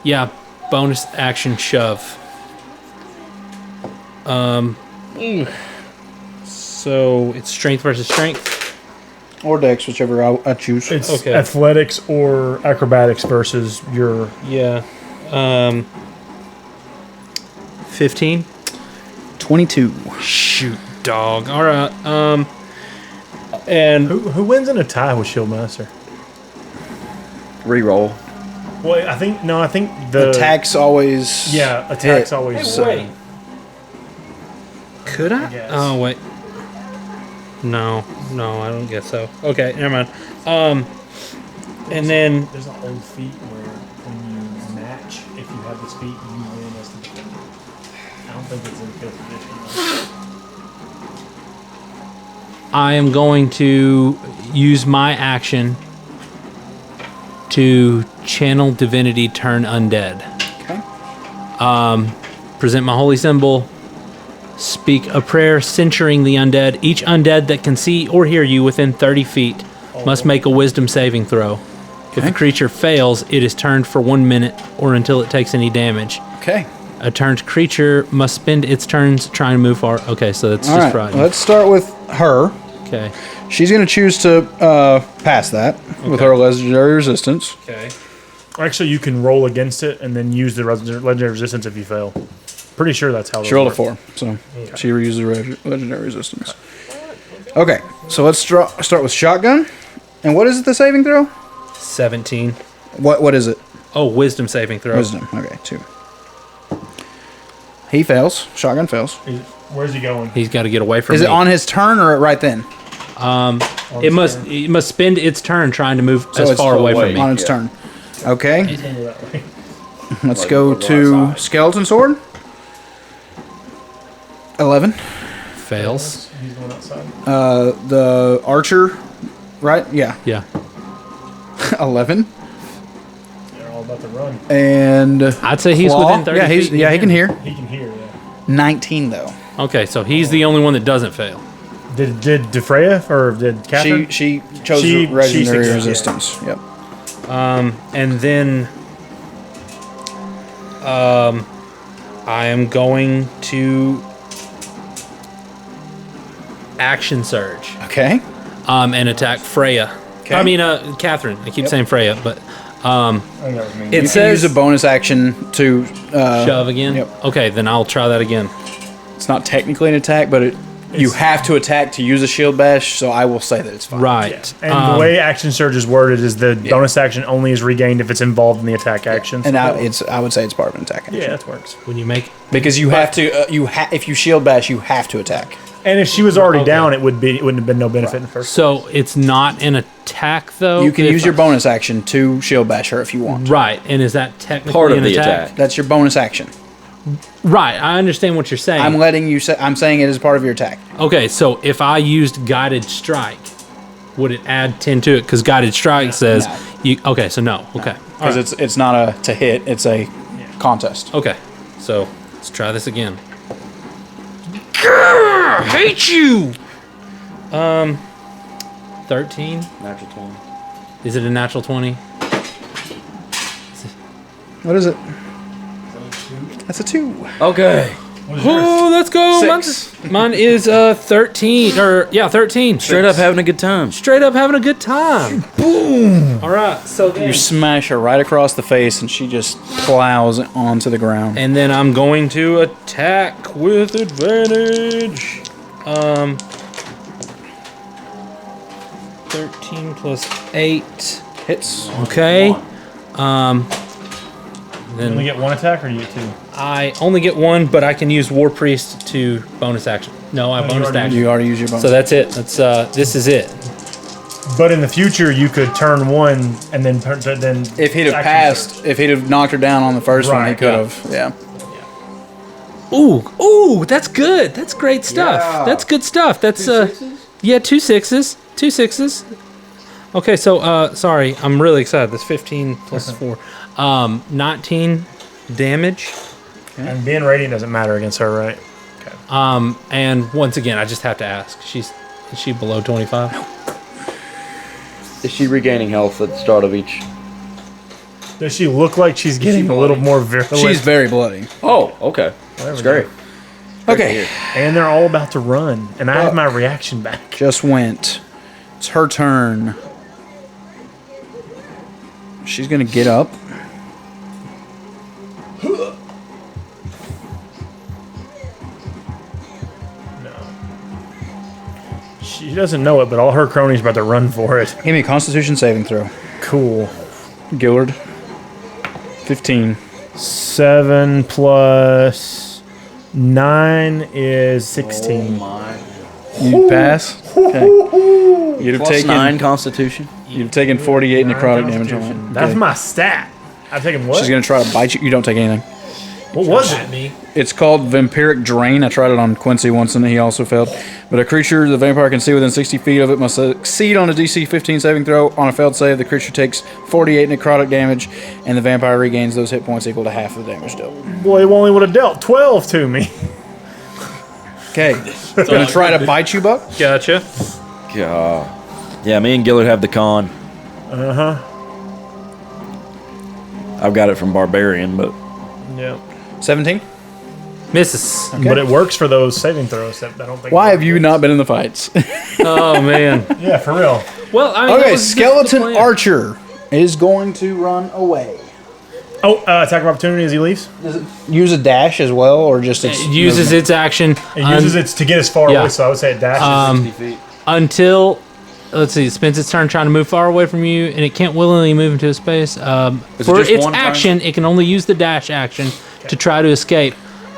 yeah, bonus action shove. So it's strength versus strength. Or Dex, whichever I choose. It's Okay. athletics or acrobatics versus your. Yeah. 15. 22. Shoot, dog. All right. And Who wins in a tie with Shieldmaster? Reroll. Well, I think the Attacks always. Yeah, attacks hit. always. wait. Could I? guess. Oh wait. No, I don't guess so. Okay, never mind. And then There's an old feat where when you match, if you have this feat, you win as the defender. I don't think it's in fifth edition. I am going to use my action to channel divinity, turn undead. Okay. Present my holy symbol. Speak a prayer censuring the undead. Each undead that can see or hear you within 30 feet must make a wisdom saving throw. If the creature fails, it is turned for 1 minute or until it takes any damage. Okay. A turned creature must spend its turns trying to move far. Okay, so that's All just right. frightening. Let's start with her. Okay. She's going to choose to pass that with her legendary resistance. Okay. Actually, you can roll against it and then use the legendary resistance if you fail. Pretty sure that's how. She rolled a 4, so she reused the legendary resistance. Okay, so let's start with shotgun. And what is it, the saving throw? 17. What is it? wisdom saving throw. Wisdom. Okay, 2. He fails. Shotgun fails. Where's he going? He's got to get away from Is me. it on his turn or right then? It must spend its turn trying to move as it's far away from me. On its turn. Okay. That way. Let's Like go the right to side. skeleton sword. 11. Fails. He's going outside. The archer, right? Yeah. Yeah. 11. They're all about to run. And I'd say he's claw. within 30 Yeah, feet. he can hear. He can hear, yeah. 19 though. Okay, so he's the only one that doesn't fail. Did DeFreya or did Catherine? She chose She legendary succeeded, resistance. Yep. And then I am going to action surge Okay. and attack Freya. Okay. I mean, Catherine. I keep saying Freya, but I think that was me. it You can says use a bonus action to shove again. Yep. Okay, then I'll try that again. It's not technically an attack, but you have to attack to use a shield bash. So I will say that it's fine. Right. And the way action surge is worded is the bonus action only is regained if it's involved in the attack action. And I would say it's part of an attack action. yeah, that works. when you make Because you have to. If you shield bash, you have to attack. And if she was already Okay. down, it wouldn't have been no benefit in the first. so it's not an attack though. You can if use your bonus action to shield bash her if you want. right. And is that technically Part of an the attack? attack. That's your bonus action. Right. I understand what you're saying. I'm letting you say. I'm saying it is part of your attack. Okay, so if I used guided strike, would it add 10 to it? Because guided strike says No. you. Okay, so no. Okay. All Because right. it's not a to hit. It's a contest. Okay. So let's try this again. Grr, hate you. 13. Natural 20. Is it a natural 20? What is it? That's a 2. Okay. Oh, let's go. Mine is 13. Or yeah, 13. Straight up having a good time. Straight up having a good time. Boom. All right. So then, You smash her right across the face, and she just plows onto the ground. and then I'm going to attack with advantage. 13 plus 8. Hits. Okay. You only Then get one attack, or you get two? I only get one, but I can use War Priest to bonus action. No, I you bonus already- action. You already used your bonus. So that's it. That's this is it. But in the future, you could turn one and then if he'd have action passed, surge. if he'd have knocked her down on the first one, he Right, could yeah. have. Yeah. Ooh, that's good. That's great stuff. Yeah. That's good stuff. That's yeah, 2 6s. 2 6s. Okay, so sorry, I'm really excited. That's 15 plus 4. 19 damage. And being radiant doesn't matter against her, right? And once again, I just have to ask. Is she below 25? Is she regaining health at the start of each? Does she look like she's getting a little more virulent? She's very bloody. Oh, okay. That's great. Okay. And they're all about to run, and I have my reaction back. Just went. It's her turn. She's gonna get up. She doesn't know it, but all her cronies are about to run for it. Give me a Constitution saving throw. Cool. Gillard. 15. 7 plus 9 is 16. You pass. Okay. You'd have Plus taken 9 Constitution. You'd have taken 48 necrotic damage on it. That's Okay. my stat. I've taken what? She's gonna try to bite you. You don't take anything. What was it? Me. It's called Vampiric Drain. I tried it on Quincy once and he also failed. But a creature the vampire can see within 60 feet of it must succeed on a DC 15 saving throw. On a failed save, the creature takes 48 necrotic damage, and the vampire regains those hit points equal to half of the damage dealt. Boy, it only would have dealt 12 to me. Okay. Gonna try to bite you, Buck? Gotcha. God. Yeah, me and Gillard have the con. Uh-huh. I've got it from Barbarian, but Yeah. 17? Misses. But it works for those saving throws that I don't think. Why have you not been in the fights? Oh man. Yeah, for real. Well, I mean, that Okay, was the Skeleton plan. Archer is going to run away. Oh, attack of opportunity as he leaves. Does it use a dash as well, or just its It uses movement? its action It uses it to get as far yeah. away, so I would say it dashes. 60 feet. until let's see. It spends its turn trying to move far away from you, and it can't willingly move into a space. For just its one turn? action, it can only use the dash action to try to escape.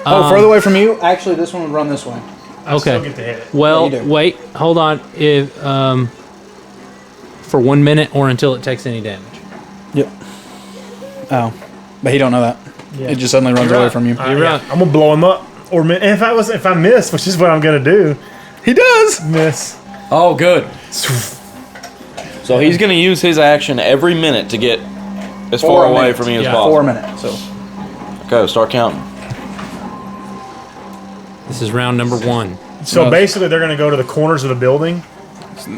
further away from you? Actually, this one would run this way. I still Okay. get to hit it. Well, Yeah, you do. wait. Hold on. If for 1 minute or until it takes any damage. Yep. Oh, but he don't know that. Yeah. It just suddenly runs You're away right. from you. You're right. I'm gonna blow him up. Or if I miss, which is what I'm gonna do, He does. miss. Oh, good. So he's going to use his action every minute to get as far away from you as Yeah. possible. 4 minutes. So Okay, start counting. This is round number 1. So No. basically, they're gonna go to the corners of the building.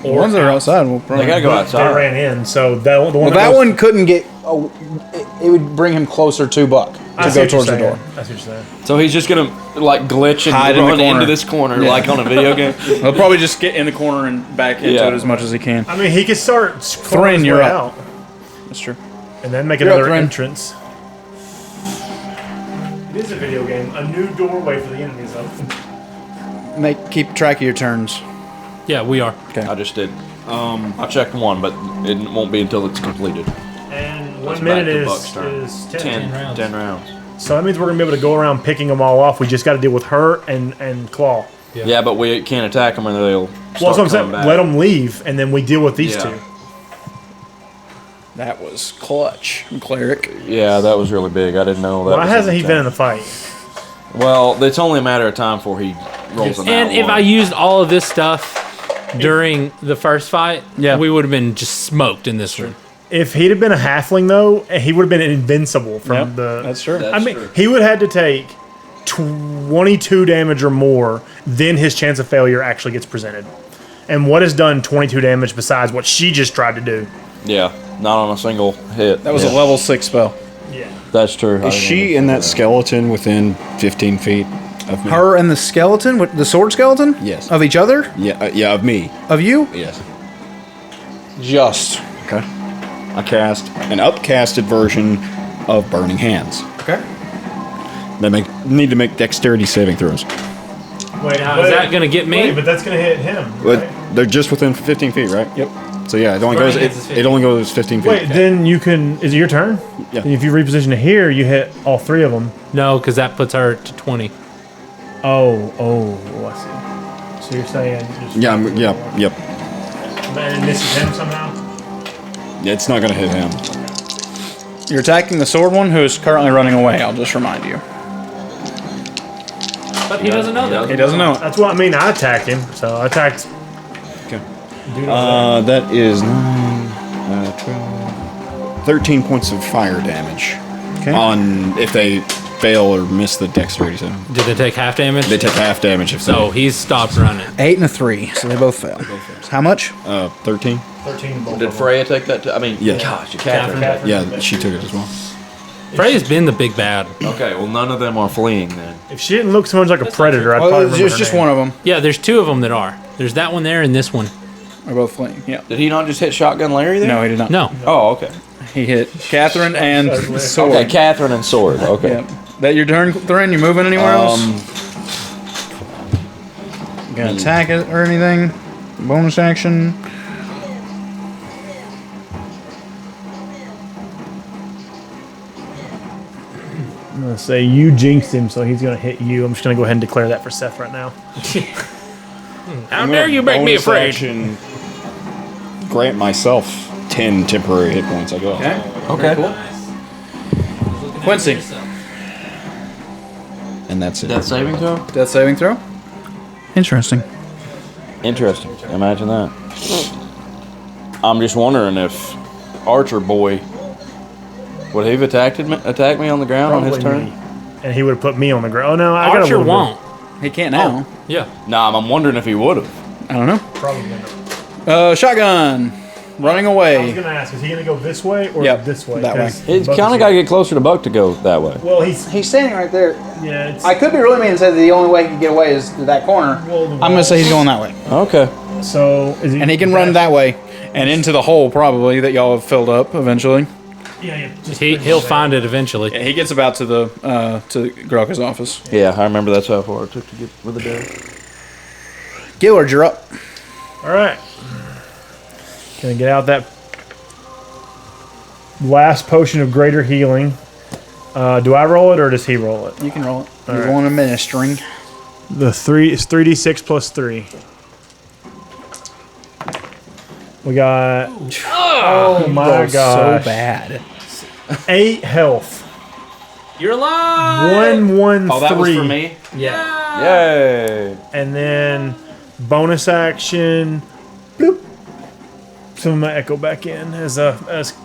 the ones that are outside will They probably. got to go They outside. ran in, so that the one. Well, that goes- one couldn't get. Oh, it would bring him closer to Buck I to see go what you're towards the saying. door. That's what you're saying. So he's just going to like glitch and Hide in the run corner. into this corner Yeah. like on a video game. He'll probably just get in the corner and back into Yeah. it as much as he can. I mean, he could start Thrin, his you're way up. out That's true. and then make You're up, another Thrin. entrance. It is a video game. A new doorway for the enemies, though. Keep track of your turns. Yeah, we are. I just did. I checked one, but it won't be until it's completed. And That's 1 minute back to is Buck's turn. 10. 10 rounds. 10 rounds. So that means we're gonna be able to go around picking them all off. We just got to deal with her and Claw. Yeah, but we can't attack them or they'll Well, start that's what I'm saying. coming back. Let them leave, and then we deal with these Yeah. two. That was clutch, cleric. Yeah, that was really big. I didn't know that. Why was hasn't he the been in time. the fight? Well, it's only a matter of time before he rolls an And if one. I used all of this stuff during the first fight, Yeah. we would have been just smoked in this one. If he'd have been a halfling, though, he would have been invincible from Yep, the. that's true. That's I mean, true. he would have had to take 22 damage or more, then his chance of failure actually gets presented. And what has done 22 damage besides what she just tried to do? Yeah, not on a single hit. That was a level 6 spell. Yeah. That's true. Is she in that skeleton within 15 feet of me? Her and the skeleton, with the sword skeleton? Yes. Of each other? Yeah, yeah, of me. Of you? Yes. Just. Okay. I cast an upcasted version of Burning Hands. Okay. They need to make dexterity saving throws. Wait, Now, is that going to get me? Wait, but that's going to hit him. But right? they're just within 15 feet, right? Yep. So yeah, it only Burning goes. Hands is 15. It only goes 15 feet. Wait, then you can. Is it your turn? Yeah. And if you reposition to here, you hit all 3 of them. No, because that puts her to 20. Oh, I see. So you're saying. Just Yep. And this is him somehow? Yeah, it's not gonna hit him. You're attacking the sword one who is currently running away, I'll just remind you. But he doesn't know that. He doesn't know it. That's what I mean. I attacked him. So I attacked. Okay. Dude over That is 9, 12, 13 points of fire damage. Okay. On if they fail or miss the dexterity saving. Did they take half damage? They take half damage if So he's stopped running. 8 and a 3, so they both fail. How much? 13. 13 both Did of them. Freya take that? I mean, Yeah. gosh, Catherine. Catherine. Yeah, she took it as well. Freya's been the big bad. Okay, well, none of them are fleeing then. If she didn't look so much like a predator, I'd probably Well, remember it's her just name. one of them. Yeah, there's 2 of them that are. There's that one there and this one. They're both fleeing. Yeah. Did he not just hit Shotgun Larry there? No, he did not. No. Oh, okay. He hit Catherine and sword. Okay, Catherine and sword. Okay. Yep. That your turn, Thrin? You moving anywhere else? You gonna attack it or anything? Bonus action? I'm going to say you jinxed him, so he's going to hit you. I'm just going to go ahead and declare that for Seth right now. How dare you make me Bonus afraid? action, grant myself 10 temporary hit points. I go. Okay. Cool. Quincy. And that's it. Death saving throw? Death saving throw? Interesting. Interesting. Imagine that. I'm just wondering if Archer Boy would he have attacked me on the ground on his Probably turn? me. And he would have put me on the ground. Oh, no, I got a Archer little bit. won't. He can't now. Yeah. Nah, I'm wondering if he would have. I don't know. Probably not. Shotgun. Running I was away. going to ask, is he going to go this way or Yep, this way? that way. 'Cause He's Buck kind is of got to here. get closer to Buck to go that way. Well, he's. He's standing right there. Yeah, it's. I could be really mean and say that the only way he can get away is to that corner. Well, the I'm going to say he's going that way. Okay. So, is he. And he can run that way and into the hole probably that y'all have filled up eventually. Yeah. Just He'll find it eventually. Yeah, he gets about to the to Grokka's office. Yeah, I remember that's how far it took to get with the dead. Gillard, you're up. All right. Gonna get out that last potion of greater healing. Do I roll it or does he roll it? You can roll it. All You're right. going to ministering. The 3 is 3d6 plus 3. We got. Oh my Rolled gosh. so bad. 8 health. You're alive. 1, 1, Oh, that 3. was for me? Yeah. Yay. And then bonus action. Bloop. Some of my echo back in as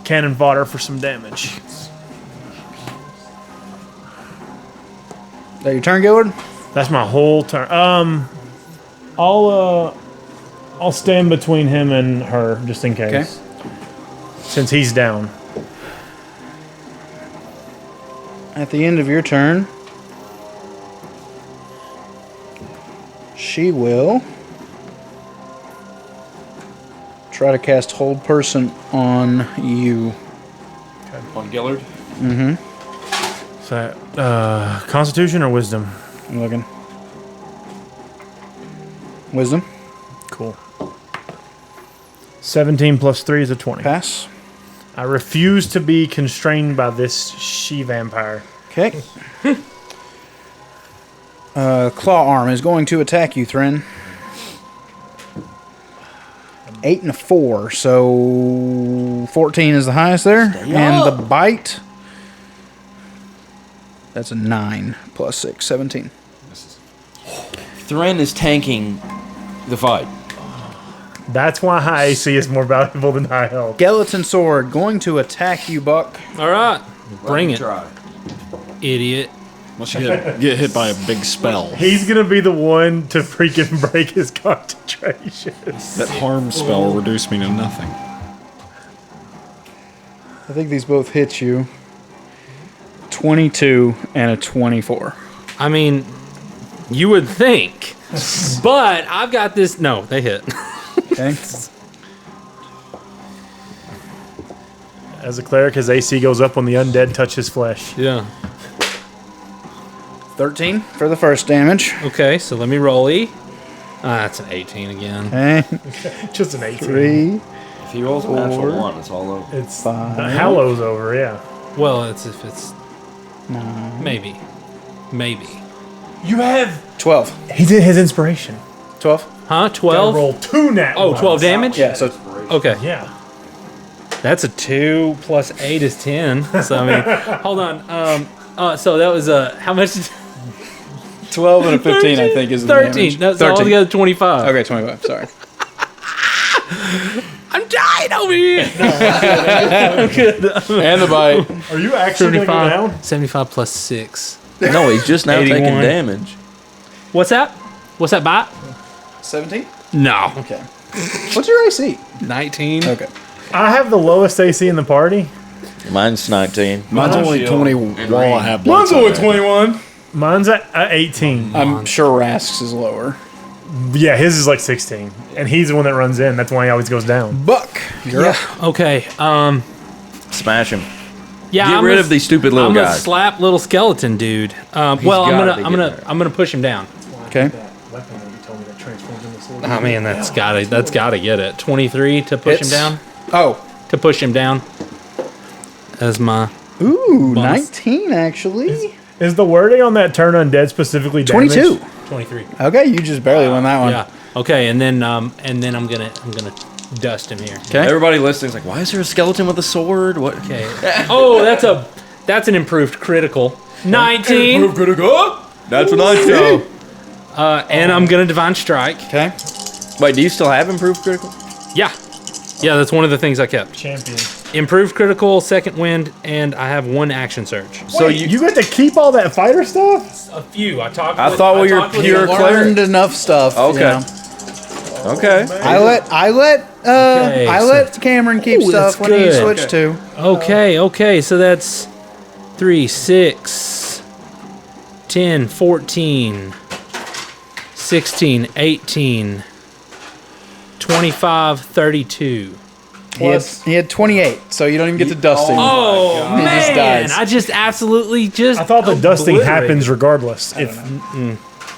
cannon fodder for some damage. Is that your turn, Gillard? That's my whole turn. I'll stand between him and her just in case. Since he's down. At the end of your turn, she will try to cast Hold Person on you. On Gillard? Is that Constitution or Wisdom? I'm looking. Wisdom. Cool. 17 plus 3 is a 20. Pass. I refuse to be constrained by this she-vampire. Okay. Claw Arm is going to attack you, Thren. 8 and a 4, so 14 is the highest there. And the bite, that's a 9 plus 6, 17. Thren is tanking the fight. That's why high AC is more valuable than high health. Skeleton Sword going to attack you, Buck. All right. Bring it, Try. idiot. Unless you get hit by a big spell. He's gonna be the one to freaking break his concentration. That harm spell reduced me to nothing. I think these both hit you. 22 and a 24. I mean, you would think, but I've got this. No, they hit. Okay. As a cleric, his AC goes up when the undead touch his flesh. Yeah. 13 for the first damage. Okay, so let me roll E. That's an 18 again. Okay. Just an 18. 3. If he rolls a natural 1, it's all over. It's 5. the Hallow's over, yeah. Well, it's if it's maybe. You have. 12. He did his inspiration. 12? Huh? Gotta 12? roll 2 nat Oh, ones. 12 damage? Yeah, so Okay. Yeah. That's a 2 plus 8 is 10. So, I mean, hold on. So that was how much? 12 and a 15, I think, is the 13. damage. That's 13. altogether 25. Okay, 25. Sorry. I'm dying over here. And the bite. Are you actually gonna go down? 75 plus 6. No, he's just now 81. taking damage. What's that? What's that bite? 17? No. Okay. What's your AC? 19. Okay. I have the lowest AC in the party. Mine's 19. Mine's only 20 while I have blood. Mine's only 21. Mine's at 18. I'm sure Rask's is lower. Yeah, his is like 16. And he's the one that runs in. That's why he always goes down. Buck, you're up. Okay. Smash him. Yeah. Get rid of these stupid little I'm gonna guys. slap little skeleton dude. Well, gotta be getting there. I'm gonna push him down. Okay. Weapon that you told me that transforms into sword. Oh man, that's gotta get it. 23 to push Hits. him down. Oh. To push him down. As my Ooh, Bonus. 19 actually. Is the wording on that turn undead specifically damage? 22. 23. Okay, you just barely won that one. Yeah. Okay, and then I'm gonna dust him here. Okay. Everybody listening's like, why is there a skeleton with a sword? What? Okay. Oh, that's an improved critical. 19. critical. That's a 19. And I'm gonna divine strike. Okay. Wait, do you still have improved critical? Yeah. Yeah, that's one of the things I kept. Champion. Improved critical, second wind, and I have one action surge. So Wait, you get to keep all that fighter stuff? A few. I thought we were pure Learned enough stuff. Okay. You know. Okay. I let Cameron keep Ooh, stuff that's when he good. switched to. Okay, so that's 3, 6, 10, 14, 16, 18, 25, 32. He had 28, so you don't even get to dust him. Oh, He just man. dies. I just absolutely I thought the dusting obliterated. happens regardless. If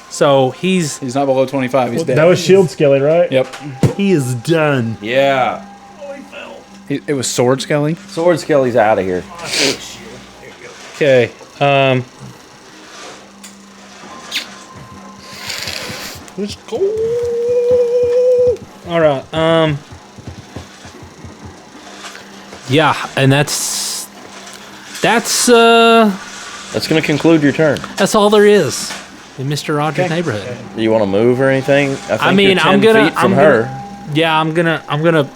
So he's He's not below 25. He's dead. that was shield skilly, right? Yep. he is done. Yeah. It was Sword Skelly. Sword Skelly's out of here. Okay. Let's go. All right. Yeah, and that's That's gonna conclude your turn. that's all there is in Mr. Rogers' neighborhood. Do you want to move or anything? I think mean, you're 10 I'm gonna- feet from I'm her. Yeah, I'm gonna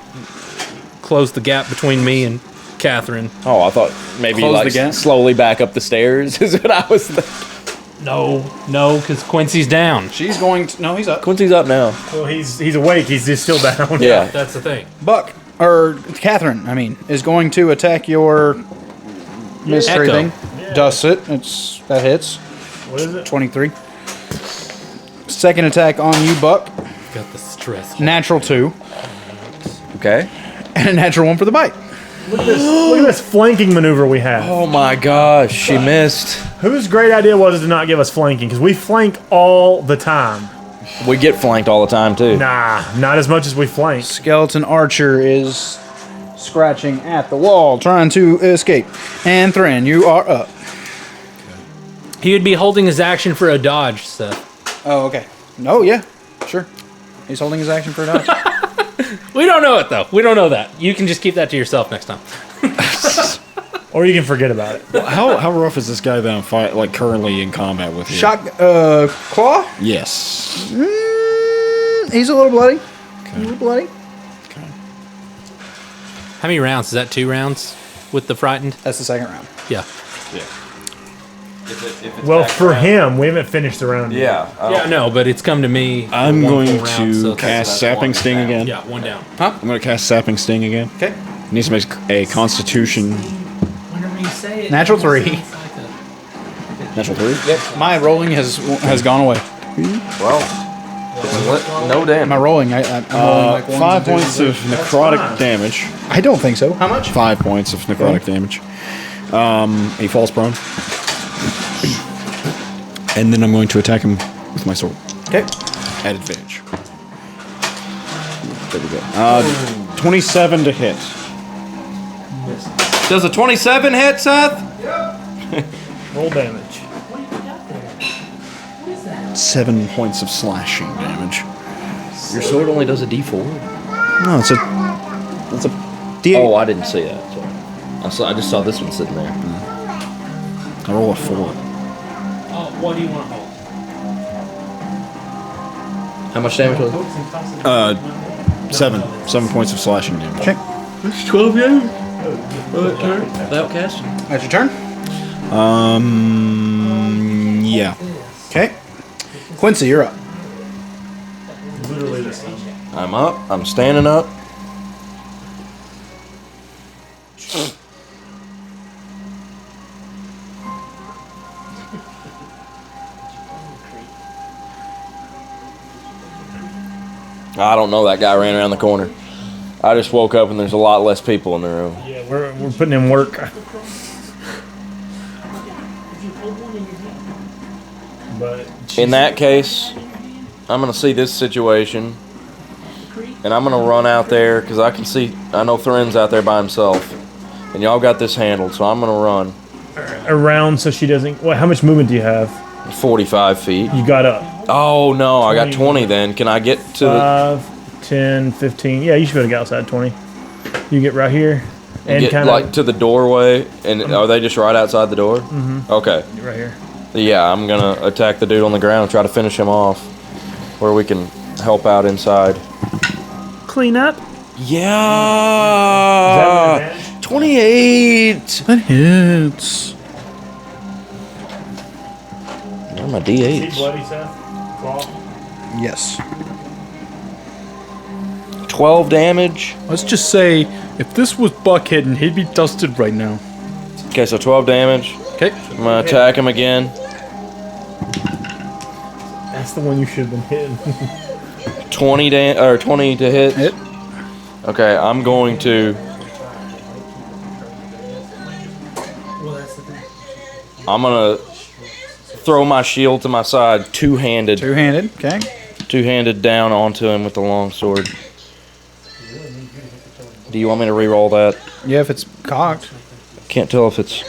close the gap between me and Catherine. Oh, I thought maybe Close like the gap? slowly back up the stairs is what I was thinking. No, because Quincy's down. She's going to. No, he's up. Quincy's up now. Well, he's awake. He's just still down. Yeah. That's the thing. Buck, or Catherine, I mean, is going to attack your mystery Echo. thing. Dusts it. That hits. What is it? 23. Second attack on you, Buck. Got the stress. Natural 2. Okay. And a natural 1 for the bite. Look at this flanking maneuver we have. Oh my gosh, she missed. Whose great idea was it to not give us flanking? Because we flank all the time. We get flanked all the time too. Nah, not as much as we flank. Skeleton Archer is scratching at the wall, trying to escape. And Thran, you are up. He would be holding his action for a dodge, Seth. Oh, okay. Oh, yeah. Sure. He's holding his action for a dodge. We don't know it though. We don't know that. You can just keep that to yourself next time. Or you can forget about it. How rough is this guy that I'm like currently in combat with? Here? Shot, claw? Yes. He's a little bloody. A little bloody. How many rounds? Is that 2 rounds with the frightened? That's the second round. Yeah. Well, for him, we haven't finished the round yet. Yeah. Yeah, no, but it's come to me. I'm one going full round, so to it's- cast Sapping Sting again. Yeah, 1 down. I'm going to cast Sapping Sting again. Okay. Needs to make a Constitution Whenever you say it, Natural 3. natural 3. My rolling has gone away. Well, no Am damage. I rolling? I'm rolling like 1s 5 and 2s points and of 3s. necrotic damage. I don't think so. How much? 5 points of necrotic damage. He falls prone. And then I'm going to attack him with my sword Okay. at advantage. There we go. 27 to hit. Does a 27 hit, Seth? Roll damage. 7 points of slashing damage. Your sword only does a D4. No, it's a D8. Oh, I didn't see that. Sorry. I just saw this one sitting there. I roll a 4. Oh, what do you want to hold? How much damage was it? 7 points of slashing damage. Okay. It's 12 damage. Turn. Without casting. That's your turn. Yeah. Okay. Quincy, you're up. Literally this time. I'm up. I'm standing up. I don't know. That guy ran around the corner. I just woke up and there's a lot less people in the room. Yeah, we're putting in work. But In that case, I'm gonna see this situation, and I'm gonna run out there because I can see. I know Thren's out there by himself, and y'all got this handled. So I'm gonna run around so she doesn't. What? How much movement do you have? 45 feet. You got up. Oh no, I got 20. Then can I get to the 5, 10, 15. Yeah, you should be able to get outside 20. You get right here and get kind like of to the doorway? And are they just right outside the door? Mm-hmm. Okay. right here. Yeah, I'm gonna attack the dude on the ground and try to finish him off, where we can help out inside. Clean up. Yeah. 28. That hits. Where are my D8s? bloody, Seth? Claw. Yes. 12 damage. Let's just say, if this was Buck hidden, he'd be dusted right now. Okay, so 12 damage. Okay. I'm gonna attack him again. That's the one you should have been hitting. 20 to hit. Hit. Okay, I'm going to. I'm gonna throw my shield to my side, two-handed Two-handed. Okay. down onto him with the long sword. Do you want me to re-roll that? Yeah, if it's cocked. Can't tell if it's.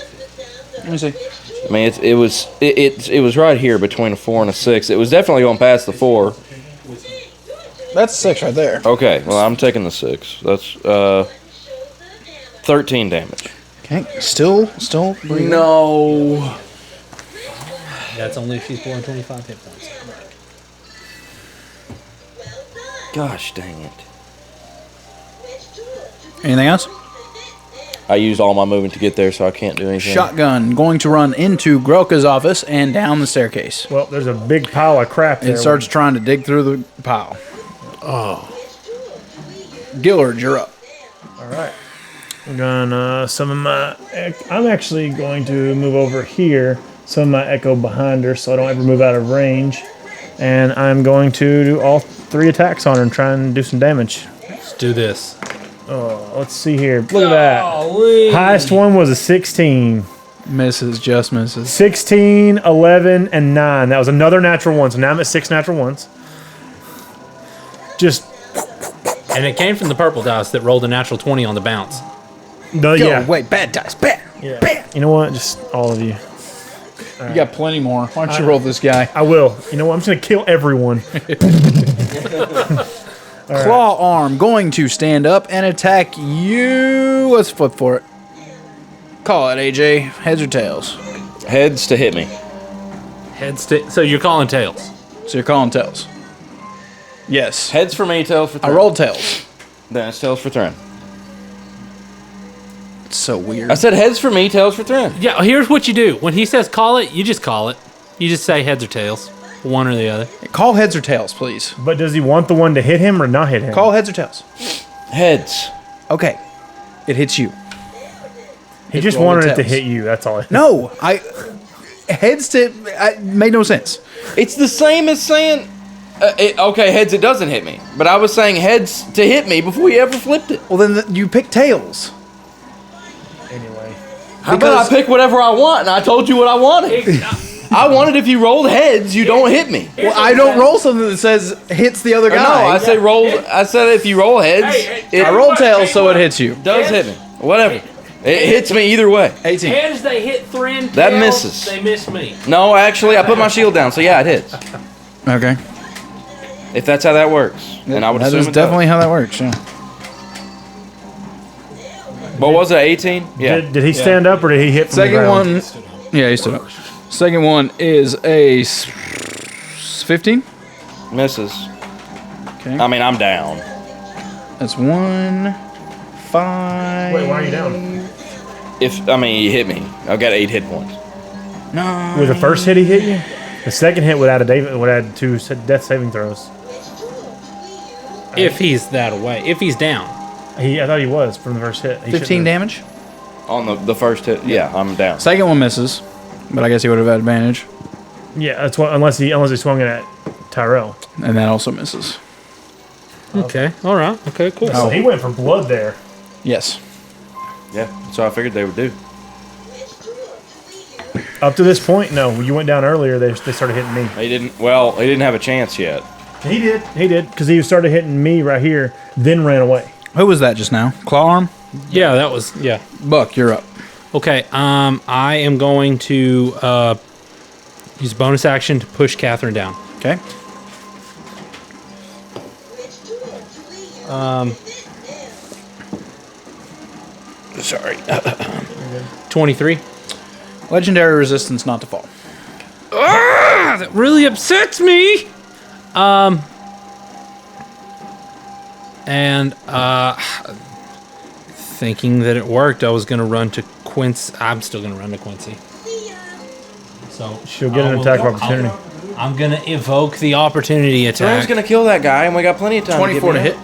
Let me see. I mean, it was right here between a 4 and a 6. It was definitely going past the 4. That's 6 right there. Okay, well I'm taking the 6. That's 13 damage. Okay, still breathing. No. That's only if she's below 25 hit points. Gosh dang it. Anything else? I used all my movement to get there, so I can't do anything. Shotgun going to run into Grelka's office and down the staircase. Well, there's a big pile of crap there. It starts trying to dig through the pile. Oh. Gillard, you're up. All right. I'm gonna I'm actually going to move over here. Some of my echo behind her, so I don't ever move out of range. And I'm going to do all 3 attacks on her and try and do some damage. Let's do this. Oh, let's see here. Look at that. Golly. Highest one was a 16. Misses, just misses. 16, 11, and 9. That was another natural one. So now I'm at 6 natural ones. Just And it came from the purple dice that rolled a natural 20 on the bounce. no, Go yeah. away, bad dice, bad. Yeah. Bad. You know what? Just all of you. You got plenty more. Why don't you roll this guy? I will. You know what? I'm just gonna kill everyone. Claw arm going to stand up and attack you. Let's flip for it. Call it, AJ. Heads or tails? Heads to hit me. So you're calling tails. So you're calling tails. Yes. Heads for me, tails for I Thren. rolled tails. Then it's tails for Thren. It's so weird. I said heads for me, tails for Thren. Yeah, here's what you do. When he says call it, you just call it. You just say heads or tails. One or the other. Call heads or tails, please. But does he want the one to hit him or not hit him? Call heads or tails. Heads. Okay. It hits you. He just roll wanted the it to tails. hit you. That's all. No, heads to made no sense. It's the same as saying, okay, heads it doesn't hit me. But I was saying heads to hit me before you ever flipped it. Well, then you pick tails. Anyway. How about I pick whatever I want and I told you what I wanted? I wanted if you rolled heads, you don't hit me. Well, I don't roll something that says hits the other No, guy. I said I said if you roll heads, it I roll tails, so it hits you. does hit me. Whatever. It hits me either way. 18. Heads, they hit Thren. That tails, misses. They miss me. No, actually, I put my shield down, so yeah, it hits. Okay. If that's how that works, and I would That assume is it definitely how that works. Yeah. does. What was it? 18? Yeah. Did he stand up or did he hit from the Second ground? one. Yeah, he stood up. Second one is a 15. Misses. Okay. I mean, I'm down. That's 1, 5. Wait, why are you down? He hit me. I've got 8 hit points. No. With the first hit he hit you? The second hit would add 2 death saving throws. If he's that away. If he's down. I thought he was from the first hit. He 15 shouldn't have. damage. On the first hit, yeah, I'm down. Second one misses, but I guess he would have had advantage, Yeah, that's what unless he swung it at Tyrell. and that also misses. Okay. All right. Okay, cool. So he went for blood there. Yes. Yeah, so I figured they would do. Up to this point, no. When you went down earlier, they started hitting me. He didn't have a chance yet. He did, because he started hitting me right here, then ran away. Who was that just now? Claw arm. Yeah, that was, yeah. Buck, you're up. Okay, I am going to use bonus action to push Catherine down. Okay. 23. Legendary resistance not to fall. That really upsets me. Thinking that it worked, I was going to run to Quincy. I'm still going to run to Quincy. So She'll get an attack of opportunity. I'm going to evoke the opportunity Tyrell's attack. gonna kill that guy, and we got plenty of time. 24 to get hit. me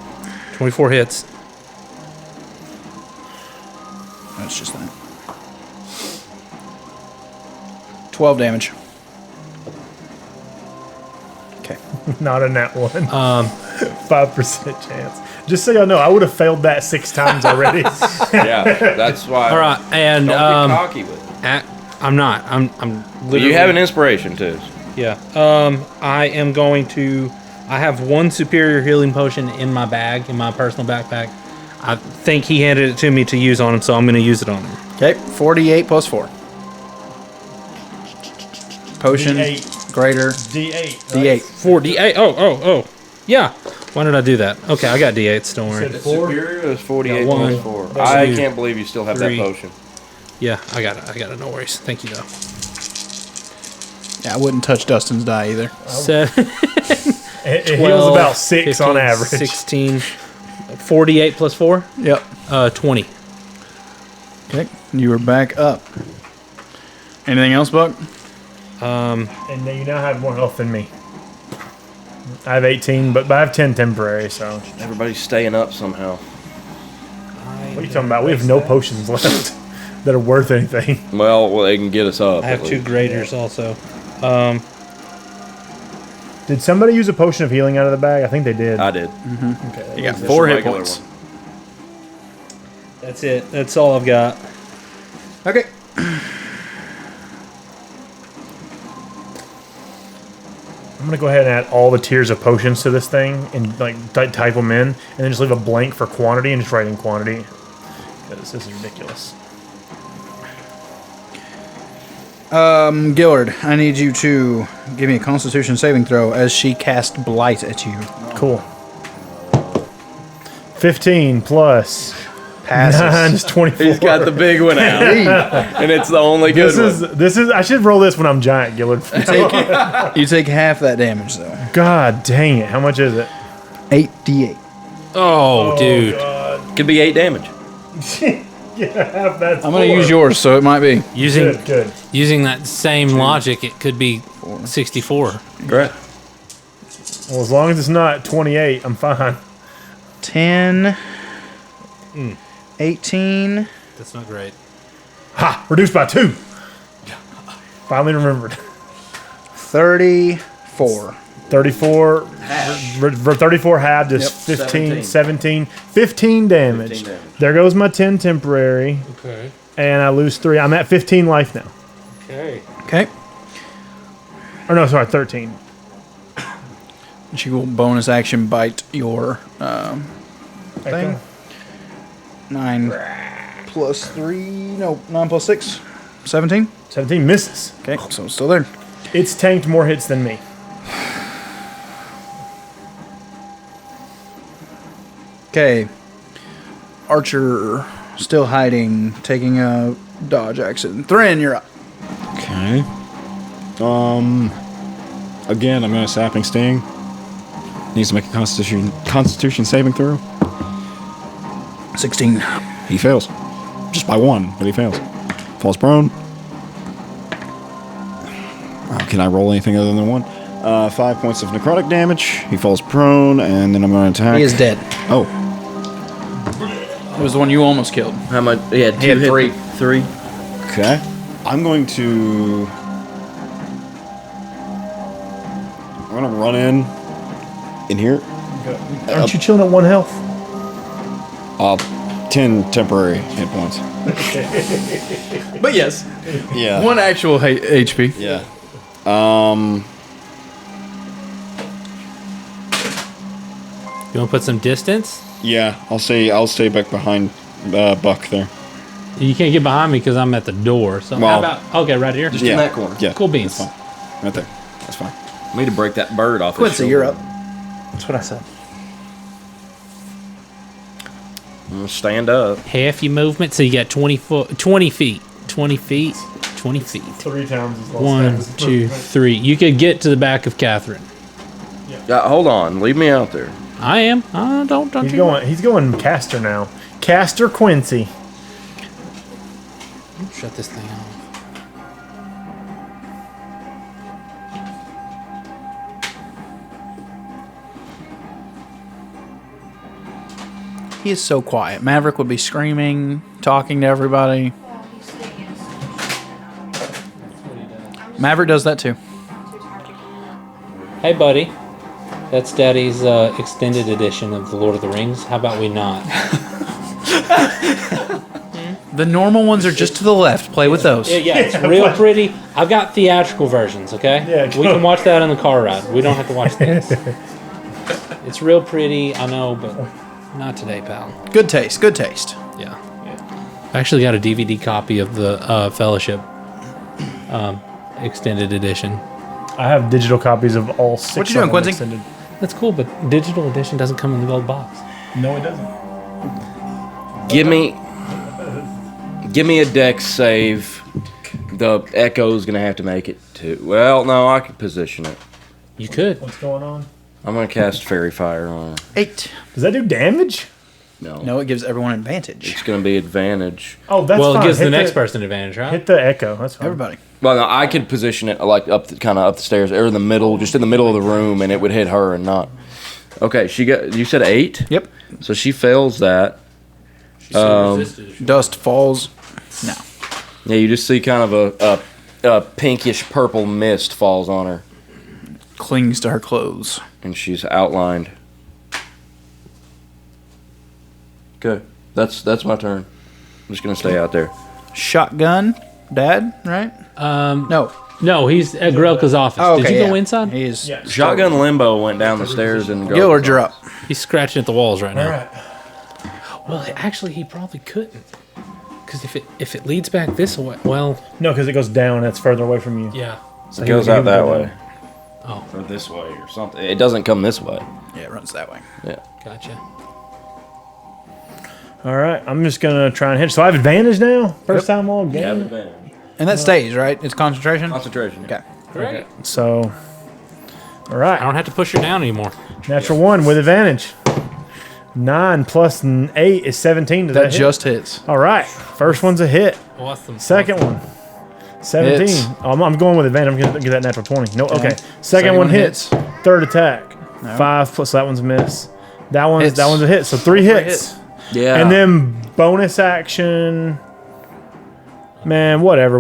24 hits. That's just that. 12 damage. Okay. Not in that one. 5% chance. Just so y'all know, I would have failed that 6 times already. Yeah, that's why. All right, and Don't be cocky with it. I'm not. I'm literally. You have an inspiration too. Yeah. I am going to. I have 1 superior healing potion in my bag, in my personal backpack. I think he handed it to me to use on him, so I'm going to use it on him. Okay, 48 plus 4. Potion D8. greater D8. Right? D8. 48. Oh. Yeah. Why did I do that? Okay, I got D8s. Don't worry. Said 4. Superior is 48 Got one, plus 4. I two, can't believe you still have three. that potion. Yeah, I got it. No worries. Thank you, though. Yeah, I wouldn't touch Dustin's die either. 7, It heals about 6 15, on average. 16. 48 plus 4? Yep. 20. Okay, you are back up. Anything else, Buck? And then you now have more health than me. I have 18, but I have 10 temporary, so. Everybody's staying up somehow. What are you talking about? We have no potions left that are worth anything. Well, they can get us up. I have at 2 least. graders also. Did somebody use a potion of healing out of the bag? I think they did. I did. Okay. You got Just 4 a hit regular points. one. That's it. That's all I've got. Okay. I'm gonna go ahead and add all the tiers of potions to this thing and like type them in, and then just leave a blank for quantity and just write in quantity. Because this is ridiculous. Gillard, I need you to give me a Constitution saving throw as she cast Blight at you. Cool. 15 plus Passes. 9 is 24. He's got the big one out, and it's the only good one. This is. I should roll this when I'm giant, Gillard. You take half that damage though. God dang it! How much is it? 8d8. Oh, dude. Could be 8 damage. Yeah, that's. I'm gonna use yours, so it might be. Good. Using that same logic, it could be 64. Right. Well, as long as it's not 28, I'm fine. 10, 18, That's not great. Ha! Reduced by 2. Finally remembered. 34. 34. 34 halved is 15, 17, 15 damage. 15 damage. There goes my 10 temporary, Okay. and I lose 3. I'm at 15 life now. Okay. Okay. Or no, sorry, 13. She will bonus action bite your thing. 9 plus 3. No, 9 plus 6. 17. 17 misses. Okay, so it's still there. It's tanked more hits than me. Okay. Archer still hiding, taking a dodge action. Thrin, you're up. Okay. Again, I'm going to Sapping Sting. Needs to make a Constitution saving throw. 16. He fails. Just by 1, but he fails. Falls prone. Can I roll anything other than 1? 5 points of necrotic damage. He falls prone, and then I'm going to attack. He is dead. Oh, It was the one you almost killed. How much? He had 2 He had hit- 3. 3. okay. I'm going to run in here. Aren't you chilling at 1 health? 10 temporary hit points. But yes, Yeah. 1 actual HP. Yeah. You want to put some distance? Yeah. I'll stay back behind Buck there. You can't get behind me because I'm at the door. So Well, how about okay, right here? Just in that corner. Yeah. Cool beans. That's fine. Right there. That's fine. Need to break that bird off. Quincy, his you're shoulder. up. That's what I said. I'm gonna stand up. Half your movement, so you got 20 feet. 20 feet. 20 feet. 20 feet. 3 times as long. 1, 2, 3. You could get to the back of Catherine. Hold on. Leave me out there. I am. Don't He's going caster now. Caster Quincy. Shut this thing off. He is so quiet. Maverick would be screaming, talking to everybody. Well, he's sitting in a situation. Maverick does that too. Hey, buddy. That's Daddy's extended edition of The Lord of the Rings. How about we not? The normal ones are just to the left. Play with those. Yeah, it's real pretty. I've got theatrical versions, okay? Yeah, we can watch that on the car ride. We don't have to watch this. It's real pretty, I know, but Not today, pal. Good taste. Good taste. Yeah. I actually got a DVD copy of the Fellowship extended edition. I have digital copies of all 6. What you doing, of them Quincy? extended. That's cool, but digital edition doesn't come in the gold box. No, it doesn't. Give me a dex save. The Echo's gonna have to make it too. Well, no, I can position it. You could. What's going on? I'm gonna cast Fairy Fire on her. 8. Does that do damage? No, it gives everyone advantage. It's gonna be advantage. Oh, that's Well, fine. it gives the Hit next person advantage, right? Hit the echo. That's fine. Everybody. Well, no, I could position it like kind of up the stairs, or in the middle, just in the middle of the room, and it would hit her and not. Okay, she got. You said 8. Yep. So she fails that. Dust falls. No. Yeah, you just see kind of a pinkish purple mist falls on her, Clings to her clothes. and she's outlined. Okay, that's my turn. I'm just gonna stay out there. Shotgun. Dad, right? No. No, he's at Grelka's office. Oh, okay, Did you go yeah. inside? He is. Yeah. Shotgun Limbo went down the stairs and Gillard, you're up. He's scratching at the walls right now. All right. Well, actually, he probably couldn't. Because if it leads back this way, well, No, because it goes down. That's further away from you. yeah. So It he goes would out that go way. down. Oh, Or this way or something. It doesn't come this way. Yeah, it runs that way. Yeah. gotcha. All right. I'm just gonna try and hit. So I have advantage now. First time all game. And that stays, right? It's concentration? Concentration. Okay. Great. So. All I right. don't have to push her down anymore. Natural 1 with advantage. 9 plus 8 is 17. Does that, That hit? just hits. All right. First one's a hit. Awesome. Second one. 17. Hits. I'm going with advantage. I'm going to get that natural 20. No, okay. Second Second one one hits. Third attack. 5 plus that one's a miss. That one's Hits. a hit. So 3 hits. Yeah. And then bonus action. Man, whatever.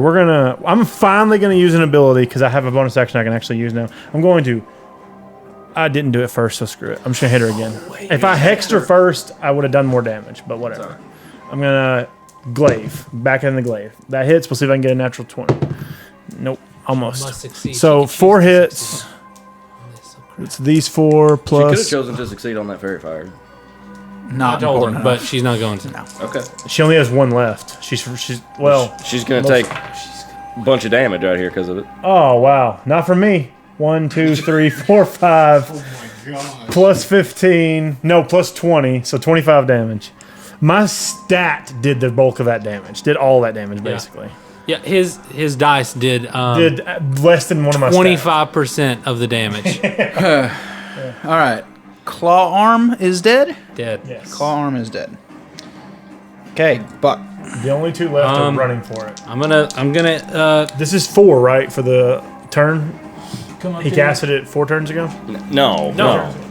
I'm finally gonna use an ability because I have a bonus action I can actually use now. I didn't do it first, so screw it. I'm just gonna hit her again. If I hexed her first, I would have done more damage, but whatever. I'm gonna glaive. Back in the glaive. That hits. We'll see if I can get a natural 20. Nope. Must Almost. succeed. So She 4 chooses to hits. succeed. It's these 4 She could have plus. chosen to succeed on that Fairy Fire. Not I told her, important but enough. she's not going to. No. Okay. She only has 1 left. She's well. She's gonna most- take a bunch of damage right here because of it. Oh wow, not for me. 1, 2, 3, 4, 5. Plus 15. No, plus 20. So 25 damage. My stat did the bulk of that damage. Did all that damage basically. Yeah, his dice did Did less than one of my 25% of the damage. All right. Claw arm is dead? Dead. Yes. Claw arm is dead. Okay, Buck. The only 2 left are running for it. I'm gonna This is 4, right, for the turn. come up He here. casted it 4 turns ago. No.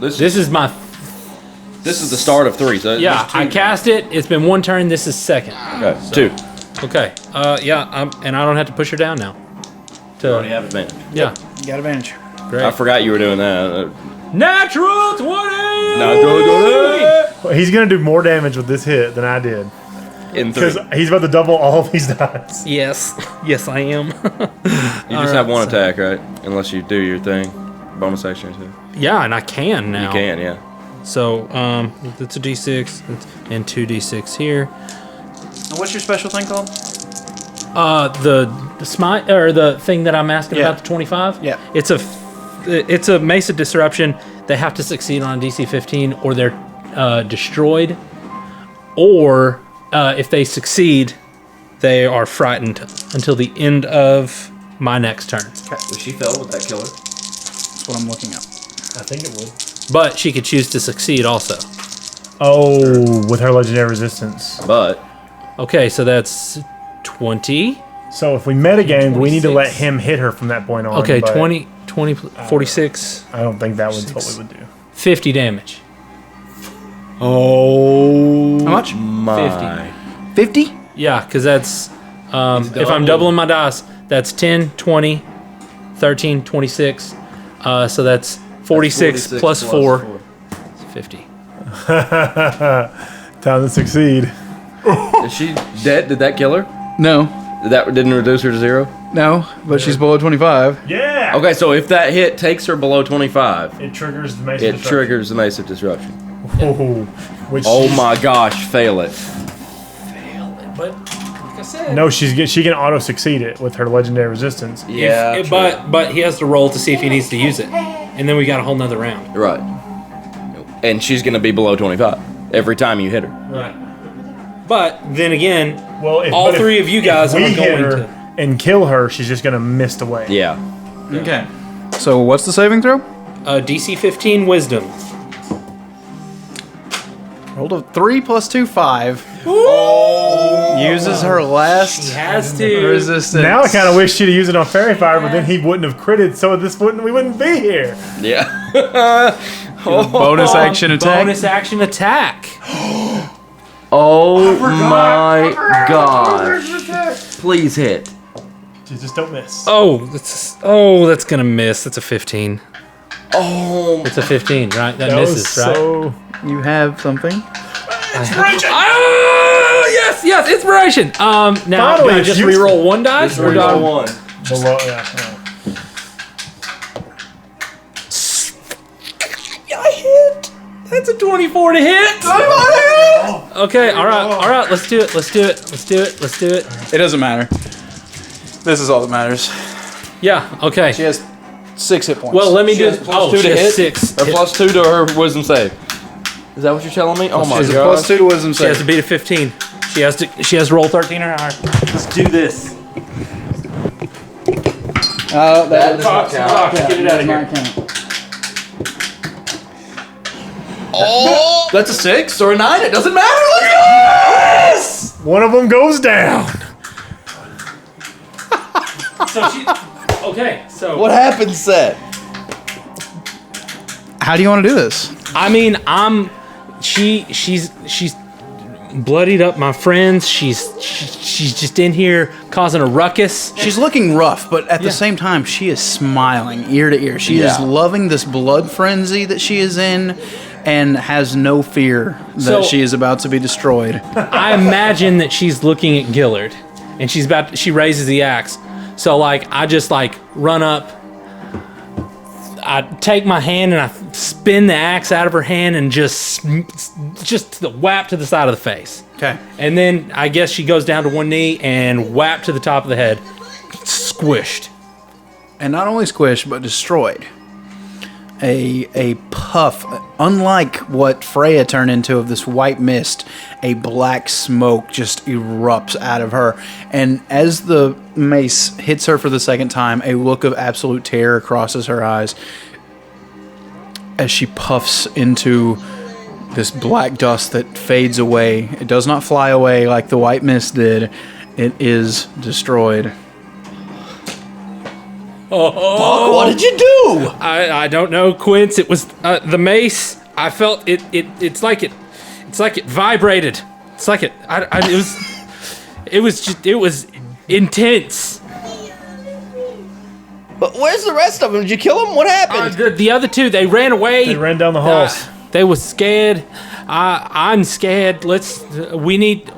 This This is is the start of 3. So yeah. there's two. I cast it. It's been 1 turn. This is second. Okay, 2. Okay. Yeah. And I don't have to push her down now. You already have advantage. Yeah. You got advantage. Great. I forgot you were doing that. Natural 20. No, do He's gonna do more damage with this hit than I did in 3. because he's about to double all of these dice. Yes. Yes, I am. You just have one attack, right? Unless you do your thing. Bonus action too. Yeah, and I can now. You can, yeah. So it's a D6 and 2d6 here. What's your special thing called? The smite or the thing that I'm asking Yeah. about the 25. Yeah. It's a Mesa disruption. They have to succeed on a DC 15 or they're destroyed. Or if they succeed, they are frightened until the end of my next turn. If she fell, would that kill her? That's what I'm looking at. I think it would. But she could choose to succeed also. Oh, with her legendary resistance. But Okay, so that's 20. So if we metagamed, we need to let 26. him hit her from that point on. Okay, but 20, 46, I don't think that was what we would do. 50 damage. oh, How much? my. 50? Yeah, because that's, if I'm double. doubling my dice, that's 10, 20, 13, 26. So that's 46 plus 4, 50. Time to succeed. Is she dead? Did that kill her? No. That didn't reduce her to 0? No, but she's below 25. Yeah. Okay, so if that hit takes her below 25, It triggers the Mesa it disruption. triggers the Mesa disruption. Ooh, which Oh my gosh, fail it. But like I said, no, she can auto succeed it with her legendary resistance. Yeah, but he has to roll to see if he needs to use it, and then we got a whole nother round. right. And she's gonna be below 25 every time you hit her. Right. But then again, Well, all three of you guys if we are hit going her to. and kill her, she's just gonna mist away. Yeah. Okay. So what's the saving throw? DC 15 Wisdom. Rolled a 3 plus 2, 5. Uses her last He has to. resistance. Now I kind of wish she'd have used it on Fairy Fire, but then he wouldn't have critted, so we wouldn't be here. Yeah. Bonus action attack. Bonus action attack. Oh my gosh. Please hit. Just don't miss. That's gonna miss. That's a 15. Oh. It's a 15, right? That That was misses, right? so. You have something. Oh, yes, inspiration. Now, Finally, do I it's just useful. reroll one dice? Or do I- one. Below, yeah. I hit. That's a 24 to hit. Okay, all right. Let's do it. It doesn't matter. This is all that matters. Yeah. Okay. She has 6 hit points. Well, let me do. has plus 2 she to has hit. 6. Or plus 2 to her wisdom save. Is that what you're telling me? Oh my She's a god. plus 2 to wisdom She has to save. beat a 15. She has to roll 13 or higher. Let's do this. That does not count. Get it out of here. Oh, that's a 6 or a 9. It doesn't matter. Let's go. One of them goes down. So she. Okay. So. What happens, Seth? How do you want to do this? I mean, she's bloodied up my friends. She's just in here causing a ruckus. She's looking rough, but at Yeah. the same time, she is smiling ear to ear. She is Yeah. loving this blood frenzy that she is in and has no fear that So- she is about to be destroyed. I imagine that she's looking at Gillard, and she raises the axe. So like, I just like run up. I take my hand and I spin the axe out of her hand and just whap to the side of the face. Okay. And then I guess she goes down to one knee and whap to the top of the head, squished. And not only squished, but destroyed. A puff, unlike what Freya turned into of this white mist, a black smoke just erupts out of her. And as the mace hits her for the second time, a look of absolute terror crosses her eyes as she puffs into this black dust that fades away. It does not fly away like the white mist did. It is destroyed. What did you do? I don't know, Quince. It was the mace. I felt it. It's like it vibrated. It's like it. It was intense. But where's the rest of them? Did you kill them? What happened? The other two, they ran away. They ran down the halls. They were scared. I'm scared. We need.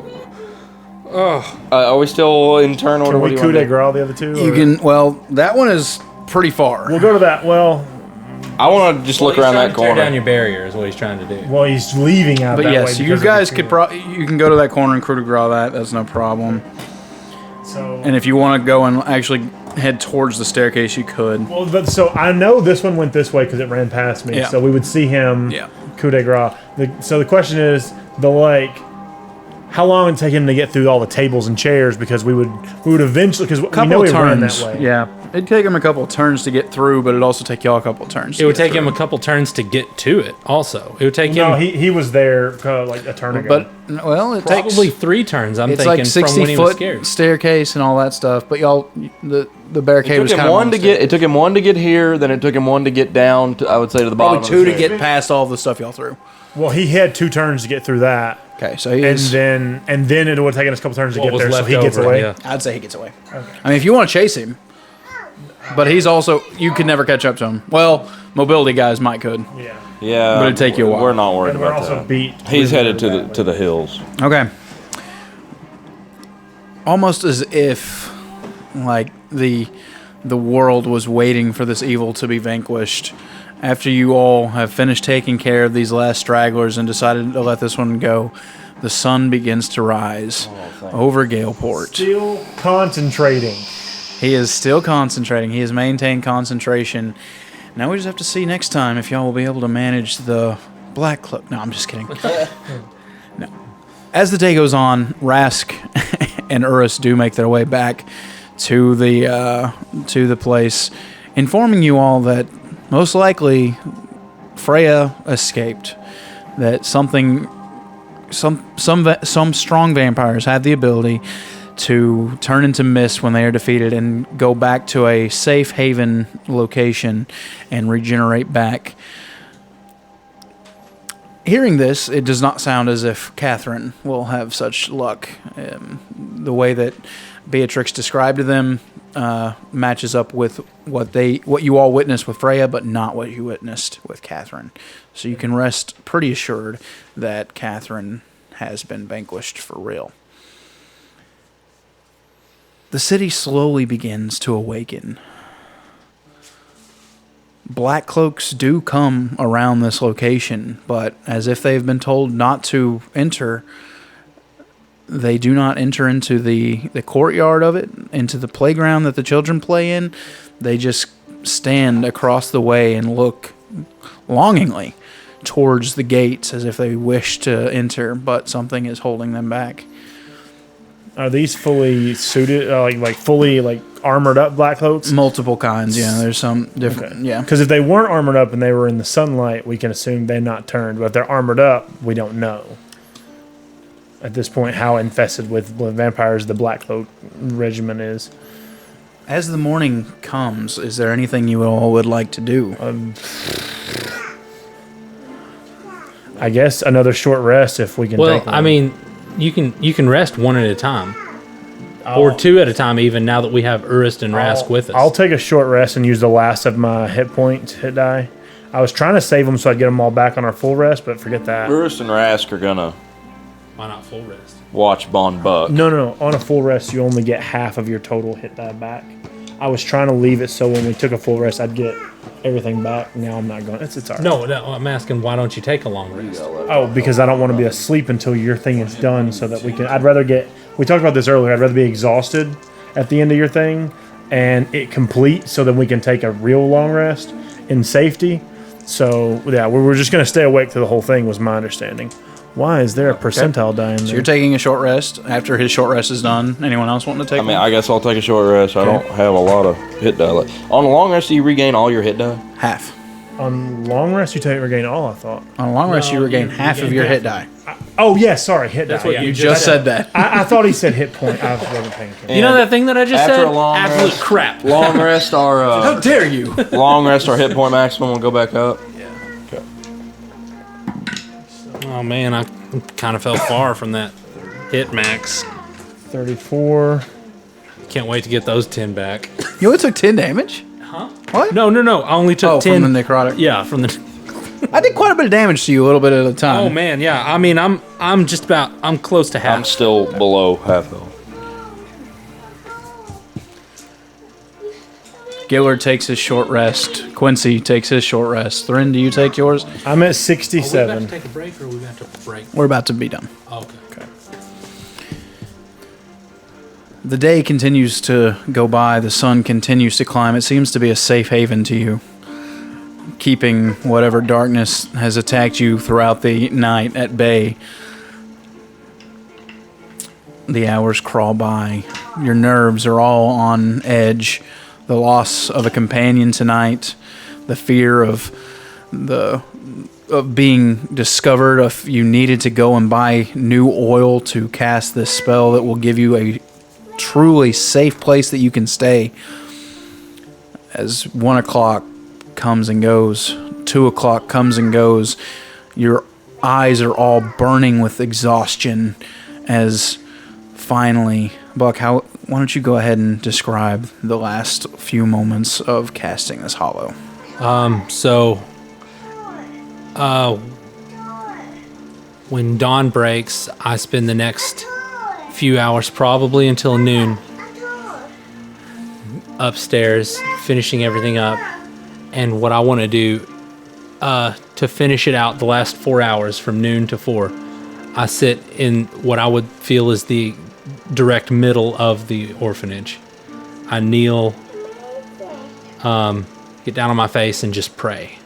Are we still internal? Can we coup de grace the other two? You or- can, well, that one is pretty far. We'll go to that. Well, I want to just look around that Tear down corner. your barrier is what he's trying to do. well, he's leaving out But that yes, way. you because of guys the could coup de you can go to that corner and coup de grace that. That's no problem. grace. So, And if you want to go and actually head towards the staircase, you could. well, so I know this one went this way because it ran past me. Yeah. So we would see him. Yeah. Coup de grace. So the question is, the lake. How long would it take him to get through all the tables and chairs? Because we would eventually, because we know Couple he of ran turns. that way. Yeah, it'd take him a couple of turns to get through, but it'd also take y'all a couple of turns. It would take him a couple turns to get to it. Also, it would take No, him he was there like a turn ago. But well, it probably takes 3 turns. I'm it's thinking like from when 60 he was foot scared. staircase and all that stuff. But y'all, the barricade It was took kind him of one to get. It took him one to get here. Then it took him one to get down. To, I would say to the bottom. probably of 2 the to stairs. get past all the stuff y'all threw. well, he had 2 turns to get through that. Okay, so he And is. then it would have taken us a couple turns to What get was there, so left he gets over, away. yeah. I'd say he gets away. I mean, if you want to chase him, but he's also you could never catch up to him. Well, mobility guys might could. Yeah. Yeah, But it'd take you a while. We're not worried And we're about also that. beat. He's headed to that way. the hills. Okay. Almost as if like the world was waiting for this evil to be vanquished. After you all have finished taking care of these last stragglers and decided to let this one go, the sun begins to rise over Galeport. Still concentrating. He is still concentrating. He has maintained concentration. Now we just have to see next time if y'all will be able to manage the black cloak. No, I'm just kidding. No. As the day goes on, Rask and Urus do make their way back to the place, informing you all that most likely Freya escaped. That some strong vampires have the ability to turn into mist when they are defeated and go back to a safe haven location and regenerate back. Hearing this, it does not sound as if Catherine will have such luck. The way that Beatrix described to them matches up with what you all witnessed with Freya, but not what you witnessed with Catherine. So you can rest pretty assured that Catherine has been vanquished for real. The city slowly begins to awaken. Black cloaks do come around this location, but as if they've been told not to enter, they do not enter into the courtyard of it, into the playground that the children play in. They just stand across the way and look longingly towards the gates as if they wish to enter, but something is holding them back. Are these fully suited, like fully armored up black cloaks? Multiple kinds, yeah. There's some different, Okay. yeah. Because if they weren't armored up and they were in the sunlight, we can assume they're not turned. But if they're armored up, we don't know. At this point, how infested with vampires the black cloak regiment is. As the morning comes, is there anything you all would like to do? I guess another short rest if we can. Well, take one. I mean, you can rest one at a time, or two at a time. Even now that we have Urist and Rask with us, I'll take a short rest and use the last of my hit die. I was trying to save them so I'd get them all back on our full rest, but forget that. Urus and Rask are gonna why not full rest? watch Bon Buck. No. On a full rest, you only get half of your total hit die back. I was trying to leave it so when we took a full rest, I'd get everything back. Now I'm not going. It's all right. No, I'm asking why don't you take a long rest? Oh, because I don't want to be asleep until your thing is done, so that we can. I'd rather get. We talked about this earlier. I'd rather be exhausted at the end of your thing, and it complete, so that we can take a real long rest in safety. So yeah, we're just gonna stay awake through the whole thing. Was my understanding. Why is there a percentile die in there? So you're taking a short rest. After his short rest is done, anyone else wanting to take I mean, one? I guess I'll take a short rest. I don't have a lot of hit die left. On a long rest, do you regain all your hit die? Half. On long rest, you regain all. I thought. On a long rest, No, you regain you half of regain your half. hit die. Oh yeah, sorry, hit die. what Yeah. You just said that. I thought he said hit point. I wasn't paying attention. You know that thing that I just After said? a long Absolute rest- crap. Long rest are How dare you? long rest our hit point maximum will go back up. Oh man, I kind of fell far from that hit max. 34. Can't wait to get those 10 back. You only took 10 damage? Huh? What? No. I only took Oh, 10. from the necrotic. Yeah, from the. I did quite a bit of damage to you a little bit at a time. Oh man, yeah. I mean, I'm just about. I'm close to I'm half. still below half health. Gillard takes his short rest. Quincy takes his short rest. Thrin, do you take yours? I'm at Are we about 67. to take a break, or are we about to break? We're about to be done. Okay. The day continues to go by. The sun continues to climb. It seems to be a safe haven to you, keeping whatever darkness has attacked you throughout the night at bay. The hours crawl by. Your nerves are all on edge. The loss of a companion tonight, the fear of being discovered, if you needed to go and buy new oil to cast this spell that will give you a truly safe place that you can stay. As 1 o'clock comes and goes, 2 o'clock comes and goes, your eyes are all burning with exhaustion as finally, Buck, why don't you go ahead and describe the last few moments of casting this hollow? When dawn breaks, I spend the next few hours, probably until noon, upstairs finishing everything up. And what I want to do to finish it out, the last 4 hours from noon to 4, I sit in what I would feel is the direct middle of the orphanage. I kneel, get down on my face, and just pray.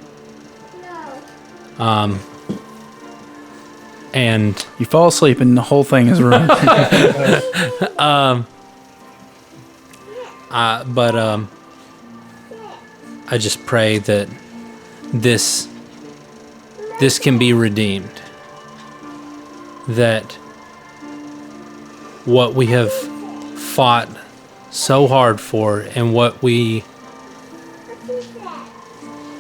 And You fall asleep and the whole thing is ruined. I just pray that this can be redeemed. That what we have fought so hard for and what we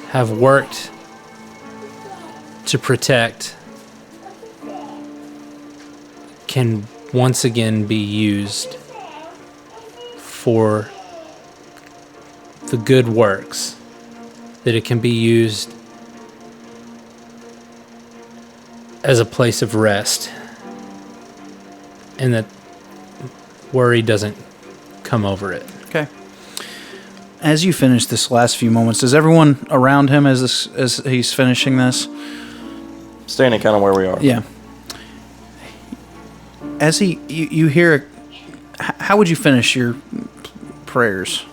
have worked to protect can once again be used for the good works, that it can be used as a place of rest, and that worry doesn't come over it. Okay. As you finish this last few moments, does everyone around him as he's finishing this? Standing kind of where we are. Yeah. As you hear, how would you finish your prayers?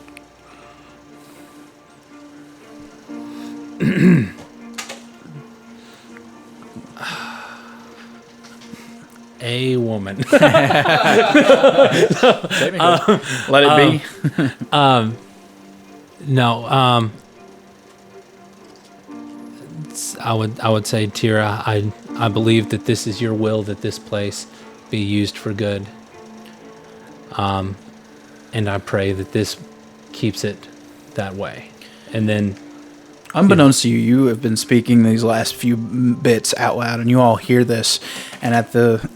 A woman. Let it be. No. I would say, Tira, I believe that this is your will, that this place be used for good. And I pray that this keeps it that way. And then, Unbeknownst to you, you have been speaking these last few bits out loud, and you all hear this. And at the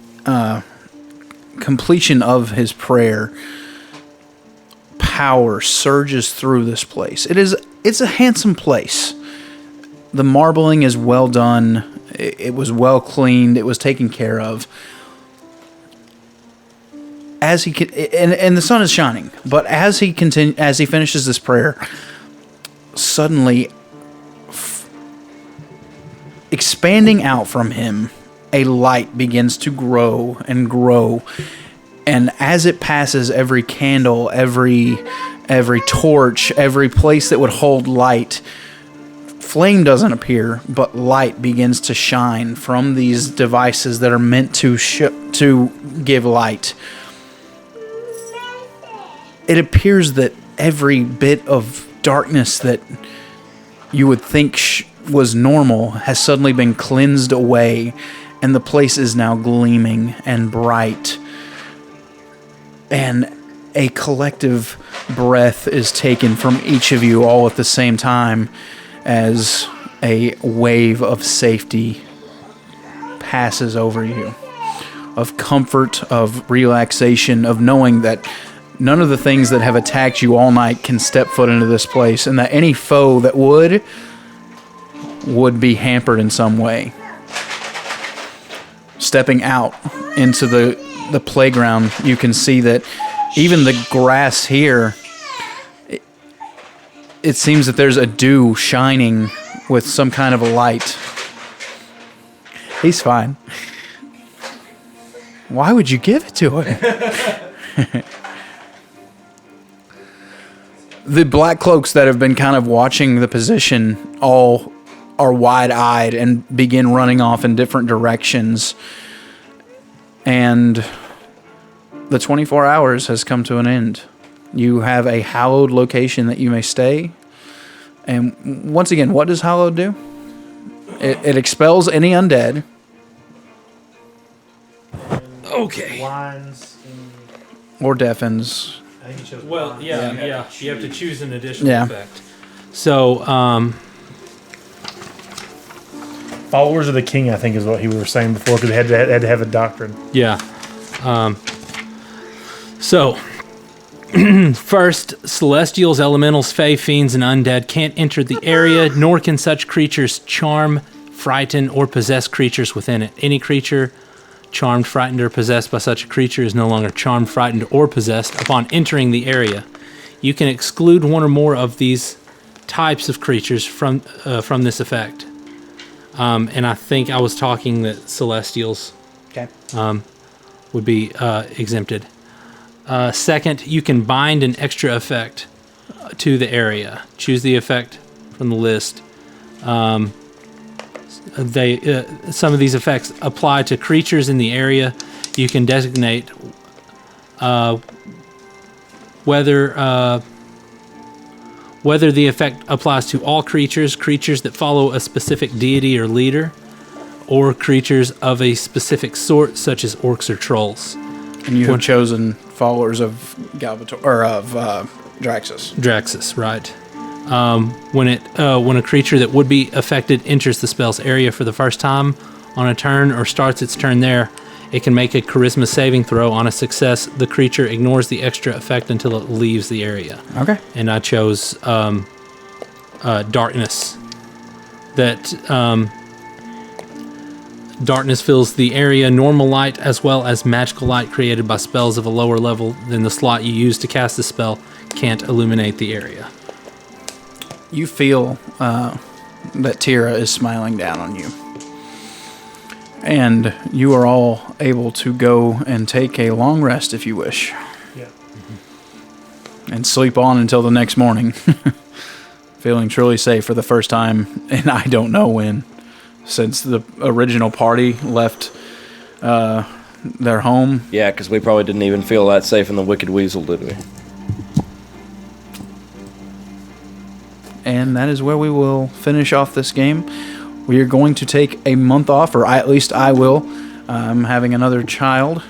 completion of his prayer, power surges through this place. It's a handsome place. The marbling is well done. It was well cleaned. It was taken care of. As he and the sun is shining, but as he finishes this prayer, suddenly, expanding out from him, a light begins to grow and grow, and as it passes every candle, every torch, every place that would hold light, flame doesn't appear, but light begins to shine from these devices that are meant to give light. It appears that every bit of darkness that you would think was normal has suddenly been cleansed away, and the place is now gleaming and bright. And a collective breath is taken from each of you all at the same time as a wave of safety passes over you, of comfort, of relaxation, of knowing that none of the things that have attacked you all night can step foot into this place, and that any foe that would be hampered in some way. Stepping out into the playground, you can see that even the grass here, it seems that there's a dew shining with some kind of a light. He's fine. Why would you give it to him? The black cloaks that have been kind of watching the position all are wide-eyed and begin running off in different directions. And the 24 hours has come to an end. You have a hallowed location that you may stay. And once again, what does hallowed do? It expels any undead. okay. Lines. Or deafens. I think you chose Well, lines. yeah. You have to choose an additional Yeah. effect. So, Followers of the king, I think, is what he was saying before, because they had to have a doctrine. yeah. So, first, celestials, elementals, fae, fiends, and undead can't enter the area, nor can such creatures charm, frighten, or possess creatures within it. Any creature charmed, frightened, or possessed by such a creature is no longer charmed, frightened, or possessed upon entering the area. You can exclude one or more of these types of creatures from this effect. And I think I was talking that Celestials Okay. would be exempted. Second, you can bind an extra effect to the area. Choose the effect from the list. Some of these effects apply to creatures in the area. You can designate whether the effect applies to all creatures, creatures that follow a specific deity or leader, or creatures of a specific sort, such as orcs or trolls. And you have chosen followers of Galbator or of Draxus. Draxus, right. When a creature that would be affected enters the spell's area for the first time on a turn or starts its turn there, it can make a charisma saving throw. On a success, the creature ignores the extra effect until it leaves the area. Okay. And I chose darkness. Darkness fills the area. Normal light as well as magical light created by spells of a lower level than the slot you use to cast the spell can't illuminate the area. You feel that Tira is smiling down on you. And you are all able to go and take a long rest if you wish. Yeah. And sleep on until the next morning. Feeling truly safe for the first time, and I don't know when, since the original party left their home. Yeah, because we probably didn't even feel that safe in the Wicked Weasel, did we? And that is where we will finish off this game. We are going to take a month off, or at least I will. I'm having another child.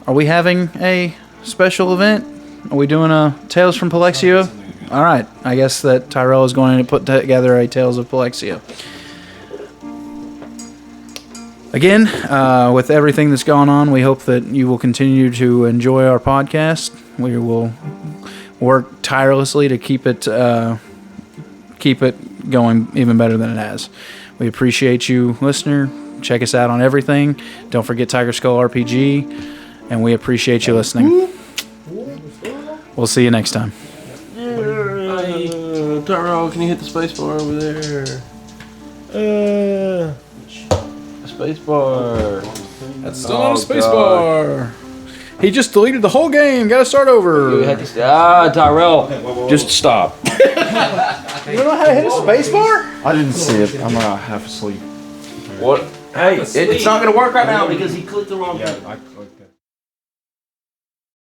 Are we having a special event? Are we doing a Tales from Palexio? All right. I guess that Tyrell is going to put together a Tales of Palexio. Again, with everything that's gone on, we hope that you will continue to enjoy our podcast. We will work tirelessly to keep it going even better than it has. We appreciate you, listener. Check us out on everything. Don't forget Tiger Skull RPG, and we appreciate you listening. We'll see you next time. Tyrell, can you hit the space bar over there? Space bar. That's still not a space bar. He just deleted the whole game. Got to start over. Tyrell, just stop. You don't know how to hit a space bar? I didn't see it. I'm half asleep. What? Hey, it's not gonna work right now because he clicked the wrong button. I